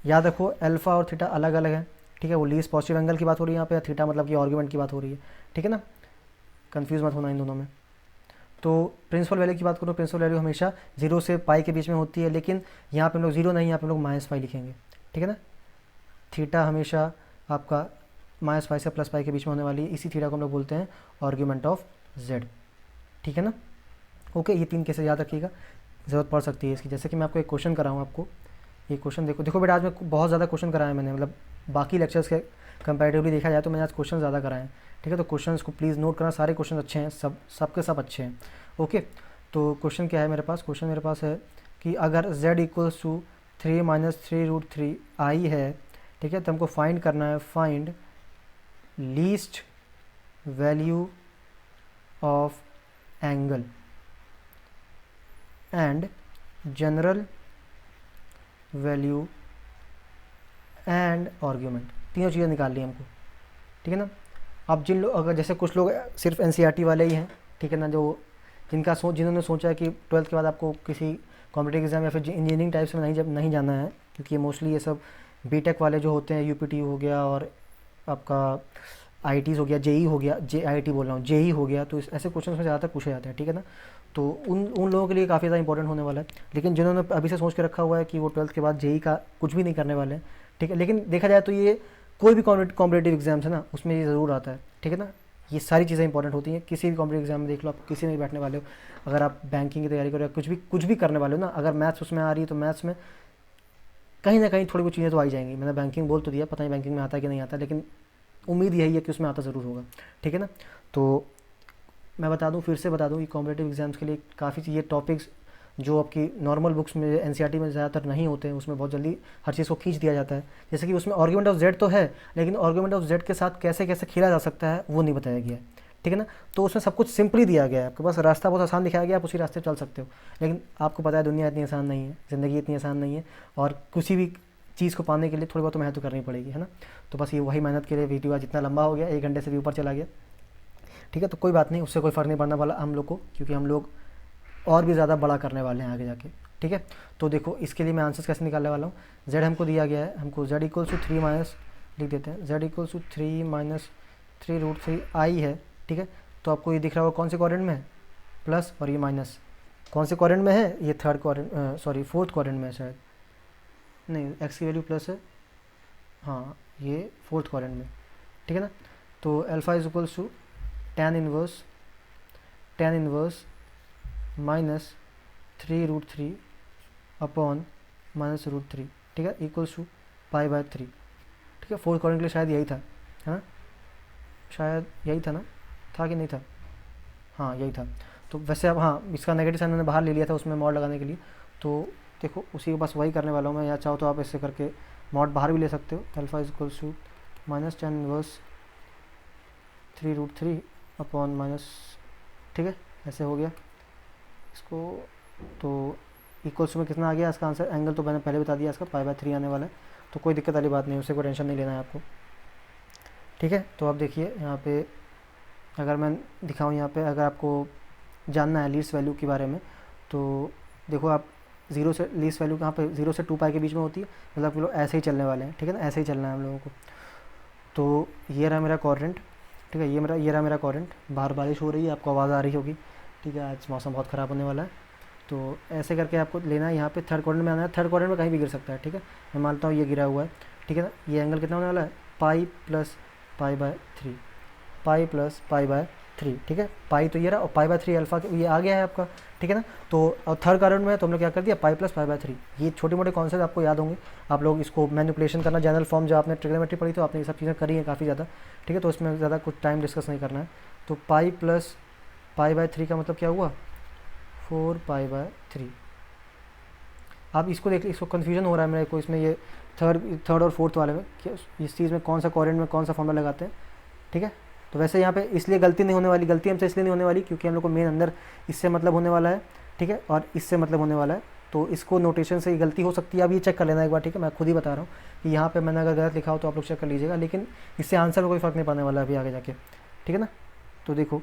याद रखो अल्फ़ा और थीटा अलग अलग है, ठीक है। वो लीस्ट पॉजिटिव एंगल की बात हो रही है यहाँ पे, थीटा मतलब कि आर्ग्यूमेंट की बात हो रही है, ठीक है ना, कंफ्यूज मत होना इन दोनों में। तो प्रिंसिपल वैल्यू की बात करो, प्रिंसिपल वैल्यू हमेशा 0 से π के बीच में होती है, लेकिन यहाँ पे हम लोग 0 नहीं, यहाँ पे हम लोग -π लिखेंगे, ठीक है ना। थीटा हमेशा आपका -π से +π के बीच में होने वाली है, इसी थीटा को हम लोग बोलते हैं आर्ग्यूमेंट ऑफ जेड, ठीक है ना। ओके, ये 3 केसेस याद रखिएगा, ज़रूरत पड़ सकती है इसकी। जैसे कि मैं आपको एक क्वेश्चन कराऊँ, आपको ये क्वेश्चन देखो बेटा, आज मैं बहुत ज़्यादा क्वेश्चन कराया मैंने, मतलब बाकी लेक्चर्स के कंपैरेटिवली देखा जाए तो मैंने आज क्वेश्चन ज़्यादा कराए हैं, ठीक है। तो क्वेश्चंस को प्लीज़ नोट करना, सारे क्वेश्चन अच्छे हैं, सब के सब अच्छे हैं, ओके। तो क्वेश्चन क्या है मेरे पास, क्वेश्चन मेरे पास है कि अगर z = 3 - 3√3 i है, ठीक है, तो हमको फाइंड करना है, find least value of angle and general value and argument, तीनों चीज़ें निकाल ली हमको, ठीक है ना। अब जिन लोग, अगर जैसे कुछ लोग सिर्फ NCERT वाले ही हैं, ठीक है ना, जो जिन्होंने सोचा है कि 12th के बाद आपको किसी कॉम्पिटिटिव एग्जाम या फिर इंजीनियरिंग टाइप्स में नहीं जाना है, क्योंकि मोस्टली ये सब बीटेक वाले जो होते हैं, UPT हो गया और आपका IITs हो गया, JEE हो गया, JIIT बोल रहा हूँ, JEE हो गया, तो ऐसे क्वेश्चन में ज़्यादातर पूछे जाते हैं, ठीक है ना। तो उन लोगों के लिए काफ़ी ज़्यादा इंपॉर्टेंट होने वाला है। लेकिन जिन्होंने अभी से सोच के रखा हुआ है कि वो 12th के बाद JEE का कुछ भी नहीं करने वाले हैं, ठीक है, लेकिन देखा जाए तो ये कोई भी कॉम्पिटिटिव एग्जाम्स है ना, उसमें ये ज़रूर आता है, ठीक है ना। ये सारी चीज़ें इंपॉर्टेंट होती हैं, किसी भी कॉम्पिटिटिव एग्जाम में देख लो, आप किसी में भी बैठने वाले हो, अगर आप बैंकिंग की तैयारी करो या कुछ भी करने वाले हो ना, अगर मैथ्स उसमें आ रही है तो मैथ्स में कहीं ना कहीं थोड़ी बहुत चीज़ें तो आई जाएंगी। मैंने बैंकिंग बोल तो दिया, पता नहीं बैंकिंग में आता है कि नहीं आता, लेकिन उम्मीद यही है कि उसमें आता ज़रूर होगा, ठीक है ना। तो मैं बता दूं, फिर से बता दूं कि कॉम्पिटिटिव एग्जाम्स के लिए काफ़ी ये टॉपिक्स जो आपकी नॉर्मल बुक्स में NCERT में ज़्यादातर नहीं होते हैं, उसमें बहुत जल्दी हर चीज़ को खींच दिया जाता है। जैसे कि उसमें आर्ग्यूमेंट ऑफ जेड तो है, लेकिन आर्ग्यूमेंट ऑफ जेड के साथ कैसे कैसे खेला जा सकता है वो नहीं बताया गया है, ठीक है ना। तो उसमें सब कुछ सिंपली दिया गया है, आपके पास रास्ता बहुत आसान दिखाया गया, आप उसी रास्ते चल सकते हो। लेकिन आपको पता है दुनिया इतनी आसान नहीं है, ज़िंदगी इतनी आसान नहीं है, और किसी भी चीज़ को पाने के लिए थोड़ी बहुत तो मेहनत तो करनी पड़ेगी, है ना। तो बस ये वही मेहनत के लिए वीडियो आज इतना लंबा हो गया, 1 घंटे से भी ऊपर चला गया, ठीक है। तो कोई बात नहीं, उससे कोई फ़र्क नहीं पड़ने वाला हम लोग को, क्योंकि हम लोग और भी ज़्यादा बड़ा करने वाले हैं आगे जाके, ठीक है। तो देखो इसके लिए मैं आंसर्स कैसे निकालने वाला हूँ, z हमको दिया गया है, हमको z इक्वल्स टू 3 माइनस लिख देते हैं, z equals to 3 minus 3√3i है, ठीक है। तो आपको ये दिख रहा होगा कौन से क्वाड्रेंट में है, प्लस, और ये माइनस कौन से क्वाड्रेंट में है, ये third quadrant, sorry fourth quadrant में है शायद, नहीं x की वैल्यू प्लस है, हाँ ये फोर्थ क्वाड्रेंट में, ठीक है ना। तो alpha is equals to tan inverse minus 3√3 upon minus √3, ठीक है, इक्वल्स टू π/3, ठीक है। फोर्थ क्वाड्रेंट के लिए शायद यही था, है ना, शायद यही था ना, था कि नहीं था, हाँ यही था। तो वैसे अब हाँ इसका नेगेटिव साइन मैंने बाहर ले लिया था उसमें मॉड लगाने के लिए, तो देखो उसी के पास वही करने वाला हूँ मैं, या चाहो तो आप ऐसे करके मॉड बाहर भी ले सकते हो। Alpha is equals to minus tan inverse 3√3 upon minus, ठीक है, ऐसे हो गया इसको। तो इक्वल्स में कितना आ गया इसका आंसर, एंगल तो मैंने पहले बता दिया इसका π/3 आने वाला है, तो कोई दिक्कत वाली बात नहीं, उससे कोई टेंशन नहीं लेना है आपको, ठीक है। तो अब देखिए यहाँ पे अगर मैं दिखाऊँ, यहाँ पे अगर आपको जानना है लीस्ट वैल्यू के बारे में, तो देखो आप जीरो से लीस्ट वैल्यू कहाँ पे 0 से 2π के बीच में होती है, मतलब हम लोग ऐसे ही चलने वाले हैं, ठीक है ना, ऐसे ही चलना है हम लोगों को। तो ये रहा मेरा क्वाड्रेंट, ठीक है, ये रहा मेरा क्वाड्रेंट, बाहर बारिश हो रही है, आपको आवाज़ आ रही होगी, ठीक है, आज मौसम बहुत ख़राब होने वाला है। तो ऐसे करके आपको लेना है, यहाँ पे थर्ड क्वाड्रेंट में आना है, थर्ड क्वाड्रेंट में कहीं भी गिर सकता है, ठीक है, मैं मानता हूँ ये गिरा हुआ है, ठीक है ना। ये एंगल कितना होने वाला है, पाई प्लस π/3, पाई प्लस π/3, ठीक है, पाई तो ये रहा, और π/3 अल्फा ये आ गया है आपका, ठीक है ना। तो और थर्ड क्वाड्रेंट में तो हमने क्या कर दिया, पाई प्लस π/3, ये छोटे मोटे कॉन्सेप्ट आपको याद होंगे, आप लोग इसको मैनिपुलेशन करना, जनरल फॉर्म जो आपने ट्रिग्नोमेट्री पढ़ी तो आपने ये सब चीज़ें करी हैं काफ़ी ज़्यादा, ठीक है, तो इसमें ज़्यादा कुछ टाइम डिस्कस नहीं करना है। तो पाई प्लस π/3 का मतलब क्या हुआ, 4π/3। आप इसको देख, इसको कन्फ्यूजन हो रहा है मेरे को इसमें, ये थर्ड और फोर्थ वाले में इस चीज़ में कौन सा क्वाड्रेंट में कौन सा फॉर्मूला लगाते हैं, ठीक है। तो वैसे यहाँ पे इसलिए गलती नहीं होने वाली, गलती हमसे इसलिए नहीं होने वाली क्योंकि हम लोग को मेन अंदर इससे मतलब होने वाला है, ठीक है, और इससे मतलब होने वाला है, तो इसको नोटेशन से ही गलती हो सकती है। अब ये चेक कर लेना एक बार, ठीक है, मैं खुद ही बता रहा हूँ कि यहाँ पे मैंने अगर गलत लिखा हो तो आप लोग चेक कर लीजिएगा, लेकिन इससे आंसर में कोई फ़र्क नहीं पड़ने वाला अभी आगे जाके, ठीक है ना। तो देखो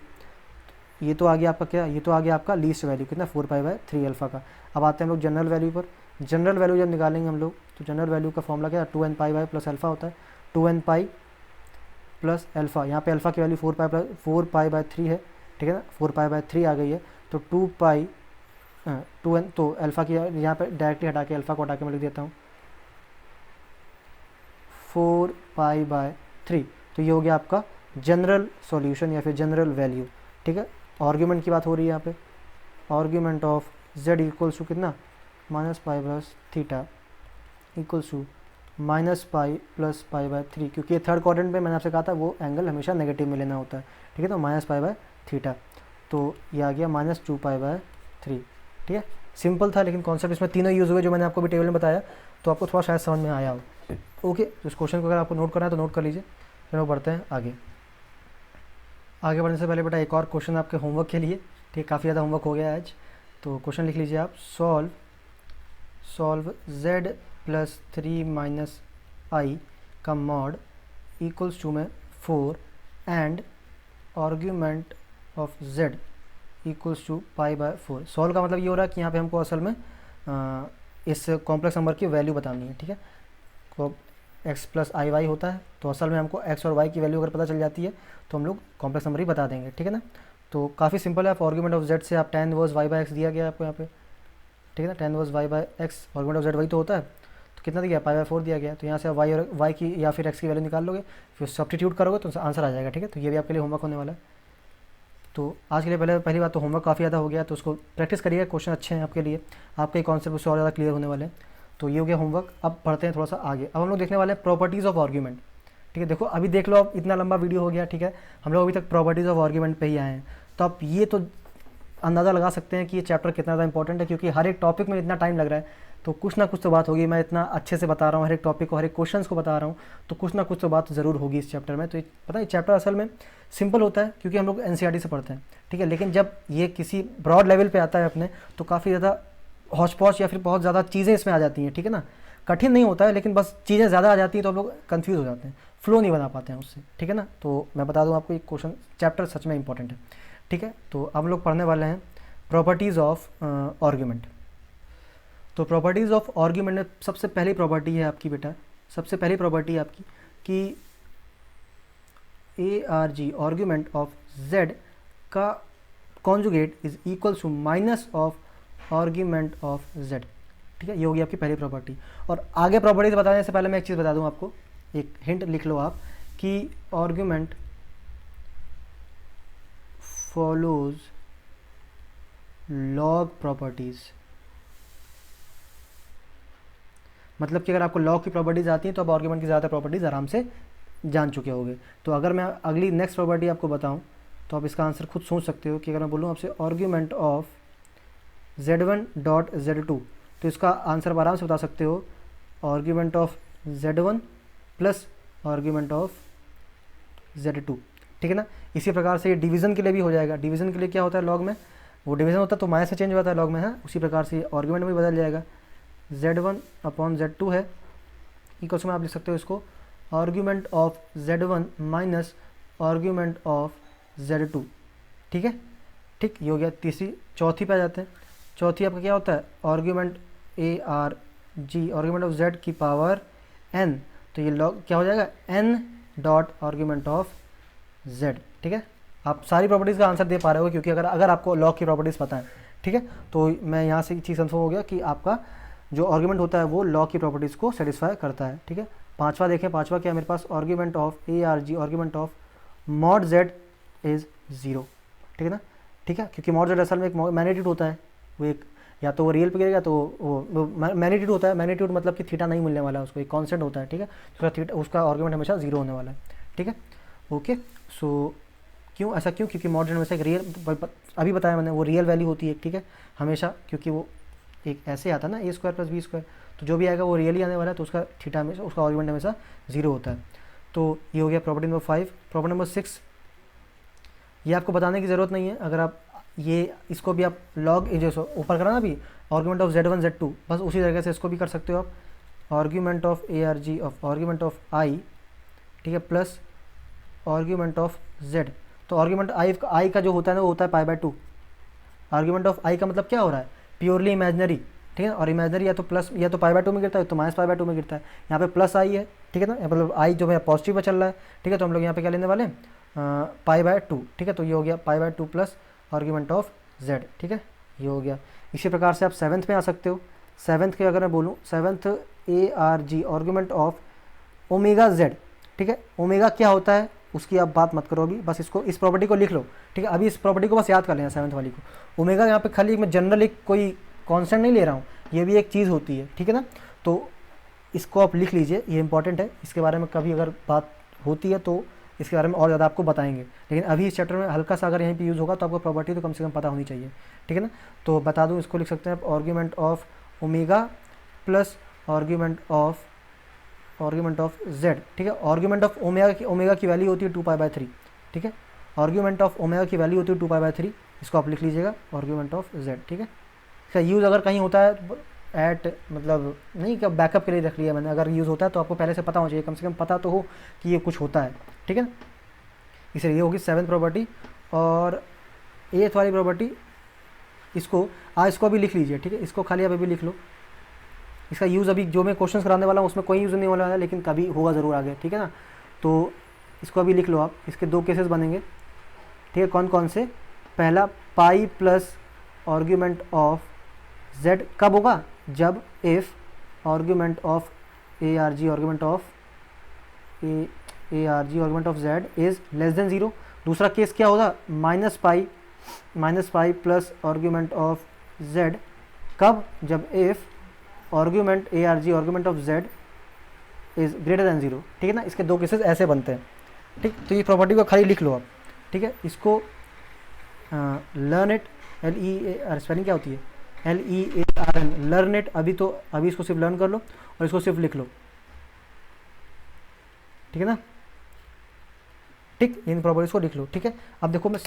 ये तो आ गया आपका क्या, ये तो आ गया आपका लीस्ट वैल्यू कितना, 4π/3 अल्फा का। अब आते हैं हम लोग जनरल वैल्यू पर। जनरल वैल्यू जब निकालेंगे हम लोग, तो जनरल वैल्यू का फॉर्मूला क्या है, 2n π प्लस अल्फा होता है, 2n π प्लस अल्फा, यहाँ पे अल्फा की वैल्यू 4π/3 है, ठीक है ना, 4π/3 आ गई है, तो 2n, तो अल्फा की यहाँ पे डायरेक्टली हटा के अल्फा को हटा के मैं लिख देता हूँ 4π/3। तो ये हो गया आपका जनरल सॉल्यूशन या फिर जनरल वैल्यू, ठीक है। आर्ग्यूमेंट की बात हो रही है यहाँ पे, argument of z equals to कितना, -π plus theta equals to -π plus π/3, क्योंकि ये थर्ड क्वाड्रेंट में मैंने आपसे कहा था वो एंगल हमेशा नेगेटिव में लेना होता है, ठीक है, तो -π/थीटा, तो ये आ गया -2π/3, ठीक है। सिंपल था लेकिन कॉन्सेप्ट इसमें तीनों यूज़ हुए जो मैंने आपको भी टेबल में बताया, तो आपको थोड़ा शायद समझ में आया हो। ओके, तो इस क्वेश्चन को अगर आपको नोट करना है तो नोट कर लीजिए, फिर हम बढ़ते हैं आगे। आगे बढ़ने से पहले बेटा एक और क्वेश्चन आपके होमवर्क के लिए, ठीक है, काफ़ी ज़्यादा होमवर्क हो गया आज, तो क्वेश्चन लिख लीजिए आप, सॉल्व z प्लस 3 - i का मॉड इक्वल्स टू में 4 and argument of z equals to π/4। Solve का मतलब ये हो रहा है कि यहाँ पे हमको असल में इस कॉम्प्लेक्स नंबर की वैल्यू बतानी है, ठीक है, तो x प्लस आई वाई होता है, तो असल में हमको x और y की वैल्यू अगर पता चल जाती है तो हम लोग कॉम्प्लेक्स नंबर ही बता देंगे, ठीक है ना। तो काफ़ी सिंपल है, आप आर्ग्यूमेंट ऑफ z से आप tan इनवर्स y/x दिया गया आपको यहाँ पे, ठीक है ना, tan inverse y/x, argument of z वही तो होता है, तो कितना दिया, π/4 दिया गया, तो यहाँ से आप y और y की या फिर x की वैल्यू निकाल लोगे, फिर सब्स्टिट्यूट करोगे तो आंसर आ जाएगा, ठीक है। तो ये भी आपके लिए होमवर्क होने वाला है। तो आज के लिए पहली बात तो होमवर्क काफ़ी ज़्यादा हो गया, तो उसको प्रैक्टिस करिएगा, क्वेश्चन अच्छे हैं आपके लिए, आपके कॉन्सेप्ट उससे और ज़्यादा क्लियर होने वाले हैं। तो ये हो गया होमवर्क। अब पढ़ते हैं थोड़ा सा आगे, अब हम लोग देखने वाले हैं प्रॉपर्टीज़ ऑफ आर्ग्यूमेंट, ठीक है। देखो अभी देख लो, अब इतना लंबा वीडियो हो गया, ठीक है, हम लोग अभी तक प्रॉपर्टीज़ ऑफ आर्ग्यूमेंट पे ही आए हैं, तो आप ये तो अंदाज़ा लगा सकते हैं कि ये चैप्टर कितना ज़्यादा इंपॉर्टेंट है, क्योंकि हर एक टॉपिक में इतना टाइम लग रहा है, तो कुछ ना कुछ तो बात होगी। मैं इतना अच्छे से बता रहा हूँ हर एक टॉपिक को, हर एक क्वेश्चन को बता रहा हूँ, तो कुछ ना कुछ तो बात ज़रूर होगी इस चैप्टर में। तो पता है चैप्टर असल में सिंपल होता है क्योंकि हम लोग एनसीईआरटी से पढ़ते हैं, ठीक है, लेकिन जब ये किसी ब्रॉड लेवल पे आता है अपने, तो काफ़ी ज़्यादा हौच पौच या फिर बहुत ज़्यादा चीज़ें इसमें आ जाती हैं, ठीक है ना। कठिन नहीं होता है लेकिन बस चीज़ें ज़्यादा आ जाती हैं तो हम लोग कन्फ्यूज़ हो जाते हैं, फ्लो नहीं बना पाते हैं उससे, ठीक है ना। तो मैं बता दूँ आपको, एक क्वेश्चन चैप्टर सच में इंपॉर्टेंट है, ठीक है। तो अब हम लोग पढ़ने वाले हैं प्रॉपर्टीज़ ऑफ आर्ग्यूमेंट। तो प्रॉपर्टीज़ ऑफ आर्ग्यूमेंट में सबसे पहली प्रॉपर्टी है आपकी बेटा, सबसे पहली प्रॉपर्टी है आपकी कि A R G argument of z का conjugate is equals to minus of argument of z. ठीक है, ये होगी आपकी पहली प्रॉपर्टी। और आगे प्रॉपर्टीज बताने से पहले मैं एक चीज़ बता दूं आपको, एक हिंट लिख लो आप कि आर्ग्यूमेंट फॉलोज लॉग प्रॉपर्टीज। मतलब कि अगर आपको लॉग की प्रॉपर्टीज आती हैं तो आप आर्ग्यूमेंट की ज़्यादा प्रॉपर्टीज आराम से जान चुके होंगे। तो अगर मैं अगली नेक्स्ट प्रॉपर्टी आपको बताऊं तो आप इसका आंसर खुद सोच सकते हो कि अगर मैं बोलूं आपसे argument of z1 dot z2, तो इसका आंसर आप आराम से बता सकते हो argument of z1 plus argument of z2। ठीक है ना। इसी प्रकार से ये डिवीज़न के लिए भी हो जाएगा। डिवीज़न के लिए क्या होता है लॉग में, वो डिवीज़न होता है तो माइनस से चेंज होता है लॉग में, है। उसी प्रकार से आर्ग्यूमेंट में भी बदल जाएगा, z1 अपॉन z2 है इक्वल्स में आप लिख सकते हो इसको argument of z1 minus argument of z2। ठीक है, ठीक, ये हो गया तीसरी। चौथी पे आ जाते हैं। चौथी आपका क्या होता है argument A R G argument of z की पावर n, तो ये लॉग क्या हो जाएगा n dot argument of z। ठीक है, आप सारी प्रॉपर्टीज़ का आंसर दे पा रहे हो क्योंकि अगर आपको लॉग की प्रॉपर्टीज़ पता है। ठीक है, तो मैं यहाँ से चीज़ कंफर्म हो गया कि आपका जो आर्ग्यूमेंट होता है वो लॉग की प्रॉपर्टीज़ को सेटिस्फाई करता है। ठीक है, पांचवा देखें, पांचवा क्या है मेरे पास argument of A R G argument of mod z is 0। ठीक है ना। ठीक है, क्योंकि मॉड z असल में एक मैग्नीट्यूड होता है, वो एक या तो वो रियल पे गिरेगा तो वो मैग्नीट्यूड होता है। मैग्नीट्यूड मतलब कि थीटा नहीं मिलने वाला है उसको, एक कांस्टेंट होता है। ठीक है, उसका थीटा उसका आर्ग्यूमेंट हमेशा 0 होने वाला है। ठीक है, ओके। सो क्यों ऐसा, क्यों, क्योंकि मॉड z हमेशा एक रियल, अभी बताया मैंने, वो रियल वैल्यू होती है। ठीक है, हमेशा, क्योंकि वो एक ऐसे आता है ना a² + b², तो जो भी आएगा वो रियली आने वाला है, तो उसका थीटा हमेशा, उसका आर्ग्यूमेंट हमेशा 0 होता है। तो ये हो गया प्रॉपर्टी नंबर 5। प्रॉपर्टी नंबर 6, ये आपको बताने की ज़रूरत नहीं है। अगर आप ये इसको भी आप लॉग जो ऊपर करा ना अभी आर्ग्यूमेंट ऑफ z1 z2, बस उसी तरीके से इसको भी कर सकते हो आप argument of A R G of argument of i, ठीक है, प्लस आर्ग्यूमेंट ऑफ z। तो आर्ग्यूमेंट आई का जो होता है ना वो होता है π/2। आर्ग्यूमेंट ऑफ आई का मतलब क्या हो रहा है, प्योरली इमेजनरी। ठीक है, और इमेजनरी या तो प्लस या तो π/2 में गिरता है तो -π/2 में गिरता है। यहाँ पे प्लस आई है, ठीक है ना, मतलब आई जो है पॉजिटिव में चल रहा है। ठीक है, तो हम लोग यहाँ पे क्या लेने वाले हैं π/2। ठीक है, तो ये हो गया π/2 प्लस आर्ग्यूमेंट ऑफ z। ठीक है, ये हो गया। इसी प्रकार से आप 7th में आ सकते हो। 7th के अगर मैं बोलूँ 7th A R G argument of omega z। ठीक है, ओमेगा क्या होता है उसकी आप बात मत करो अभी, बस इसको, इस प्रॉपर्टी को लिख लो। ठीक है, अभी इस प्रॉपर्टी को बस याद कर लेना 7th वाली को। ओमेगा यहाँ पे खाली मैं जनरल एक कोई कांस्टेंट नहीं ले रहा हूँ, ये भी एक चीज़ होती है। ठीक है ना, तो इसको आप लिख लीजिए, ये इंपॉर्टेंट है। इसके बारे में कभी अगर बात होती है तो इसके बारे में और ज़्यादा आपको बताएंगे, लेकिन अभी इस चैप्टर में हल्का सा अगर यहीं पे यूज़ होगा तो आपको प्रॉपर्टी तो कम से कम पता होनी चाहिए। ठीक है ना, तो बता दूँ, इसको लिख सकते हैं आप argument of omega plus argument of z। ठीक है, आर्ग्यूमेंट ऑफ ओमेगा की वैल्यू होती है 2π/3। ठीक है, आर्ग्यूमेंट ऑफ ओमेगा की वैल्यू होती है 2π/3, इसको आप लिख लीजिएगा आर्ग्यूमेंट ऑफ z। ठीक है, इसका यूज़ अगर कहीं होता है एट, मतलब नहीं कि बैकअप के लिए रख लिया मैंने, अगर यूज़ होता है तो आपको पहले से पता होना चाहिए, कम से कम पता तो हो कि ये कुछ होता है। ठीक है, इसलिए ये होगी 7th प्रॉपर्टी। और 8th वाली प्रॉपर्टी, इसको अभी लिख लीजिए। ठीक है, इसको खाली आप अभी लिख लो। इसका यूज़ अभी जो मैं क्वेश्चंस कराने वाला हूँ उसमें कोई यूज़ नहीं वाला है, लेकिन कभी होगा ज़रूर आगे। ठीक है ना, तो इसको अभी लिख लो आप। इसके 2 केसेस बनेंगे। ठीक है, कौन कौन से, पहला pi plus argument of z कब होगा, जब if argument of A R G argument of z is less than 0। दूसरा केस क्या होगा, -π प्लस आर्ग्यूमेंट ऑफ z कब, जब if argument A R G argument of z is greater than 0। ठीक है ना, इसके 2 केसेस ऐसे बनते हैं। ठीक, तो ये प्रॉपर्टी को खाली लिख लो आप। ठीक है, इसको लर्न इट, स्पेलिंग क्या होती है, LEARN, लर्न इट। अभी इसको सिर्फ लर्न कर लो और इसको सिर्फ लिख लो। ठीक है ना, ठीक, इन प्रॉपर्टीज को लिख लो। ठीक है, अब देखो मैं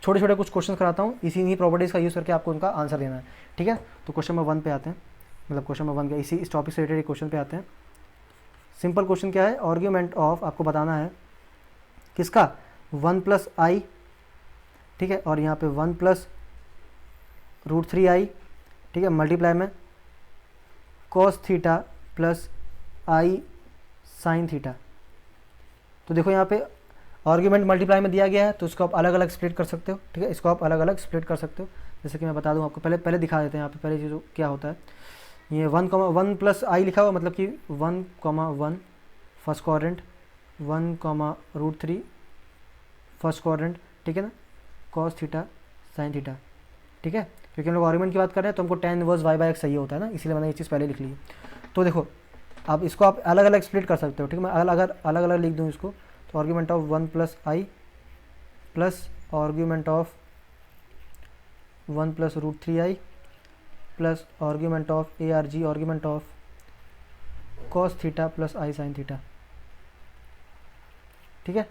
छोटे छोटे कुछ क्वेश्चन कराता हूँ, इसी प्रॉपर्टीज का यूज़ करके आपको उनका आंसर देना है। ठीक है, तो क्वेश्चन नंबर 1 पे आते हैं, मतलब क्वेश्चन नंबर 1 का इस टॉपिक से रिलेटेड क्वेश्चन पे आते हैं। सिंपल क्वेश्चन क्या है, आर्ग्यूमेंट ऑफ, आपको बताना है किसका, 1 + i। ठीक है, और यहाँ पे 1 + √3i। ठीक है, मल्टीप्लाई में कॉस थीटा प्लस आई साइन थीटा। तो देखो यहाँ पे आर्ग्यूमेंट मल्टीप्लाई में दिया गया है तो इसको आप अलग अलग स्प्लिट कर सकते हो, ठीक है, इसको आप अलग अलग स्प्लिट कर सकते हो। जैसे कि मैं बता दूं आपको, पहले दिखा देते हैं यहाँ पे पहले चीज़ क्या होता है। ये 1, प्लस आई लिखा हुआ, मतलब कि 1, फर्स्ट क्वाड्रेंट, 1, √3 फर्स्ट क्वाड्रेंट, ठीक है ना, कॉस थीटा साइन थीटा, ठीक है। क्योंकि हम लोग आर्ग्यूमेंट की बात कर रहे हैं तो हमको tan इनवर्स y/x सही होता है ना, इसलिए मैंने ये चीज़ पहले लिख ली है। तो देखो अब इसको आप अलग अलग स्प्लिट कर सकते हो, ठीक है। मैं अगर अलग अलग लिख दूँ इसको, तो argument of 1 plus I plus argument of 1 plus √3i plus argument of ARG argument of cos theta plus I sine theta, ठीक है।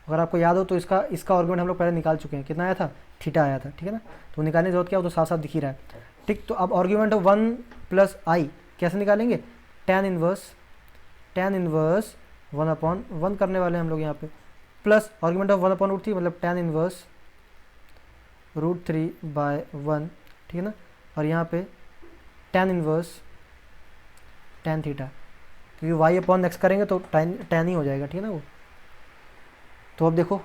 अगर आपको याद हो तो इसका आर्ग्यूमेंट हम लोग पहले निकाल चुके हैं, कितना आया था, थीटा आया था, ठीक है ना। तो निकालने की जरूरत क्या हो, तो साफ साफ दिख ही रहा है, ठीक। तो अब आर्ग्यूमेंट ऑफ 1 प्लस आई कैसे निकालेंगे, tan इनवर्स 1/1 करने वाले हैं हम लोग यहाँ पे, प्लस आर्ग्यूमेंट ऑफ 1/√3 मतलब tan इनवर्स √3/1, ठीक है ना। और यहाँ पे tan इनवर्स tan थीटा, क्योंकि y/x करेंगे तो tan ही हो जाएगा, ठीक है ना वो। तो अब देखो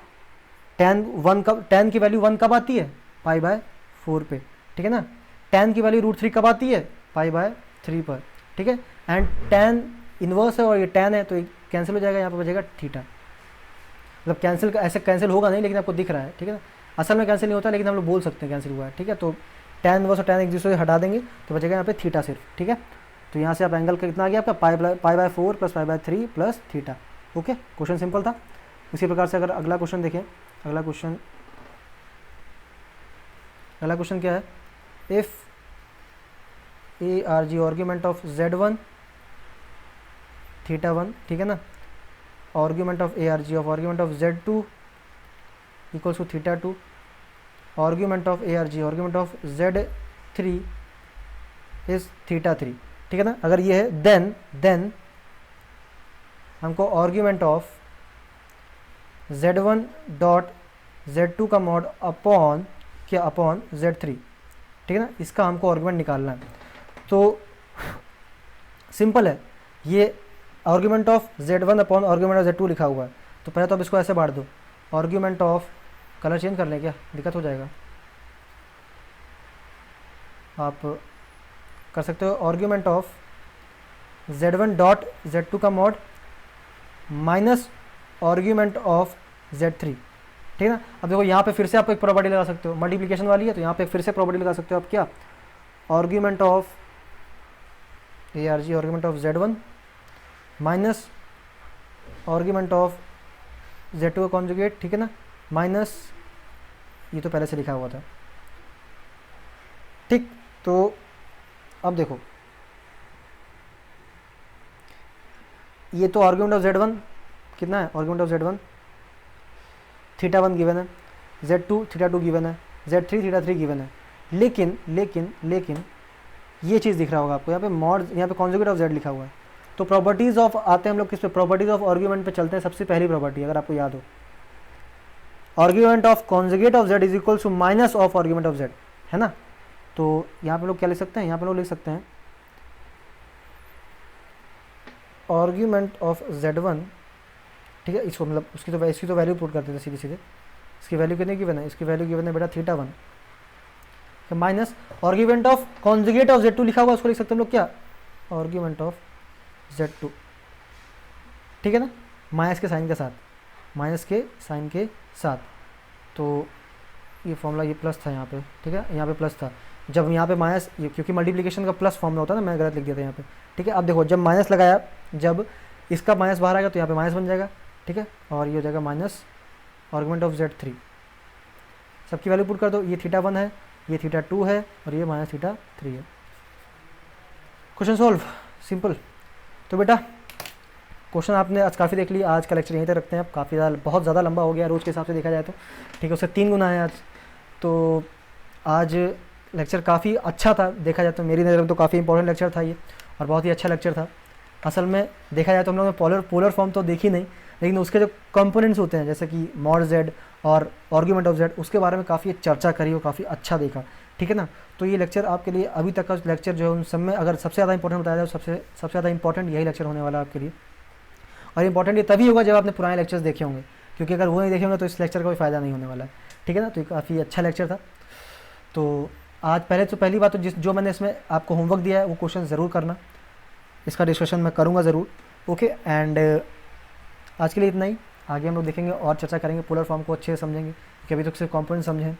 tan की वैल्यू 1 कब आती है, π/4 पे, ठीक है ना। tan की वैल्यू √3 कब आती है, π/3 पर, ठीक है। एंड tan इनवर्स है और ये tan है तो ये कैंसिल हो जाएगा, यहाँ पर बचेगा थीटा। मतलब कैंसिल ऐसे कैंसिल होगा नहीं, लेकिन आपको दिख रहा है, ठीक है ना। असल में कैंसिल नहीं होता, लेकिन हम लोग बोल सकते हैं कैंसिल हुआ है, ठीक है। तो tan इनवर्स और tan एक दूसरे से हटा देंगे तो बचेगा यहाँ पे थीटा सिर्फ, ठीक है। तो यहाँ से आप एंगल का कितना आ गया आपका, π/4 plus π/3 plus theta. Okay, question simple था। इसी प्रकार से अगर अगला क्वेश्चन देखें, अगला क्वेश्चन क्या है, if ARG argument of Z1 θ1, ठीक है ना, argument of ARG of argument of Z2 equals to θ2, argument of ARG argument of Z3 is θ3, ठीक है ना। अगर ये है देन हमको argument of Z1 dot Z2 का मॉड अपॉन Z3, ठीक है ना, इसका हमको आर्ग्यूमेंट निकालना है। तो सिंपल है, ये argument of Z1 upon argument of Z2 लिखा हुआ है। तो पहले तो अब इसको ऐसे बांट दो, आर्ग्यूमेंट ऑफ, कलर चेंज कर लें क्या, दिक्कत हो जाएगा, आप कर सकते हो, argument of Z1 dot Z2 का mod minus argument of Z3, ठीक है ना। अब देखो यहाँ पे फिर से आप एक प्रॉपर्टी लगा सकते हो, मल्टीप्लिकेशन वाली है तो यहाँ पे फिर से प्रॉपर्टी लगा सकते हो आप, क्या, argument of ARG argument of Z1 minus argument of Z2 का कॉन्जुगेट, ठीक है ना, माइनस ये तो पहले से लिखा हुआ था, ठीक। तो अब देखो ये तो आर्ग्यूमेंट ऑफ Z1 कितना है, आर्ग्यूमेंट ऑफ Z1 θ1 गिवन है, Z2 θ2 गिवन है, Z3 θ3 गिवन है, लेकिन ये चीज़ दिख रहा होगा आपको, यहाँ पे मॉड, यहाँ पे कॉन्जुगेट ऑफ Z लिखा हुआ है। तो प्रॉपर्टीज़ ऑफ आते हैं हम लोग किस पे, प्रॉपर्टीज़ ऑफ आर्ग्यूमेंट पे चलते हैं। सबसे पहली प्रॉपर्टी अगर आपको याद हो, argument of conjugate of Z is equal to minus of argument of Z, है ना। तो यहाँ पे लोग क्या लिख सकते हैं, यहाँ पे लोग लिख सकते हैं आर्ग्यूमेंट ऑफ Z1, ठीक है, इसको मतलब इसकी तो वैल्यू पुट कर देते हैं सीधे, इसकी वैल्यू कितनी गिवन है, इसकी वैल्यू गिवन है बेटा θ1, minus argument of conjugate of Z2 लिखा हुआ, उसको लिख सकते हैं हम लोग क्या, आर्ग्यूमेंट ऑफ Z2, ठीक है ना, माइनस के साइन के साथ, तो ये फॉर्मूला, ये प्लस था यहाँ पे, ठीक है, यहाँ पे प्लस था, जब यहाँ पे माइनस, ये क्योंकि मल्टीप्लिकेशन का प्लस फॉर्मूला होता है ना, मैं गलत लिख दिया था यहाँ पे, ठीक है। अब देखो जब माइनस लगाया, जब इसका माइनस बाहर आएगा तो यहाँ पे माइनस बन जाएगा, ठीक है, और ये हो जाएगा माइनस आर्ग्यूमेंट ऑफ Z3, सबकी वैल्यू पुट कर दो, ये θ1 है, ये θ2 है और ये माइनस θ3 है। Question solve, simple. तो बेटा क्वेश्चन आपने आज काफ़ी देख लिया, आज का लेक्चर यहीं तक रखते हैं। आप काफ़ी ज़्यादा, बहुत ज़्यादा लंबा हो गया रोज़ के हिसाब से देखा जाए तो, ठीक है, उससे 3 गुना है आज। तो आज लेक्चर काफ़ी अच्छा था, देखा जाए तो मेरी नज़र में तो काफ़ी इंपॉर्टेंट लेक्चर था ये, और बहुत ही अच्छा लेक्चर था। असल में देखा जाए तो हम लोगों ने पोलर फॉर्म तो देखी नहीं, लेकिन उसके जो कंपोनेंट्स होते हैं जैसे कि मॉड Z और आर्ग्यूमेंट ऑफ Z, उसके बारे में काफ़ी चर्चा करी और काफ़ी अच्छा देखा, ठीक है ना। तो ये लेक्चर आपके लिए अभी तक का लेक्चर जो है उन सब में अगर सबसे ज़्यादा इंपॉर्टेंट बताया जाए, सबसे ज़्यादा इंपॉर्टेंट यही लेक्चर होने वाला है आपके लिए। और इंपॉर्टेंट ये तभी होगा जब आपने पुराने लेक्चर्स देखे होंगे, क्योंकि अगर वो नहीं देखे होंगे तो इस लेक्चर का कोई फ़ायदा नहीं होने वाला है, ठीक है ना। तो ये काफ़ी अच्छा लेक्चर था। तो आज पहली बात तो जो मैंने इसमें आपको होमवर्क दिया है वो क्वेश्चन ज़रूर करना, इसका डिस्कशन मैं करूँगा ज़रूर। ओके, एंड आज के लिए इतना ही। आगे हम लोग देखेंगे और चर्चा करेंगे, पोलर फॉर्म को अच्छे से समझेंगे, कि अभी तक सिर्फ कॉम्पोनेंट समझें।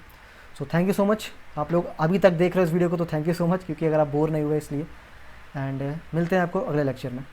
So thank you so much, आप लोग अभी तक देख रहे हो इस वीडियो को, तो थैंक यू सो मच, क्योंकि अगर आप बोर नहीं हुए इसलिए। एंड मिलते हैं आपको अगले लेक्चर में।